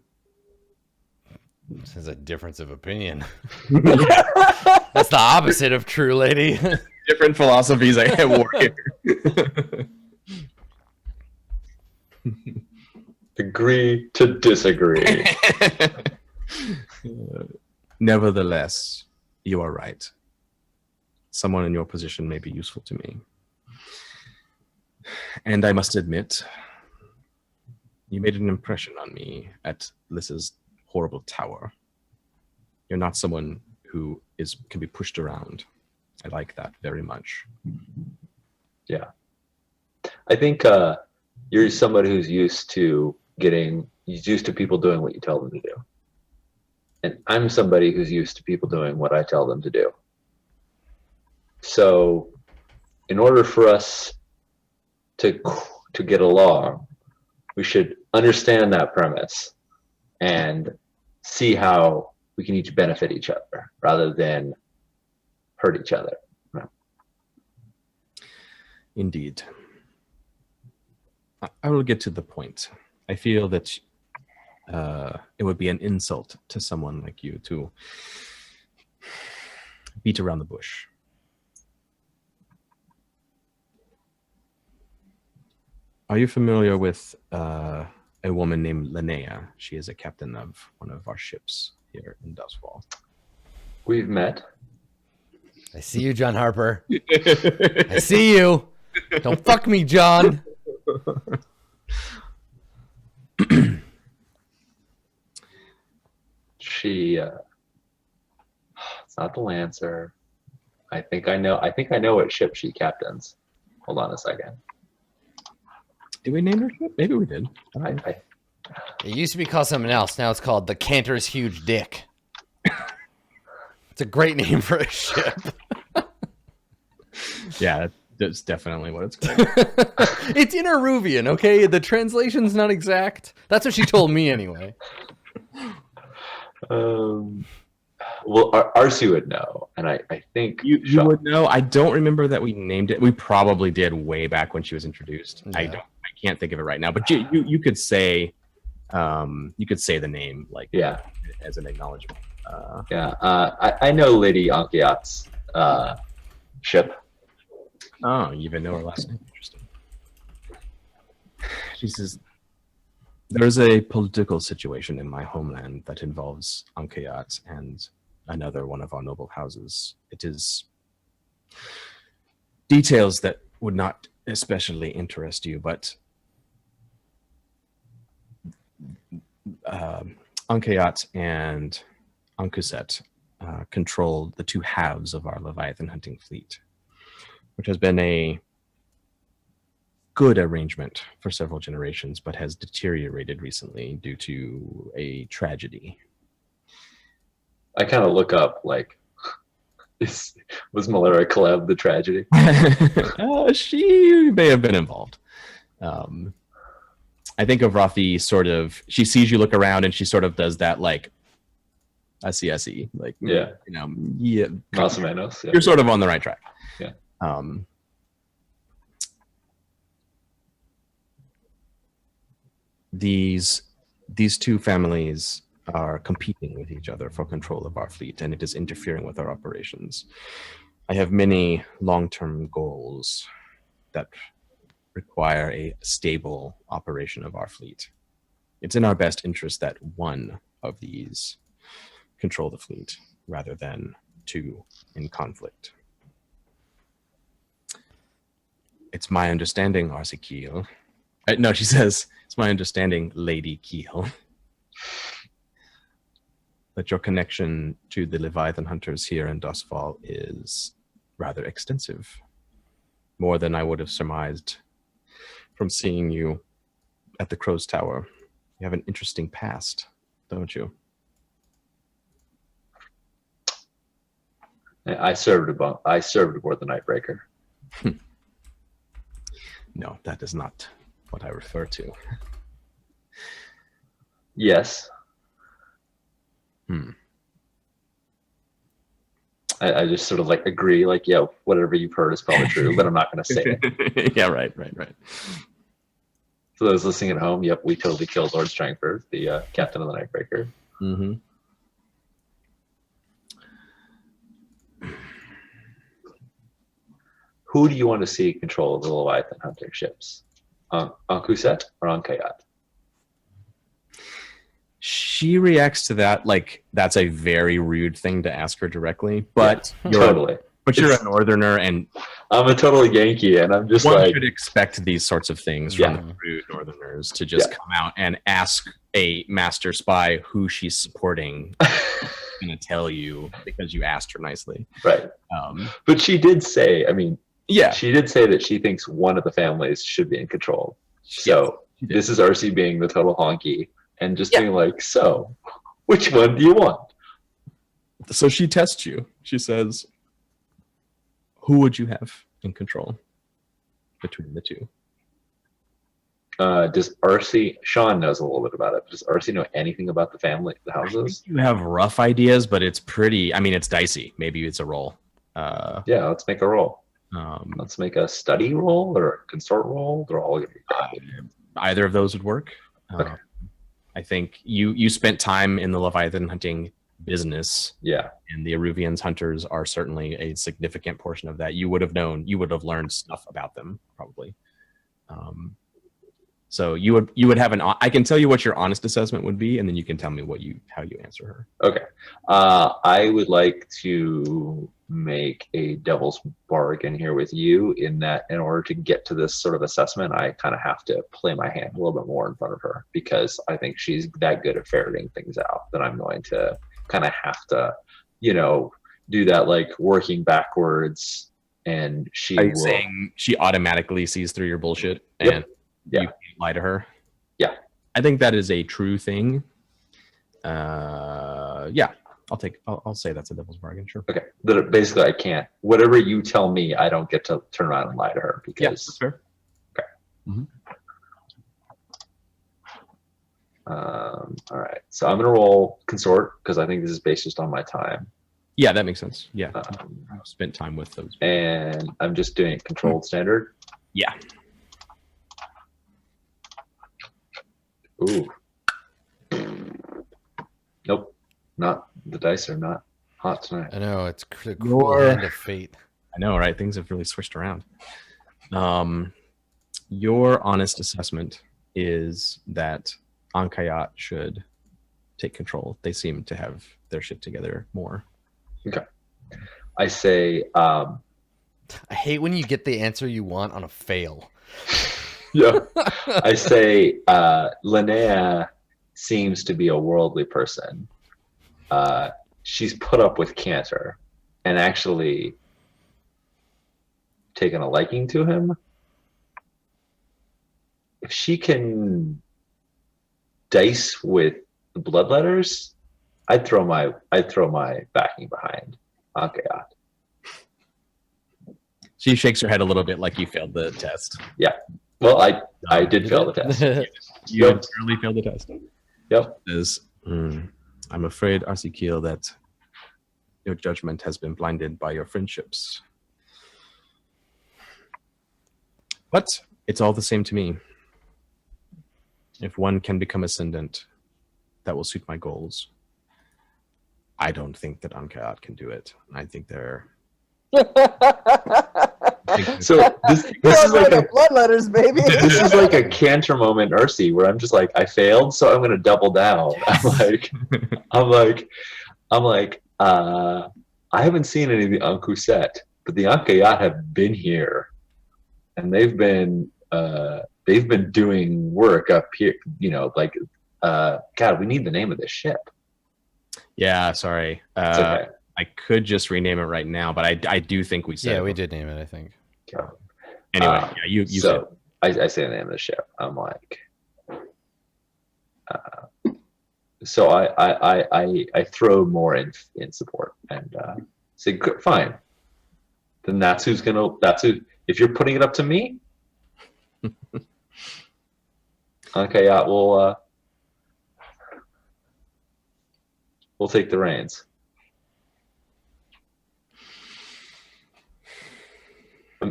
[SPEAKER 1] This is a difference of opinion. That's the opposite of true, lady.
[SPEAKER 4] Different philosophies at war here.
[SPEAKER 2] Agree to disagree.
[SPEAKER 4] Nevertheless, you are right. Someone in your position may be useful to me. And I must admit, you made an impression on me at Lys's horrible tower. You're not someone who can be pushed around. I like that very much.
[SPEAKER 2] Yeah. I think you're somebody who's used to people doing what you tell them to do. And I'm somebody who's used to people doing what I tell them to do. So in order for us to get along, we should understand that premise and see how we can each benefit each other rather than hurt each other.
[SPEAKER 4] Indeed. I will get to the point. I feel that it would be an insult to someone like you to beat around the bush. Are you familiar with a woman named Linnea? She is a captain of one of our ships here in Dustfall.
[SPEAKER 2] We've met.
[SPEAKER 1] I see you, John Harper. I see you. Don't fuck me, John.
[SPEAKER 2] She it's not the Lancer. I think I know what ship she captains. Hold on a second.
[SPEAKER 4] Did we name her ship? Maybe we did.
[SPEAKER 2] I
[SPEAKER 1] It used to be called something else. Now it's called the Cantor's Huge Dick. It's a great name for a ship.
[SPEAKER 4] Yeah, that's definitely what it's called.
[SPEAKER 1] It's in Aruvian, okay? The translation's not exact. That's what she told me anyway.
[SPEAKER 2] well, Arcee would know, and I think
[SPEAKER 4] You would know. I don't remember that we named it. We probably did way back when she was introduced.
[SPEAKER 1] Yeah.
[SPEAKER 4] I can't think of it right now. But you could say the name like
[SPEAKER 2] yeah.
[SPEAKER 4] as an acknowledgement.
[SPEAKER 2] I know Lady Ankiat's ship.
[SPEAKER 4] Oh, you even know her last name. Interesting. She says, there's a political situation in my homeland that involves Ankiat and another one of our noble houses. It is details that would not especially interest you, but Ankiat and Ankuset control the two halves of our Leviathan hunting fleet, which has been a good arrangement for several generations, but has deteriorated recently due to a tragedy.
[SPEAKER 2] I kind of look up like, was Malera Kaleb the tragedy?
[SPEAKER 4] She may have been involved. I think of Rothy sort of, she sees you look around and she sort of does that like, I see, like,
[SPEAKER 2] Yeah.
[SPEAKER 4] Yeah.
[SPEAKER 2] Más o menos, yeah.
[SPEAKER 4] You're sort of on the right track.
[SPEAKER 2] Yeah.
[SPEAKER 4] These two families are competing with each other for control of our fleet, and it is interfering with our operations. I have many long-term goals that require a stable operation of our fleet. It's in our best interest that one of these control the fleet rather than two in conflict. It's my understanding, Arcee Keel. No, she says, it's my understanding, Lady Keel, that your connection to the Leviathan hunters here in Dustfall is rather extensive. More than I would have surmised from seeing you at the Crow's Tower. You have an interesting past, don't you?
[SPEAKER 2] I served aboard the Nightbreaker.
[SPEAKER 4] No, that is not what I refer to.
[SPEAKER 2] Yes. I just sort of like agree, like, yeah, whatever you've heard is probably true, but I'm not going to say it.
[SPEAKER 4] Yeah, right.
[SPEAKER 2] For those listening at home, yep, we totally killed Lord Strangford, the captain of the Nightbreaker.
[SPEAKER 4] Mm-hmm.
[SPEAKER 2] Who do you want to see control of the Leviathan hunting ships? Ankuset or Ankayat?
[SPEAKER 4] She reacts to that like that's a very rude thing to ask her directly, but
[SPEAKER 2] Totally.
[SPEAKER 4] You're a northerner, and
[SPEAKER 2] I'm a total Yankee, and I'm just
[SPEAKER 4] one
[SPEAKER 2] like,
[SPEAKER 4] should expect these sorts of things from the rude northerners to just come out and ask a master spy who she's supporting. Going to tell you because you asked her nicely,
[SPEAKER 2] right? But she did say, I mean,
[SPEAKER 4] yeah,
[SPEAKER 2] she did say that she thinks one of the families should be in control. So this is Arcee being the total honky and just being like, so which one do you want?
[SPEAKER 4] So she tests you. She says, who would you have in control between the two.
[SPEAKER 2] Does Arcee? Sean knows a little bit about it. Does Arcee know anything about the family, the houses?
[SPEAKER 4] You have rough ideas, but it's pretty. I mean, it's dicey. Maybe it's a roll.
[SPEAKER 2] Yeah, let's make a roll.
[SPEAKER 4] Um,
[SPEAKER 2] Let's make a study roll or a consort roll. They're all gonna be bad.
[SPEAKER 4] either of those would work.
[SPEAKER 2] Okay.
[SPEAKER 4] I think you spent time in the Leviathan hunting business,
[SPEAKER 2] Yeah.
[SPEAKER 4] and the Eruvians hunters are certainly a significant portion of that. You would have learned stuff about them probably. So you would have I can tell you what your honest assessment would be, and then you can tell me how you answer her.
[SPEAKER 2] Okay. I would like to make a devil's bargain here with you in that in order to get to this sort of assessment, I kind of have to play my hand a little bit more in front of her because I think she's that good at ferreting things out that I'm going to kind of have to, do that like working backwards, and she
[SPEAKER 4] Are you
[SPEAKER 2] will.
[SPEAKER 4] saying she automatically sees through your bullshit
[SPEAKER 2] Yep.
[SPEAKER 4] and
[SPEAKER 2] Yeah.
[SPEAKER 4] you lie to her?
[SPEAKER 2] Yeah.
[SPEAKER 4] I think that is a true thing. Yeah. I'll say that's a devil's bargain, sure.
[SPEAKER 2] Okay. That basically I can't. Whatever you tell me, I don't get to turn around and lie to her
[SPEAKER 4] Yeah,
[SPEAKER 2] because.
[SPEAKER 4] that's fair.
[SPEAKER 2] Okay.
[SPEAKER 4] Mhm.
[SPEAKER 2] All right. So I'm gonna roll consort because I think this is based just on my time.
[SPEAKER 4] Yeah, that makes sense. Yeah.
[SPEAKER 2] Um,
[SPEAKER 4] I've spent time with those.
[SPEAKER 2] and I'm just doing it controlled standard.
[SPEAKER 4] Yeah.
[SPEAKER 2] Ooh. Nope. Not the dice are not hot tonight.
[SPEAKER 1] I know it's the cruel hand of fate.
[SPEAKER 4] I know, right? Things have really switched around. Your honest assessment is that Ankayat should take control. They seem to have their shit together more.
[SPEAKER 2] Okay. I say,
[SPEAKER 1] I hate when you get the answer you want on a fail.
[SPEAKER 2] yeah. I say, Linnea seems to be a worldly person. She's put up with Cantor and actually taken a liking to him. If she can dice with the Bloodletters, I'd throw my backing behind Ankayat.
[SPEAKER 4] She shakes her head a little bit like you failed the test.
[SPEAKER 2] Well, I did fail the test.
[SPEAKER 4] You
[SPEAKER 2] Yep.
[SPEAKER 4] really failed the test.
[SPEAKER 2] Yep.
[SPEAKER 4] I'm afraid, Arcee, that your judgment has been blinded by your friendships. But it's all the same to me. If one can become ascendant, that will suit my goals. I don't think that Ankayat can do it. I think they're...
[SPEAKER 2] So this is like a
[SPEAKER 3] Bloodletters, baby.
[SPEAKER 2] this is like a Cantor moment, Arcee, where I'm just like, I failed, so I'm gonna double down. I'm like, I haven't seen any of the Anku set, but the Ankayat have been here, and they've been doing work up here. God, we need the name of this ship.
[SPEAKER 4] Yeah, sorry.
[SPEAKER 2] It's okay.
[SPEAKER 4] I could just rename it right now, but I do think we said
[SPEAKER 1] Yeah,
[SPEAKER 4] it.
[SPEAKER 1] we did name it, I think.
[SPEAKER 4] Anyway, yeah, you said
[SPEAKER 2] So I say the name of the ship. I'm like, so I throw more in support and say, "Good, fine. Then that's who. If you're putting it up to me, okay, yeah, we'll take the reins."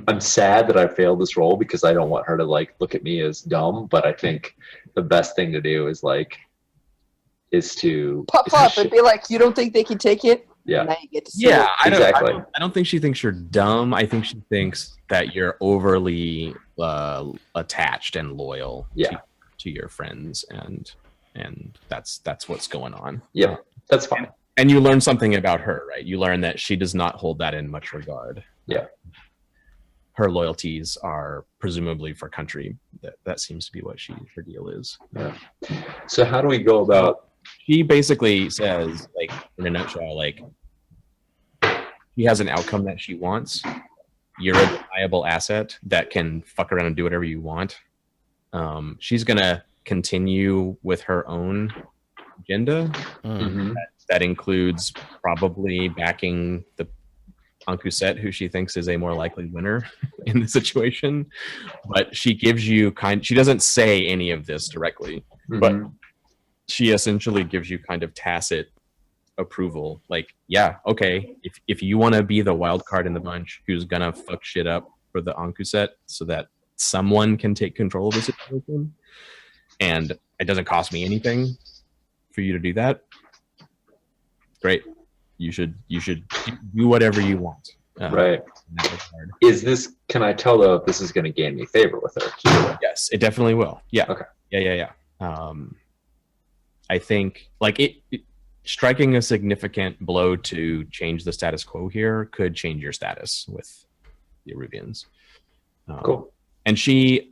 [SPEAKER 2] I'm sad that I failed this role because I don't want her to look at me as dumb, but I think the best thing to do is to
[SPEAKER 3] Pop up and be like, you don't think they can take it?
[SPEAKER 2] Yeah.
[SPEAKER 3] Now you get to see
[SPEAKER 4] Yeah,
[SPEAKER 3] it.
[SPEAKER 2] Exactly.
[SPEAKER 4] I don't think she thinks you're dumb. I think she thinks that you're overly attached and loyal to your friends, and that's what's going on.
[SPEAKER 2] Yeah, that's fine.
[SPEAKER 4] And you learn something about her, right? You learn that she does not hold that in much regard.
[SPEAKER 2] Yeah.
[SPEAKER 4] Her loyalties are presumably for country. That seems to be what her deal is.
[SPEAKER 2] Yeah. So how do we go about?
[SPEAKER 4] She basically says, in a nutshell, she has an outcome that she wants. You're a deniable asset that can fuck around and do whatever you want. She's gonna continue with her own agenda.
[SPEAKER 1] Mm.
[SPEAKER 2] Mhm.
[SPEAKER 4] That includes probably backing the Ankuset, who she thinks is a more likely winner in the situation, but she gives you she doesn't say any of this directly, but she essentially gives you kind of tacit approval. Like, yeah, okay, if you want to be the wild card in the bunch who's gonna fuck shit up for the Ankuset so that someone can take control of the situation, and it doesn't cost me anything for you to do that, great. You should do whatever you want.
[SPEAKER 2] Right.
[SPEAKER 4] In that regard.
[SPEAKER 2] Is this? Can I tell though if this is going to gain me favor with her?
[SPEAKER 4] Yes, it definitely will. Yeah.
[SPEAKER 2] Okay.
[SPEAKER 4] Yeah. I think like it striking a significant blow to change the status quo here could change your status with the Aruvians.
[SPEAKER 2] Cool.
[SPEAKER 4] And she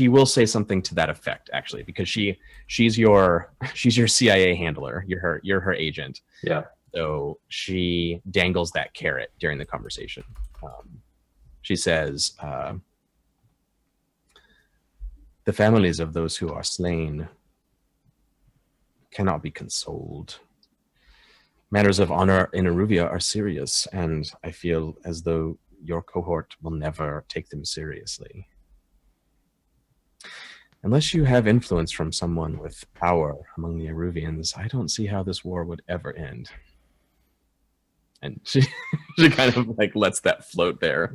[SPEAKER 4] will say something to that effect, actually, because she's your CIA handler. You're her agent.
[SPEAKER 2] Yeah.
[SPEAKER 4] So she dangles that carrot during the conversation. She says, "The families of those who are slain cannot be consoled. Matters of honor in Aruvia are serious, and I feel as though your cohort will never take them seriously. Unless you have influence from someone with power among the Aruvians, I don't see how this war would ever end." And she kind of like lets that float there.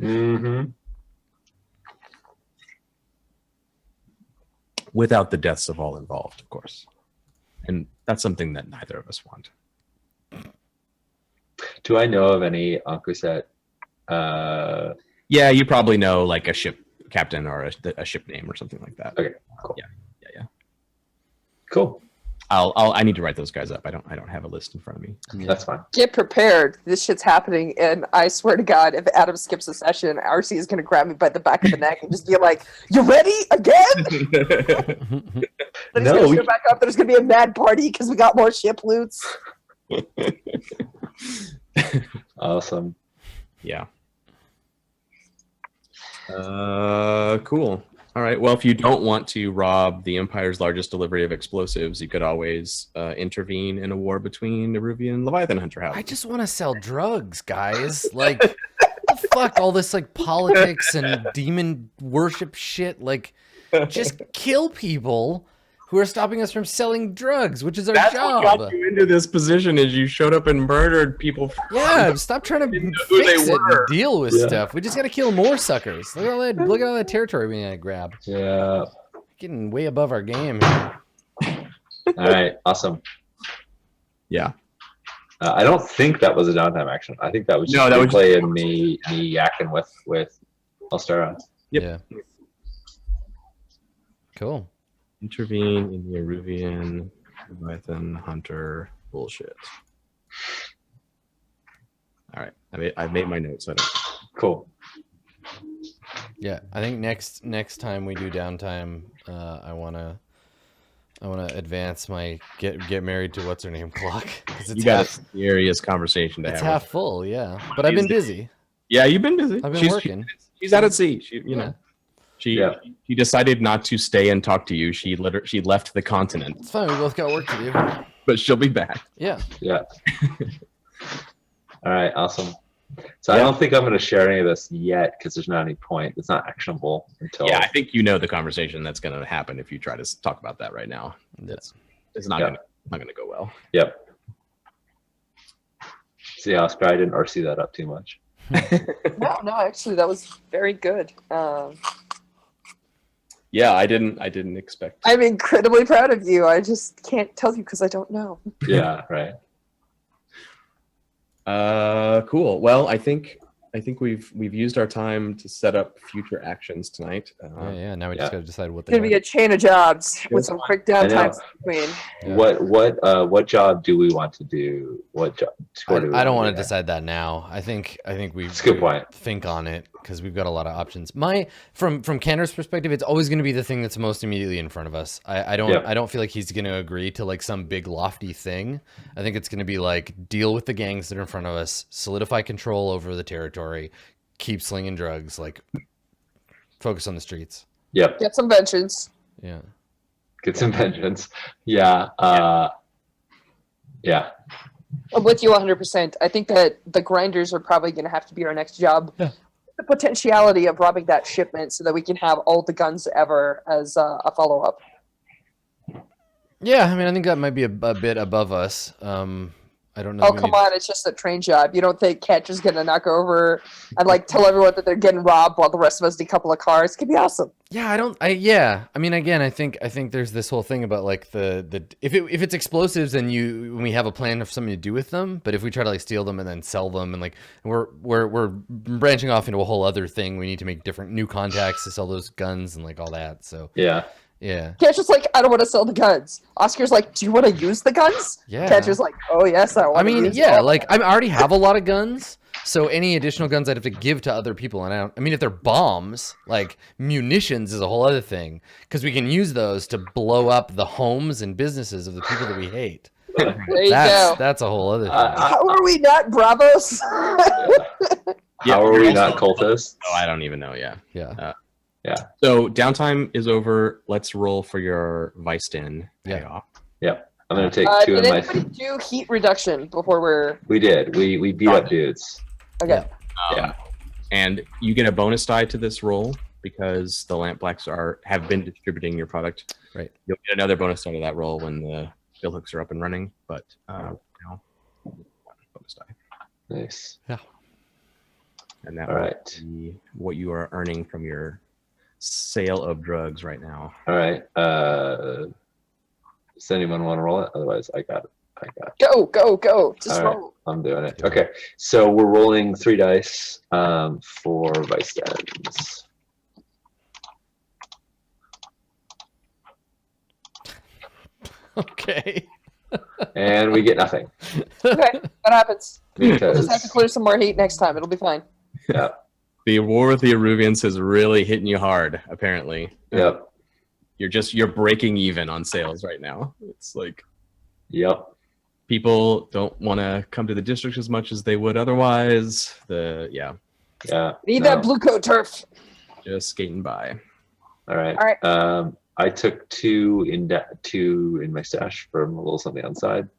[SPEAKER 4] Without the deaths of all involved, of course. And that's something that neither of us want.
[SPEAKER 2] Do I know of any Ankuset?
[SPEAKER 4] Yeah, you probably know like a ship captain or a ship name or something like that.
[SPEAKER 2] Okay, cool.
[SPEAKER 4] Yeah.
[SPEAKER 2] Cool.
[SPEAKER 4] I need to write those guys up. I don't have a list in front of me.
[SPEAKER 2] That's fine.
[SPEAKER 3] Get prepared. This shit's happening, and I swear to God, if Adam skips a session, RC is going to grab me by the back of the neck and just be like, "You ready again?" Then he's going to go back up. There's going to be a mad party because we got more ship loots.
[SPEAKER 2] Awesome.
[SPEAKER 4] Yeah. Cool. All right. Well, if you don't want to rob the Empire's largest delivery of explosives, you could always intervene in a war between Neruvian and Leviathan Hunter House.
[SPEAKER 1] I just want to sell drugs, guys. Like, the fuck all this like politics and demon worship shit. Like, just kill people who are stopping us from selling drugs, which is our job.
[SPEAKER 4] What got you into this position is you showed up and murdered people.
[SPEAKER 1] Yeah, stop trying to fix it and deal with stuff. We just got to kill more suckers. Look at all that territory we gotta grab.
[SPEAKER 2] Yeah.
[SPEAKER 1] Getting way above our game here.
[SPEAKER 2] All right. Awesome.
[SPEAKER 4] Yeah.
[SPEAKER 2] I don't think that was a downtime action. I think that was just play and me yakking with Elstera.
[SPEAKER 4] Yep.
[SPEAKER 1] Yeah. Cool.
[SPEAKER 4] Intervene in the Aruvian Leviathan Hunter bullshit. All right, I made my notes.
[SPEAKER 2] Cool.
[SPEAKER 1] Yeah, I think next time we do downtime, I wanna advance my get married to what's her name clock.
[SPEAKER 4] You got a serious conversation to have.
[SPEAKER 1] It's half full, yeah. But I've been busy.
[SPEAKER 4] Yeah, you've been busy.
[SPEAKER 1] I've been working.
[SPEAKER 4] She's out at sea. She decided not to stay and talk to you. She left the continent.
[SPEAKER 1] It's fine. We both got work to do.
[SPEAKER 4] But she'll be back.
[SPEAKER 1] Yeah.
[SPEAKER 2] Yeah. All right. Awesome. So I don't think I'm going to share any of this yet because there's not any point. It's not actionable until.
[SPEAKER 4] Yeah, I think you know the conversation that's going to happen if you try to talk about that right now. It's not going to go well.
[SPEAKER 2] Yep. See, Oscar, I didn't RC that up too much.
[SPEAKER 3] No, actually, that was very good.
[SPEAKER 4] Yeah, I didn't expect.
[SPEAKER 3] I'm incredibly proud of you. I just can't tell you because I don't know.
[SPEAKER 2] Yeah, right.
[SPEAKER 4] Cool. Well, I think we've used our time to set up future actions tonight.
[SPEAKER 1] Yeah. Now we just got to decide what
[SPEAKER 3] It's gonna be a chain of jobs with some quick downtimes between.
[SPEAKER 2] Yeah. What job do we want to do? What job?
[SPEAKER 1] I don't want to decide that now. I think we think on it because we've got a lot of options. From Kenner's perspective, it's always going to be the thing that's most immediately in front of us. I don't feel like he's going to agree to like some big lofty thing. I think it's going to be like deal with the gangs that are in front of us, solidify control over the territory, keep slinging drugs, like focus on the streets.
[SPEAKER 2] Yep.
[SPEAKER 3] Get some vengeance.
[SPEAKER 1] Yeah.
[SPEAKER 2] Get some vengeance. Yeah. Yeah.
[SPEAKER 3] I'm with you 100%. I think that the grinders are probably going to have to be our next job.
[SPEAKER 1] Yeah.
[SPEAKER 3] The potentiality of robbing that shipment so that we can have all the guns ever as a follow-up.
[SPEAKER 1] Yeah, I mean, I think that might be a bit above us. I don't know.
[SPEAKER 3] Oh, come on. It's just a train job. You don't think Catch is going to knock over and like tell everyone that they're getting robbed while the rest of us decouple a car? It's going to be awesome.
[SPEAKER 1] Yeah, yeah. I mean, again, I think there's this whole thing about like the if it's explosives, then we have a plan of something to do with them. But if we try to like steal them and then sell them, and like we're branching off into a whole other thing. We need to make different new contacts to sell those guns and like all that. So
[SPEAKER 2] Yeah.
[SPEAKER 1] yeah.
[SPEAKER 3] Catch is like, I don't want to sell the guns. Oscar's like, do you want to use the guns?
[SPEAKER 1] Yeah.
[SPEAKER 3] Catch is like, oh yes, I want
[SPEAKER 1] I
[SPEAKER 3] to
[SPEAKER 1] mean,
[SPEAKER 3] use
[SPEAKER 1] yeah,
[SPEAKER 3] all
[SPEAKER 1] like I already have a lot of guns, so any additional guns I'd have to give to other people, and I mean, if they're bombs, like munitions is a whole other thing, because we can use those to blow up the homes and businesses of the people that we hate.
[SPEAKER 3] There you go.
[SPEAKER 1] That's a whole other thing.
[SPEAKER 3] How are we not Bravos?
[SPEAKER 2] How are we not cultists?
[SPEAKER 4] Oh, I don't even know. Yeah.
[SPEAKER 1] Yeah.
[SPEAKER 4] So downtime is over. Let's roll for your Vice Den
[SPEAKER 1] Yeah.
[SPEAKER 4] payoff.
[SPEAKER 2] Yep. I'm gonna take two
[SPEAKER 3] Did
[SPEAKER 2] in my.
[SPEAKER 3] anybody do heat reduction before we're
[SPEAKER 2] We did. We beat up dudes.
[SPEAKER 3] okay?
[SPEAKER 2] Yeah.
[SPEAKER 4] And you get a bonus die to this roll because the lamp blacks have been distributing your product.
[SPEAKER 1] Right.
[SPEAKER 4] You'll get another bonus die to that roll when the bill hooks are up and running. But bonus die,
[SPEAKER 2] Nice.
[SPEAKER 4] and that
[SPEAKER 2] All
[SPEAKER 4] will
[SPEAKER 2] right.
[SPEAKER 4] be what you are earning from your sale of drugs right now.
[SPEAKER 2] All right. Does anyone want to roll it? Otherwise, I got it.
[SPEAKER 3] Go. Just
[SPEAKER 2] All right.
[SPEAKER 3] roll.
[SPEAKER 2] I'm doing it. Okay. So we're rolling 3 dice for Vice Dens.
[SPEAKER 1] Okay.
[SPEAKER 2] And we get nothing.
[SPEAKER 3] Okay, that happens. We'll just have to
[SPEAKER 2] Because,
[SPEAKER 3] clear some more heat next time. It'll be fine.
[SPEAKER 2] yeah.
[SPEAKER 4] The war with the Eruvians is really hitting you hard, apparently.
[SPEAKER 2] Yep.
[SPEAKER 4] You're breaking even on sales right now. It's like
[SPEAKER 2] Yep.
[SPEAKER 4] people don't want to come to the district as much as they would otherwise.
[SPEAKER 2] Yeah.
[SPEAKER 3] Need
[SPEAKER 2] No.
[SPEAKER 3] that blue coat turf.
[SPEAKER 4] Just skating by.
[SPEAKER 2] All right.
[SPEAKER 3] All right.
[SPEAKER 2] I took two in my stash from a little something on the side.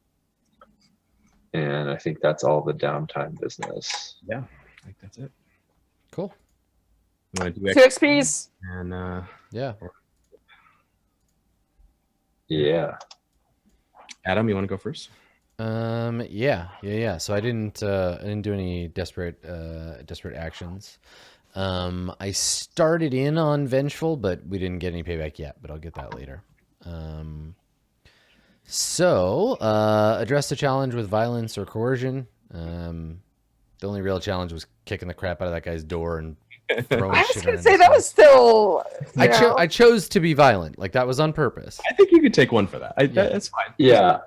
[SPEAKER 2] And I think that's all the downtime business.
[SPEAKER 4] I think that's it.
[SPEAKER 1] Cool.
[SPEAKER 4] You want to do
[SPEAKER 3] 2
[SPEAKER 4] X
[SPEAKER 3] XPs.
[SPEAKER 4] and
[SPEAKER 1] Yeah.
[SPEAKER 2] Yeah.
[SPEAKER 4] Adam, you want to go first?
[SPEAKER 1] Yeah. So I didn't do any desperate actions. I started in on Vengeful, but we didn't get any payback yet, but I'll get that later. So address the challenge with violence or coercion. The only real challenge was kicking the crap out of that guy's door and throwing
[SPEAKER 3] I was
[SPEAKER 1] shit
[SPEAKER 3] gonna
[SPEAKER 1] around
[SPEAKER 3] say
[SPEAKER 1] his
[SPEAKER 3] that
[SPEAKER 1] house.
[SPEAKER 3] was still.
[SPEAKER 1] I chose to be violent. Like that was on purpose.
[SPEAKER 4] I think you could take one for that.
[SPEAKER 1] Yeah.
[SPEAKER 4] That's fine.
[SPEAKER 2] Yeah.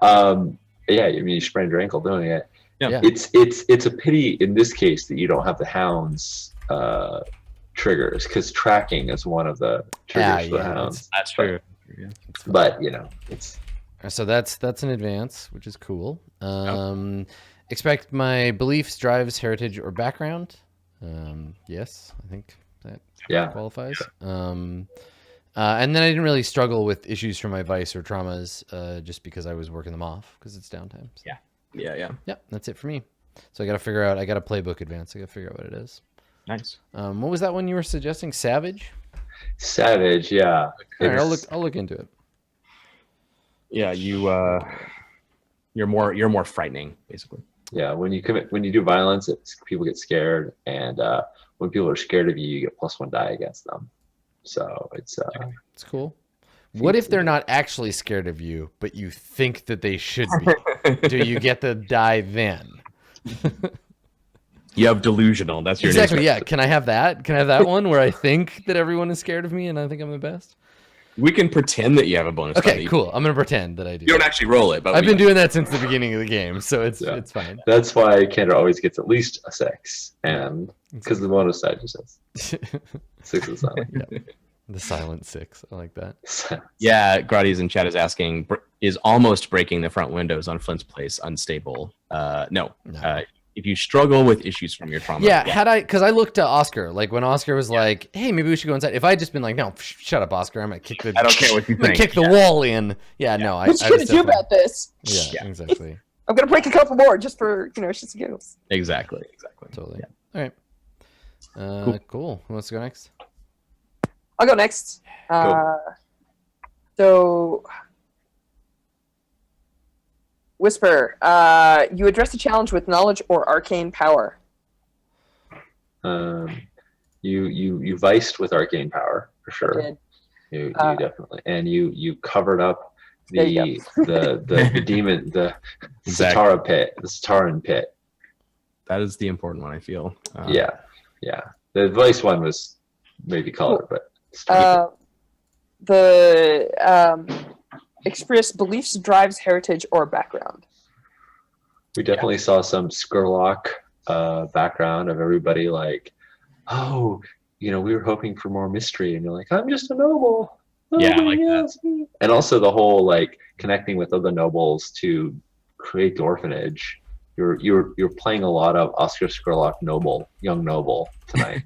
[SPEAKER 2] Yeah. I mean, you sprained your ankle doing it.
[SPEAKER 1] Yeah.
[SPEAKER 2] It's a pity in this case that you don't have the hounds triggers, because tracking is one of the triggers for the hounds.
[SPEAKER 4] That's true. Yeah.
[SPEAKER 2] But you know, it's
[SPEAKER 1] So that's an advance, which is cool. Expect my beliefs, drives, heritage, or background. Yes, I think that
[SPEAKER 2] yeah.
[SPEAKER 1] qualifies. And then I didn't really struggle with issues from my vice or traumas, just because I was working them off because it's downtime. So.
[SPEAKER 4] Yeah.
[SPEAKER 1] Yeah, that's it for me. So I got to figure out. I got a playbook advance. I got to figure out what it is.
[SPEAKER 4] Nice.
[SPEAKER 1] What was that one you were suggesting? Savage.
[SPEAKER 2] Savage. Yeah.
[SPEAKER 1] All right, I'll look into it.
[SPEAKER 4] Yeah, you're more frightening, basically.
[SPEAKER 2] Yeah. When you do violence, people get scared, and when people are scared of you, you get +1 die against them. So it's
[SPEAKER 1] cool. What if they're not actually scared of you, but you think that they should be? Do you get the die then?
[SPEAKER 4] You have delusional. That's your
[SPEAKER 1] Exactly.
[SPEAKER 4] name.
[SPEAKER 1] Yeah. Can I have that? Can I have that one where I think that everyone is scared of me and I think I'm the best?
[SPEAKER 4] We can pretend that you have a bonus.
[SPEAKER 1] Okay,
[SPEAKER 4] die.
[SPEAKER 1] cool. I'm gonna pretend that I do.
[SPEAKER 4] You don't actually roll it, but
[SPEAKER 1] I've been doing that since the beginning of the game, so it's fine.
[SPEAKER 2] that's why Kendra always gets at least a 6, and because the bonus side just says 6 is not.
[SPEAKER 1] Yeah. The silent 6. I like that.
[SPEAKER 4] Yeah, Grotties in chat is asking, is almost breaking the front windows on Flint's place unstable? No. If you struggle with issues from your trauma.
[SPEAKER 1] Yeah, because I looked to Oscar, like when Oscar was like, "Hey, maybe we should go inside." If I had just been like, "No, shut up, Oscar," I'm gonna kick the.
[SPEAKER 4] I don't care what you
[SPEAKER 1] I'm gonna
[SPEAKER 4] think.
[SPEAKER 1] kick the wall in. Yeah, no.
[SPEAKER 3] What you gonna do about this?
[SPEAKER 1] Yeah, exactly.
[SPEAKER 3] I'm gonna break a couple more just for shits and giggles.
[SPEAKER 4] Exactly.
[SPEAKER 1] Totally.
[SPEAKER 4] Yeah.
[SPEAKER 1] All right. Cool. Who wants to go next?
[SPEAKER 3] I'll go next. So, Whisper, you address the challenge with knowledge or arcane power.
[SPEAKER 2] You viced with arcane power for sure.
[SPEAKER 3] I did.
[SPEAKER 2] You definitely, and you covered up
[SPEAKER 3] There you
[SPEAKER 2] the demon, the
[SPEAKER 4] Exactly.
[SPEAKER 2] Satara pit, the Sataran pit.
[SPEAKER 4] That is the important one, I feel.
[SPEAKER 2] Yeah. The vice one was maybe color, but
[SPEAKER 3] The express beliefs, drives, heritage, or background.
[SPEAKER 2] we definitely saw some Skurlock background of everybody like, oh, we were hoping for more mystery, and you're like, I'm just a noble.
[SPEAKER 4] Yeah, I
[SPEAKER 2] Nobody
[SPEAKER 4] like that.
[SPEAKER 2] else. And also the whole like connecting with other nobles to create the orphanage. You're playing a lot of Oscar Skurlock young noble tonight,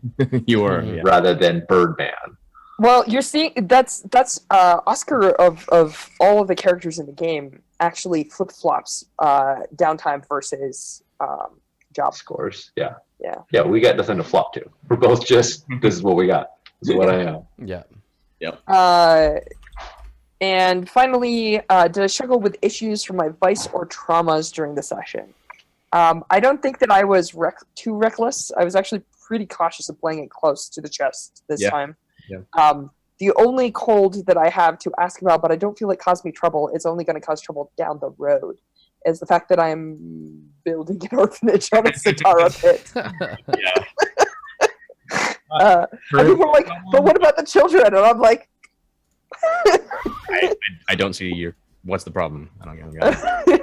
[SPEAKER 4] You were.
[SPEAKER 1] Mhm.
[SPEAKER 4] Yeah.
[SPEAKER 2] rather than Birdman.
[SPEAKER 3] Well, you're seeing that's Oscar of all of the characters in the game actually flip flops downtime versus job.
[SPEAKER 2] Scores, yeah.
[SPEAKER 3] Yeah.
[SPEAKER 2] We got nothing to flop to. We're both just this is what we got. This is what I am.
[SPEAKER 1] Yeah.
[SPEAKER 3] And finally, did I struggle with issues from my vice or traumas during the session? I don't think that I was too reckless. I was actually pretty cautious of playing it close to the chest this time.
[SPEAKER 4] Yeah.
[SPEAKER 3] The only cold that I have to ask about, but I don't feel it caused me trouble, it's only going to cause trouble down the road, is the fact that I'm building an orphanage on a Satara pit.
[SPEAKER 4] Yeah.
[SPEAKER 3] And people are like, but what about the children? And I'm like,
[SPEAKER 4] I don't see what's the problem? I don't get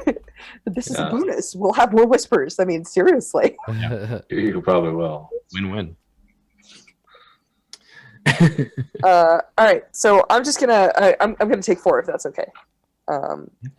[SPEAKER 4] it.
[SPEAKER 3] this is
[SPEAKER 2] Yeah.
[SPEAKER 3] a bonus. We'll have more whispers. I mean, seriously.
[SPEAKER 2] You probably will.
[SPEAKER 4] Win-win.
[SPEAKER 3] All right, so I'm just gonna I'm gonna take 4 if that's okay.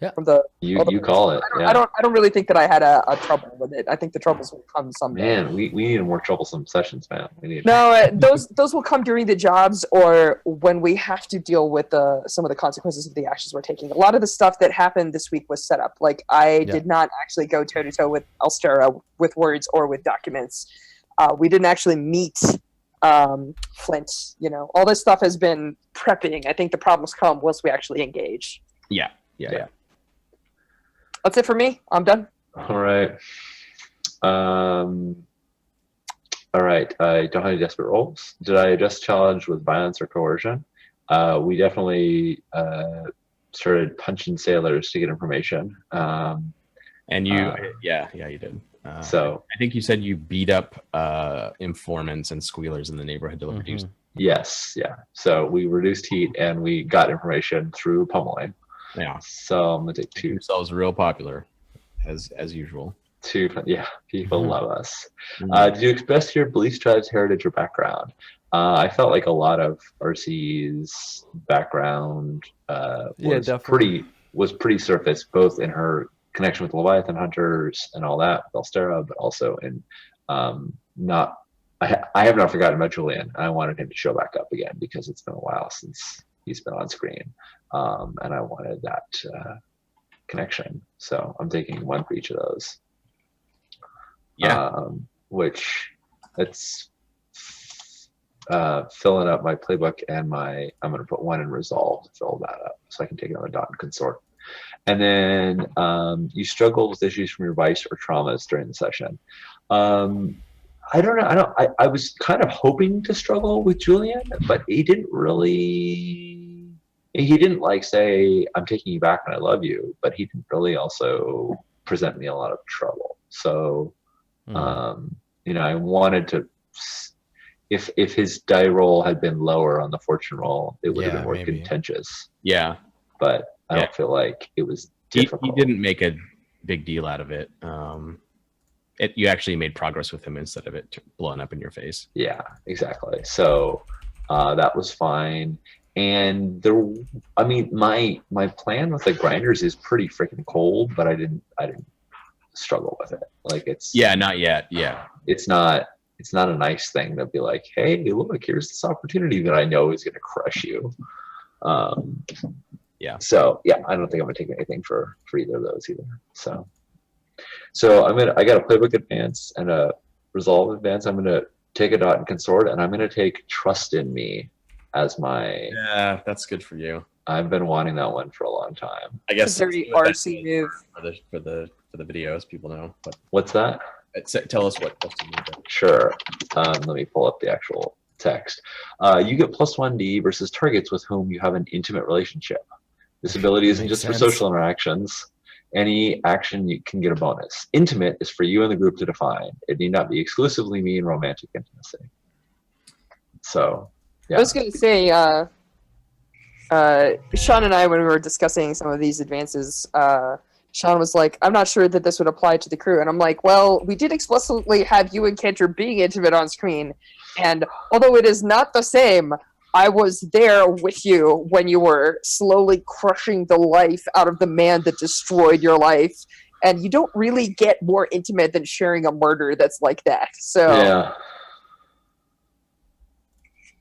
[SPEAKER 1] Yeah.
[SPEAKER 3] From the
[SPEAKER 2] You call it.
[SPEAKER 3] I don't really think that I had a trouble with it. I think the troubles will come someday.
[SPEAKER 2] Man, we need more troublesome sessions, man. We need.
[SPEAKER 3] No, those will come during the jobs or when we have to deal with some of the consequences of the actions we're taking. A lot of the stuff that happened this week was set up. Like I did not actually go toe to toe with Elstera with words or with documents. We didn't actually meet Flint. All this stuff has been prepping. I think the problems come once we actually engage.
[SPEAKER 4] Yeah.
[SPEAKER 3] That's it for me. I'm done.
[SPEAKER 2] All right. All right. I don't have any desperate rolls. Did I adjust challenge with violence or coercion? We definitely started punching sailors to get information.
[SPEAKER 4] And you, you did.
[SPEAKER 2] So
[SPEAKER 4] I think you said you beat up informants and squealers in the neighborhood to reduce.
[SPEAKER 2] yes, yeah. So we reduced heat and we got information through pummeling.
[SPEAKER 4] Yeah.
[SPEAKER 2] So I'm gonna take 2.
[SPEAKER 4] Yourselves real popular, as usual.
[SPEAKER 2] 2. Yeah, people love us.
[SPEAKER 4] Mhm.
[SPEAKER 2] Did you express your beliefs, tribes, heritage, or background? I felt like a lot of RC's background was pretty surface, both in her connection with Leviathan hunters and all that, with Elstera, but also in I have not forgotten about Julian. I wanted him to show back up again because it's been a while since he's been on screen, and I wanted that connection. So I'm taking 1 for each of those.
[SPEAKER 4] Yeah.
[SPEAKER 2] Which it's filling up my playbook and I'm going to put 1 in resolve to fill that up so I can take another dot and consort. And then you struggled with issues from your vice or traumas during the session. I don't know. I was kind of hoping to struggle with Julian, but he didn't like say, I'm taking you back and I love you, but he didn't really also present me a lot of trouble. So, I wanted to, if his die roll had been lower on the fortune roll, it would have been more contentious.
[SPEAKER 4] Yeah.
[SPEAKER 2] But I don't feel like it was difficult.
[SPEAKER 4] He didn't make a big deal out of it. You actually made progress with him instead of it blowing up in your face.
[SPEAKER 2] Yeah, exactly. So that was fine. And my plan with the grinders is pretty freaking cold, but I didn't struggle with it. Like
[SPEAKER 4] not yet. Yeah,
[SPEAKER 2] it's not a nice thing to be like, hey, look, here's this opportunity that I know is going to crush you.
[SPEAKER 4] Yeah.
[SPEAKER 2] So yeah, I don't think I'm gonna take anything for either of those either. So So I got a playbook advance and a resolve advance. I'm gonna take a dot and consort, and I'm gonna take trust in me as my.
[SPEAKER 4] Yeah, that's good for you.
[SPEAKER 2] I've been wanting that one for a long time.
[SPEAKER 4] I guess
[SPEAKER 3] It's a very
[SPEAKER 4] what that
[SPEAKER 3] RC
[SPEAKER 4] is
[SPEAKER 3] move.
[SPEAKER 4] for the videos. People know, but
[SPEAKER 2] What's that?
[SPEAKER 4] tell us what trust in me does.
[SPEAKER 2] Sure. Let me pull up the actual text. You get +1d versus targets with whom you have an intimate relationship. This ability isn't
[SPEAKER 1] Makes
[SPEAKER 2] just for
[SPEAKER 1] sense.
[SPEAKER 2] social interactions. Any action you can get a bonus. Intimate is for you and the group to define. It need not be exclusively me and romantic intimacy. So, yeah.
[SPEAKER 3] I was going to say, Sean and I, when we were discussing some of these advances, Sean was like, I'm not sure that this would apply to the crew. And I'm like, well, we did explicitly have you and Cantor being intimate on screen. And although it is not the same, I was there with you when you were slowly crushing the life out of the man that destroyed your life. And you don't really get more intimate than sharing a murder that's like that. So
[SPEAKER 2] Yeah.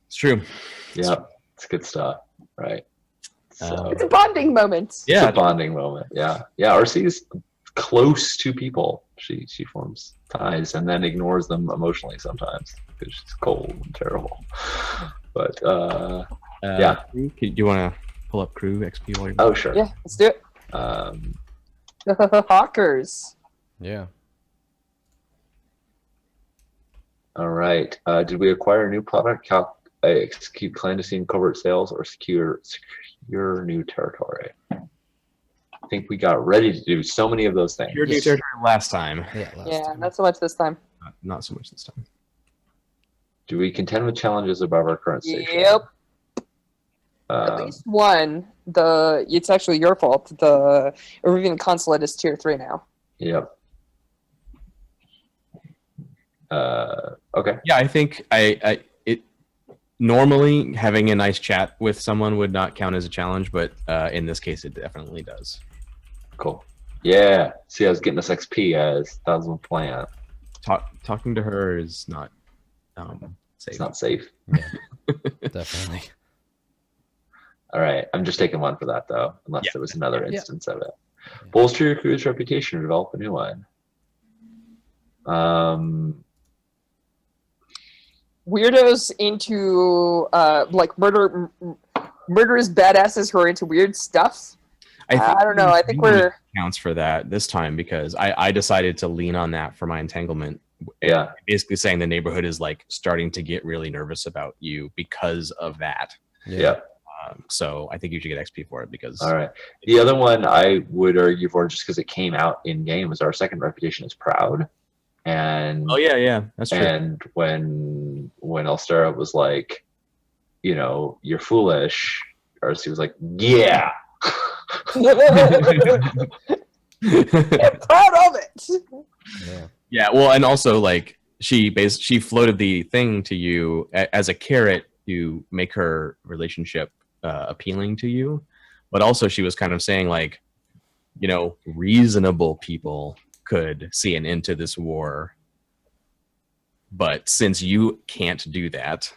[SPEAKER 4] It's true.
[SPEAKER 2] Yeah. It's good stuff. Right. So,
[SPEAKER 3] it's a bonding moment.
[SPEAKER 2] it's
[SPEAKER 4] Yeah.
[SPEAKER 2] a bonding moment. Yeah. Yeah. RC is close to people. She forms ties and then ignores them emotionally sometimes because she's cold and terrible. But yeah.
[SPEAKER 4] Do you want to pull up crew XP while you're?
[SPEAKER 2] Oh sure.
[SPEAKER 3] Yeah, let's do it. Hawkers.
[SPEAKER 1] Yeah.
[SPEAKER 2] All right. Did we acquire a new product, execute clandestine covert sales, or secure new territory? I think we got ready to do so many of those things.
[SPEAKER 4] Your new territory last time.
[SPEAKER 1] Yeah. Last
[SPEAKER 3] Yeah,
[SPEAKER 1] time.
[SPEAKER 3] not so much this time.
[SPEAKER 4] Not so much this time.
[SPEAKER 2] Do we contend with challenges above our current station?
[SPEAKER 3] Yep. At least one. It's actually your fault. The Arabian consulate is tier 3 now.
[SPEAKER 2] Yep. Okay.
[SPEAKER 4] Yeah, I think it normally having a nice chat with someone would not count as a challenge, but in this case, it definitely does.
[SPEAKER 2] Cool. Yeah. See, I was getting us XP as that was the plan.
[SPEAKER 4] Talking to her is not safe.
[SPEAKER 2] It's not safe.
[SPEAKER 1] Definitely.
[SPEAKER 2] All right. I'm just taking one for that though, unless
[SPEAKER 4] Yeah.
[SPEAKER 2] there was another
[SPEAKER 1] Yeah.
[SPEAKER 2] instance of it. Bolster your crew's reputation or develop a new one.
[SPEAKER 3] Weirdos into like murderous badasses who are into weird stuff. I don't know. I think we're
[SPEAKER 4] counts for that this time because I decided to lean on that for my entanglement.
[SPEAKER 2] Yeah.
[SPEAKER 4] Basically saying the neighborhood is like starting to get really nervous about you because of that.
[SPEAKER 2] Yeah.
[SPEAKER 4] So I think you should get XP for it because.
[SPEAKER 2] All right. The other one I would argue for, just because it came out in game, is our second reputation is proud. And
[SPEAKER 4] Oh yeah, that's true.
[SPEAKER 2] and when Elstera was like, you know, you're foolish, Arcee was like, yeah.
[SPEAKER 3] I'm proud of it.
[SPEAKER 1] Yeah.
[SPEAKER 4] Yeah, well, and also like she floated the thing to you as a carrot to make her relationship appealing to you, but also she was kind of saying like, you know, reasonable people could see an end to this war, but since you can't do that,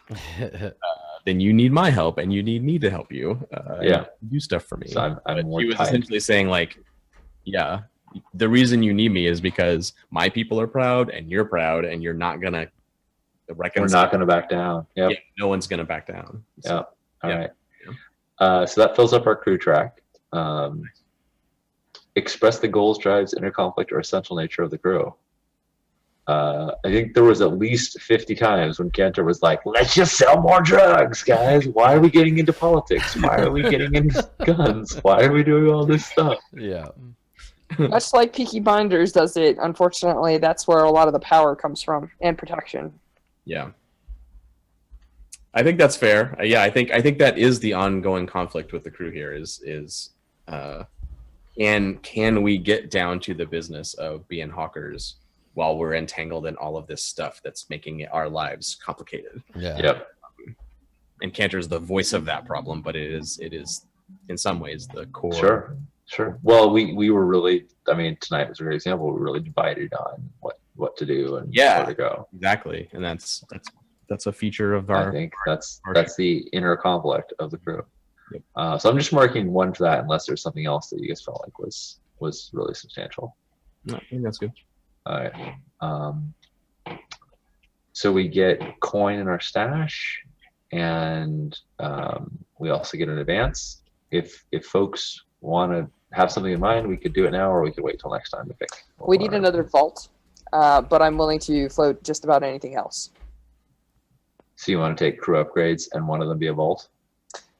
[SPEAKER 4] then you need my help and you need me to help you.
[SPEAKER 2] Yeah.
[SPEAKER 4] Do stuff for me.
[SPEAKER 2] So I'm
[SPEAKER 4] But
[SPEAKER 2] more
[SPEAKER 4] she was
[SPEAKER 2] tied.
[SPEAKER 4] essentially saying like, yeah, the reason you need me is because my people are proud and you're not gonna
[SPEAKER 2] We're
[SPEAKER 4] reconcile.
[SPEAKER 2] not going to back down. Yep.
[SPEAKER 4] Yeah, no one's gonna back down. So,
[SPEAKER 2] Yep. All
[SPEAKER 4] yeah.
[SPEAKER 2] right. So that fills up our crew track. Express the goals, drives, inner conflict, or essential nature of the crew. I think there was at least 50 times when Cantor was like, let's just sell more drugs, guys. Why are we getting into politics? Why are we getting into guns? Why are we doing all this stuff?
[SPEAKER 1] Yeah.
[SPEAKER 3] Much like Peaky Blinders does it, unfortunately, that's where a lot of the power comes from and protection.
[SPEAKER 4] Yeah. I think that's fair. Yeah, I think that is the ongoing conflict with the crew here is can we get down to the business of being hawkers while we're entangled in all of this stuff that's making our lives complicated?
[SPEAKER 1] Yeah.
[SPEAKER 2] Yep.
[SPEAKER 4] And Cantor's the voice of that problem, but it is in some ways the core.
[SPEAKER 2] Sure. Well, we were really, I mean, tonight was a great example. We were really divided on what to do and where to go.
[SPEAKER 4] Exactly. And that's a feature of
[SPEAKER 2] I
[SPEAKER 4] our.
[SPEAKER 2] think that's
[SPEAKER 4] our-
[SPEAKER 2] the inner conflict of the crew.
[SPEAKER 4] Yep.
[SPEAKER 2] So I'm just marking one for that, unless there's something else that you guys felt like was really substantial.
[SPEAKER 4] No, I think that's good.
[SPEAKER 2] All right. So we get coin in our stash, and we also get an advance. If folks want to have something in mind, we could do it now, or we could wait till next time to pick.
[SPEAKER 3] We need another vault, but I'm willing to float just about anything else.
[SPEAKER 2] So you want to take crew upgrades and one of them be a vault?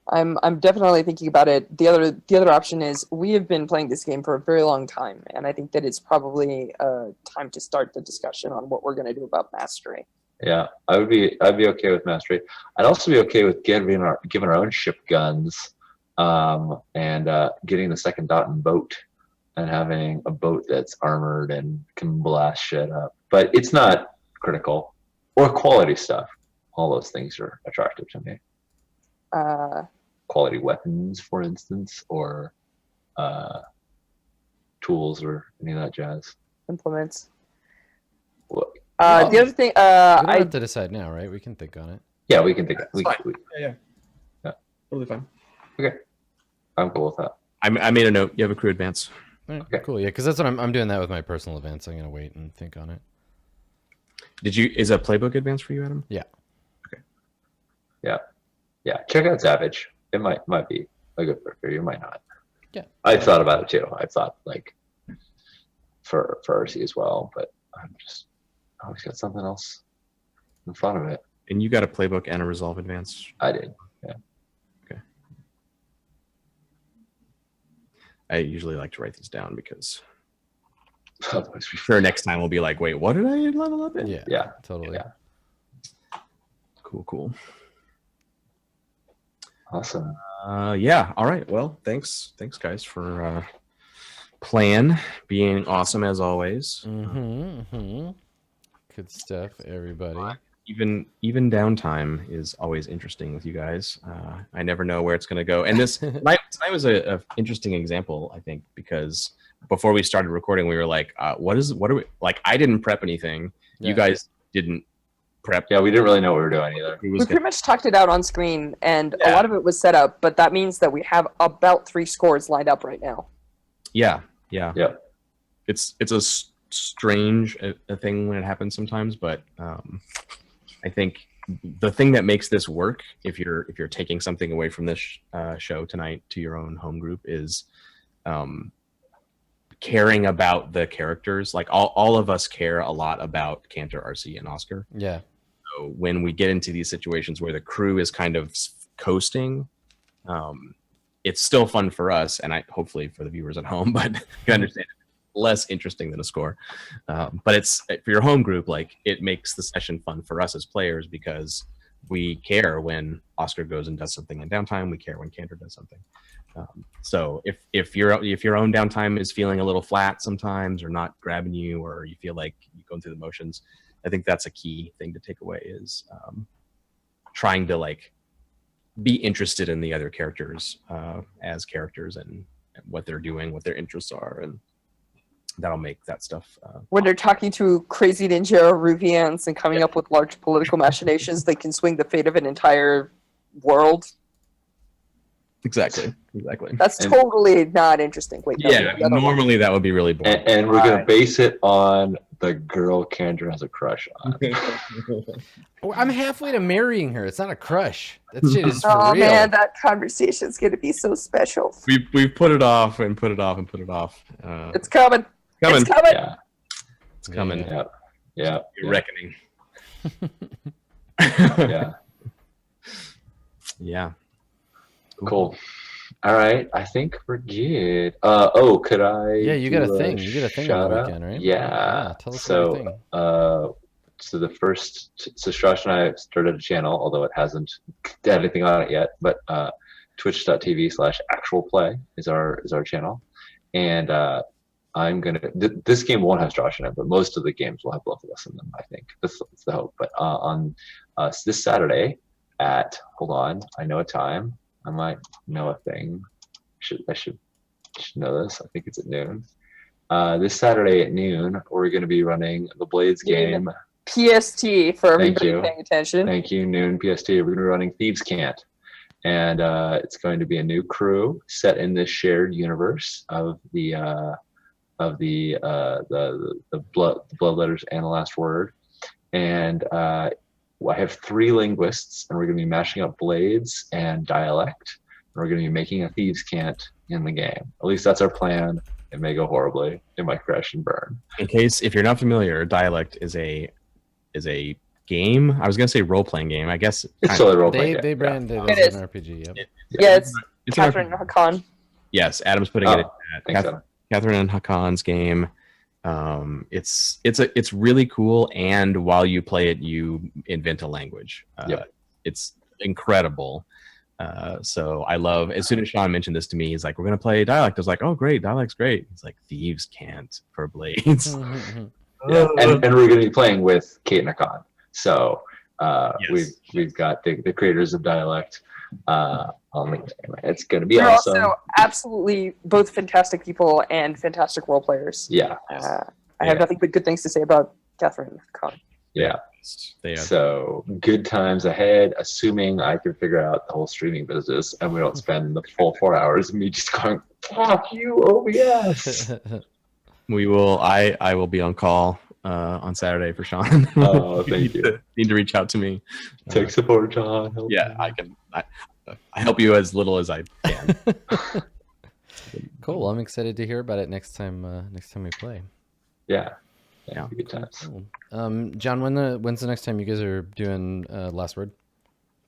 [SPEAKER 3] I'm definitely thinking about it. The other option is we have been playing this game for a very long time, and I think that it's probably time to start the discussion on what we're going to do about mastery.
[SPEAKER 2] Yeah, I'd be okay with mastery. I'd also be okay with giving our own ship guns, and getting the second Dotton boat and having a boat that's armored and can blast shit up. But it's not critical or quality stuff. All those things are attractive to me. Quality weapons, for instance, or tools or any of that jazz.
[SPEAKER 3] Implements.
[SPEAKER 2] Well,
[SPEAKER 3] The other thing,
[SPEAKER 1] we don't
[SPEAKER 3] I
[SPEAKER 1] have to decide now, right? We can think on it.
[SPEAKER 2] yeah, we can think.
[SPEAKER 4] It's fine. Yeah. Totally fine.
[SPEAKER 2] Okay, I'm cool with that.
[SPEAKER 4] I made a note. You have a crew advance.
[SPEAKER 1] All right,
[SPEAKER 2] Okay.
[SPEAKER 1] cool. Yeah, because that's what I'm doing that with my personal events. I'm gonna wait and think on it.
[SPEAKER 4] Is a playbook advance for you, Adam?
[SPEAKER 1] Yeah.
[SPEAKER 2] Yeah, check out Savage. It might be a good book for you. Might not.
[SPEAKER 1] Yeah.
[SPEAKER 2] I thought about it too. I thought like for RC as well, but I'm just always got something else in front of it.
[SPEAKER 4] And you got a playbook and a resolve advance.
[SPEAKER 2] I did. Yeah.
[SPEAKER 4] Okay. I usually like to write these down because
[SPEAKER 2] Otherwise we
[SPEAKER 4] sure next time we'll be like, wait, what did I level up in?
[SPEAKER 1] Yeah.
[SPEAKER 2] Yeah.
[SPEAKER 1] Totally.
[SPEAKER 2] Yeah.
[SPEAKER 4] Cool.
[SPEAKER 2] Awesome.
[SPEAKER 4] Yeah. All right. Well, thanks guys for playing, being awesome as always.
[SPEAKER 1] Good stuff, everybody.
[SPEAKER 4] Even downtime is always interesting with you guys. I never know where it's going to go. And tonight was a interesting example, I think, because before we started recording, we were like, what are we like? I didn't prep anything.
[SPEAKER 1] Yeah.
[SPEAKER 4] You guys didn't prep.
[SPEAKER 2] Yeah, we didn't really know what we were doing either.
[SPEAKER 4] Who
[SPEAKER 3] we
[SPEAKER 4] was
[SPEAKER 3] pretty much talked it out on screen, and a
[SPEAKER 4] Yeah.
[SPEAKER 3] lot of it was set up, but that means that we have about 3 scores lined up right now.
[SPEAKER 4] Yeah.
[SPEAKER 2] Yeah.
[SPEAKER 4] It's a strange a thing when it happens sometimes, but I think the thing that makes this work, if you're taking something away from this show tonight to your own home group, is caring about the characters. Like all of us care a lot about Cantor, RC, and Oscar.
[SPEAKER 1] Yeah.
[SPEAKER 4] So when we get into these situations where the crew is kind of coasting, it's still fun for us, and hopefully for the viewers at home, but you understand less interesting than a score. But it's for your home group, like it makes the session fun for us as players because we care when Oscar goes and does something in downtime. We care when Cantor does something. So if your own downtime is feeling a little flat sometimes or not grabbing you, or you feel like you're going through the motions, I think that's a key thing to take away is trying to like be interested in the other characters as characters and what they're doing, what their interests are, and that'll make that stuff.
[SPEAKER 3] When they're talking to crazy ninja Ruvians and coming up with large political machinations that can swing the fate of an entire world.
[SPEAKER 4] Exactly.
[SPEAKER 3] That's totally not interesting. Wait,
[SPEAKER 4] Yeah, normally that would be really boring.
[SPEAKER 2] And we're gonna base it on the girl Kendra has a crush on.
[SPEAKER 1] Oh, I'm halfway to marrying her. It's not a crush. That shit is for
[SPEAKER 3] Oh
[SPEAKER 1] real.
[SPEAKER 3] man, that conversation's gonna be so special.
[SPEAKER 4] We've put it off and put it off and put it off.
[SPEAKER 3] It's coming.
[SPEAKER 4] Coming.
[SPEAKER 3] It's coming.
[SPEAKER 2] Yeah.
[SPEAKER 4] It's coming.
[SPEAKER 1] Yeah.
[SPEAKER 2] Yeah.
[SPEAKER 4] You're reckoning.
[SPEAKER 2] Yeah.
[SPEAKER 4] Yeah.
[SPEAKER 2] Cool. All right. I think we're good. Oh, could I?
[SPEAKER 1] Yeah, you got a
[SPEAKER 2] do
[SPEAKER 1] thing. You got a thing on
[SPEAKER 2] shout
[SPEAKER 1] the
[SPEAKER 2] out?
[SPEAKER 1] weekend, right?
[SPEAKER 2] Yeah.
[SPEAKER 1] Tell us
[SPEAKER 2] so,
[SPEAKER 1] about your thing.
[SPEAKER 2] So the first, so Shrash and I started a channel, although it hasn't had anything on it yet. But twitch.tv/actualplay is our channel, and I'm gonna. This game won't have Josh in it, but most of the games will have both of us in them. I think that's the hope. But on this Saturday at I know a time. I might know a thing. I should know this. I think it's at noon. This Saturday at noon, we're going to be running the Blades game.
[SPEAKER 3] PST for everybody
[SPEAKER 2] you.
[SPEAKER 3] paying attention.
[SPEAKER 2] Thank you, noon PST. We're going to be running Thieves' Cant. And it's going to be a new crew set in this shared universe of the of the Bloodletters and the Last Word, and I have 3 linguists, and we're going to be mashing up blades and dialect. And we're going to be making a thieves' cant in the game. At least that's our plan. It may go horribly. It might crash and burn.
[SPEAKER 4] In case if you're not familiar, dialect is a game. I was gonna say role playing game. I guess
[SPEAKER 2] It's totally role playing.
[SPEAKER 1] They branded
[SPEAKER 3] It
[SPEAKER 1] it
[SPEAKER 3] is.
[SPEAKER 1] as an RPG. Yep.
[SPEAKER 3] Yeah, it's
[SPEAKER 4] it's an
[SPEAKER 3] Catherine Hakan.
[SPEAKER 4] Yes, Adam's putting it in
[SPEAKER 2] Thanks,
[SPEAKER 4] Catherine,
[SPEAKER 2] Adam.
[SPEAKER 4] Catherine and Hakan's game. It's really cool, and while you play it, you invent a language.
[SPEAKER 2] Yep.
[SPEAKER 4] It's incredible. So I love. As soon as Sean mentioned this to me, he's like, "We're gonna play dialect." I was like, "Oh, great, dialect's great." He's like, "Thieves can't for blades."
[SPEAKER 2] Yeah. And we're going to be playing with Kate and Hakan. So
[SPEAKER 4] Yes.
[SPEAKER 2] we've got the creators of dialect on the game. It's going to be
[SPEAKER 3] They're
[SPEAKER 2] awesome.
[SPEAKER 3] also absolutely both fantastic people and fantastic role players.
[SPEAKER 2] Yeah.
[SPEAKER 3] I have nothing but good things to say about Catherine Hakan.
[SPEAKER 2] Yeah.
[SPEAKER 4] They are.
[SPEAKER 2] So good times ahead, assuming I can figure out the whole streaming business and we don't spend the full 4 hours of me just going, fuck you, OBS.
[SPEAKER 4] We will. I will be on call on Saturday for Sean.
[SPEAKER 2] Oh, thank you.
[SPEAKER 4] Need to reach out to me.
[SPEAKER 2] Tech support, John. Help
[SPEAKER 4] Yeah,
[SPEAKER 2] me.
[SPEAKER 4] I can. I help you as little as I can.
[SPEAKER 1] Cool. Well, I'm excited to hear about it next time. Next time we play.
[SPEAKER 2] Yeah.
[SPEAKER 4] Yeah.
[SPEAKER 2] Good times.
[SPEAKER 1] Cool. John, when's the next time you guys are doing Last Word?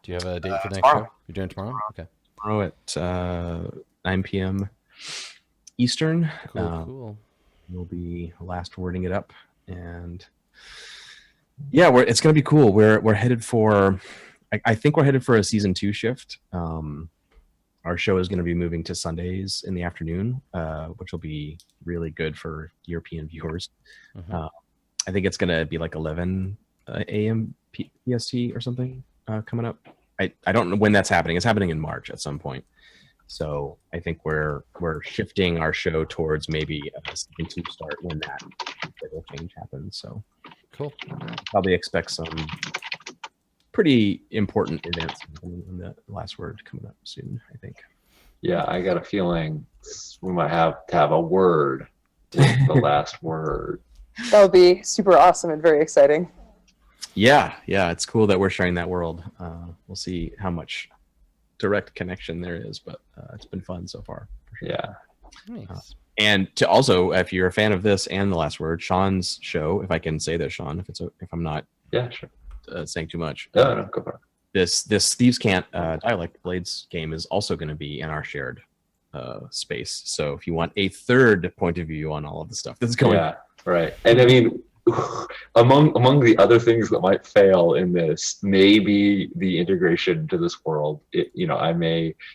[SPEAKER 1] Do you have a date for the next
[SPEAKER 4] tomorrow.
[SPEAKER 1] show? You're doing tomorrow? Okay.
[SPEAKER 4] Tomorrow at 9 p.m. Eastern.
[SPEAKER 1] Cool. Cool.
[SPEAKER 4] We'll be last wording it up, and yeah, it's going to be cool. We're headed for. I think we're headed for a season 2 shift. Our show is going to be moving to Sundays in the afternoon, which will be really good for European viewers.
[SPEAKER 1] Mhm.
[SPEAKER 4] I think it's going to be like 11 a.m. PST or something coming up. I don't know when that's happening. It's happening in March at some point. So I think we're shifting our show towards maybe a season 2 start when that little change happens. So
[SPEAKER 1] Cool.
[SPEAKER 4] probably expect some pretty important events in the Last Word coming up soon, I think.
[SPEAKER 2] Yeah, I got a feeling we might have to have a word with the last word.
[SPEAKER 3] That would be super awesome and very exciting.
[SPEAKER 4] Yeah, it's cool that we're sharing that world. We'll see how much direct connection there is, but it's been fun so far. For sure.
[SPEAKER 2] Yeah.
[SPEAKER 1] Nice.
[SPEAKER 4] And to also, if you're a fan of this and the Last Word, Sean's show, if I can say that, Sean, if I'm not
[SPEAKER 2] Yeah, sure.
[SPEAKER 4] saying too much,
[SPEAKER 2] No, go for it.
[SPEAKER 4] this Thieves Can't Dialect Blades game is also going to be in our shared space. So if you want a third point of view on all of the stuff that's going on.
[SPEAKER 2] Yeah, right. And I mean, among the other things that might fail in this, maybe the integration into this world.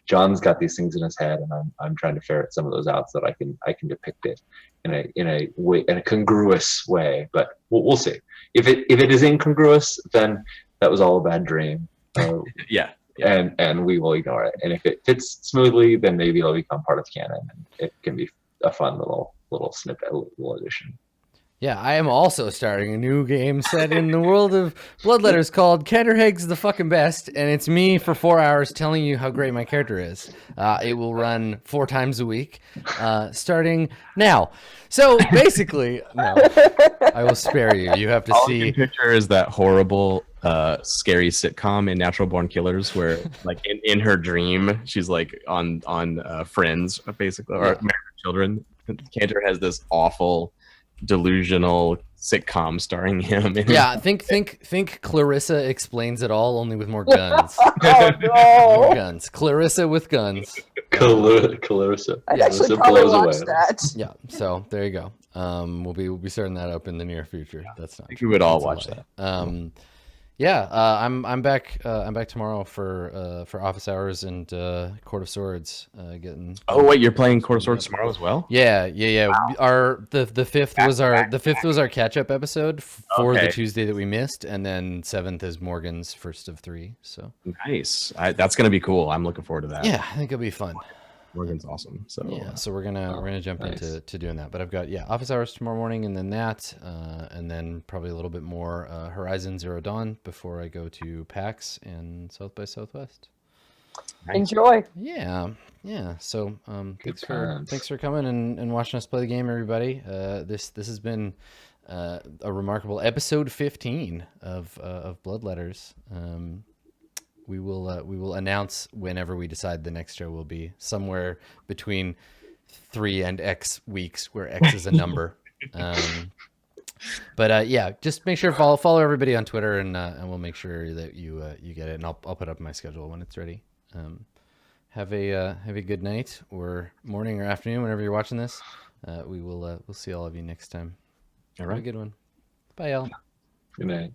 [SPEAKER 2] John's got these things in his head, and I'm trying to ferret some of those out so that I can depict it in a congruous way. But we'll see. If it is incongruous, then that was all a bad dream.
[SPEAKER 4] Yeah.
[SPEAKER 2] And we will ignore it. And if it fits smoothly, then maybe it'll become part of canon, and it can be a fun little snippet, little addition.
[SPEAKER 1] Yeah, I am also starting a new game set in the world of Bloodletters called Canterheg's the fucking best, and it's me for 4 hours telling you how great my character is. It will run 4 times a week, starting now. So basically, no, I will spare you. You have to
[SPEAKER 4] All I
[SPEAKER 1] see.
[SPEAKER 4] can picture is that horrible, scary sitcom in Natural Born Killers, where like in her dream, she's like on Friends, basically, or Married with Children. Cantor has this awful, delusional sitcom starring him.
[SPEAKER 1] Yeah, think Clarissa Explains It All, only with more guns.
[SPEAKER 3] Oh
[SPEAKER 1] More
[SPEAKER 3] no!
[SPEAKER 1] guns. Clarissa with guns.
[SPEAKER 2] Clarissa.
[SPEAKER 3] I'd
[SPEAKER 1] Yeah,
[SPEAKER 3] actually
[SPEAKER 2] Clarissa
[SPEAKER 3] probably
[SPEAKER 2] blows
[SPEAKER 3] watch
[SPEAKER 2] away.
[SPEAKER 3] that.
[SPEAKER 1] Yeah, so there you go. We'll be starting that up in the near future. That's not.
[SPEAKER 4] I think we would all
[SPEAKER 1] That's a
[SPEAKER 4] watch
[SPEAKER 1] lie.
[SPEAKER 4] that.
[SPEAKER 1] I'm back. I'm back tomorrow for office hours and Court of Swords. Getting.
[SPEAKER 4] Oh wait, you're playing Court of Swords tomorrow as well?
[SPEAKER 1] Yeah. Our the fifth was our catch up episode for the
[SPEAKER 4] Okay.
[SPEAKER 1] Tuesday that we missed, and then 7th is Morgan's first of 3. So
[SPEAKER 4] Nice. That's gonna be cool. I'm looking forward to that.
[SPEAKER 1] yeah, I think it'll be fun.
[SPEAKER 4] Morgan's awesome. So
[SPEAKER 1] Yeah, so we're gonna jump
[SPEAKER 2] nice.
[SPEAKER 1] into doing that. But I've got office hours tomorrow morning, and then that, and then probably a little bit more Horizon Zero Dawn before I go to PAX and South by Southwest.
[SPEAKER 4] Nice.
[SPEAKER 3] Enjoy.
[SPEAKER 1] Yeah. So
[SPEAKER 2] Good
[SPEAKER 1] thanks for coming and watching us play the game, everybody. This has been a remarkable episode 15 of Bloodletters. We will announce whenever we decide the next show will be, somewhere between 3 and X weeks, where X is a number. But yeah, just make sure to follow everybody on Twitter, and we'll make sure that you get it, and I'll put up my schedule when it's ready. Have a good night or morning or afternoon whenever you're watching this. We'll see all of you next time.
[SPEAKER 4] All
[SPEAKER 1] Have a
[SPEAKER 4] right.
[SPEAKER 1] good one. Bye, y'all.
[SPEAKER 2] Good night.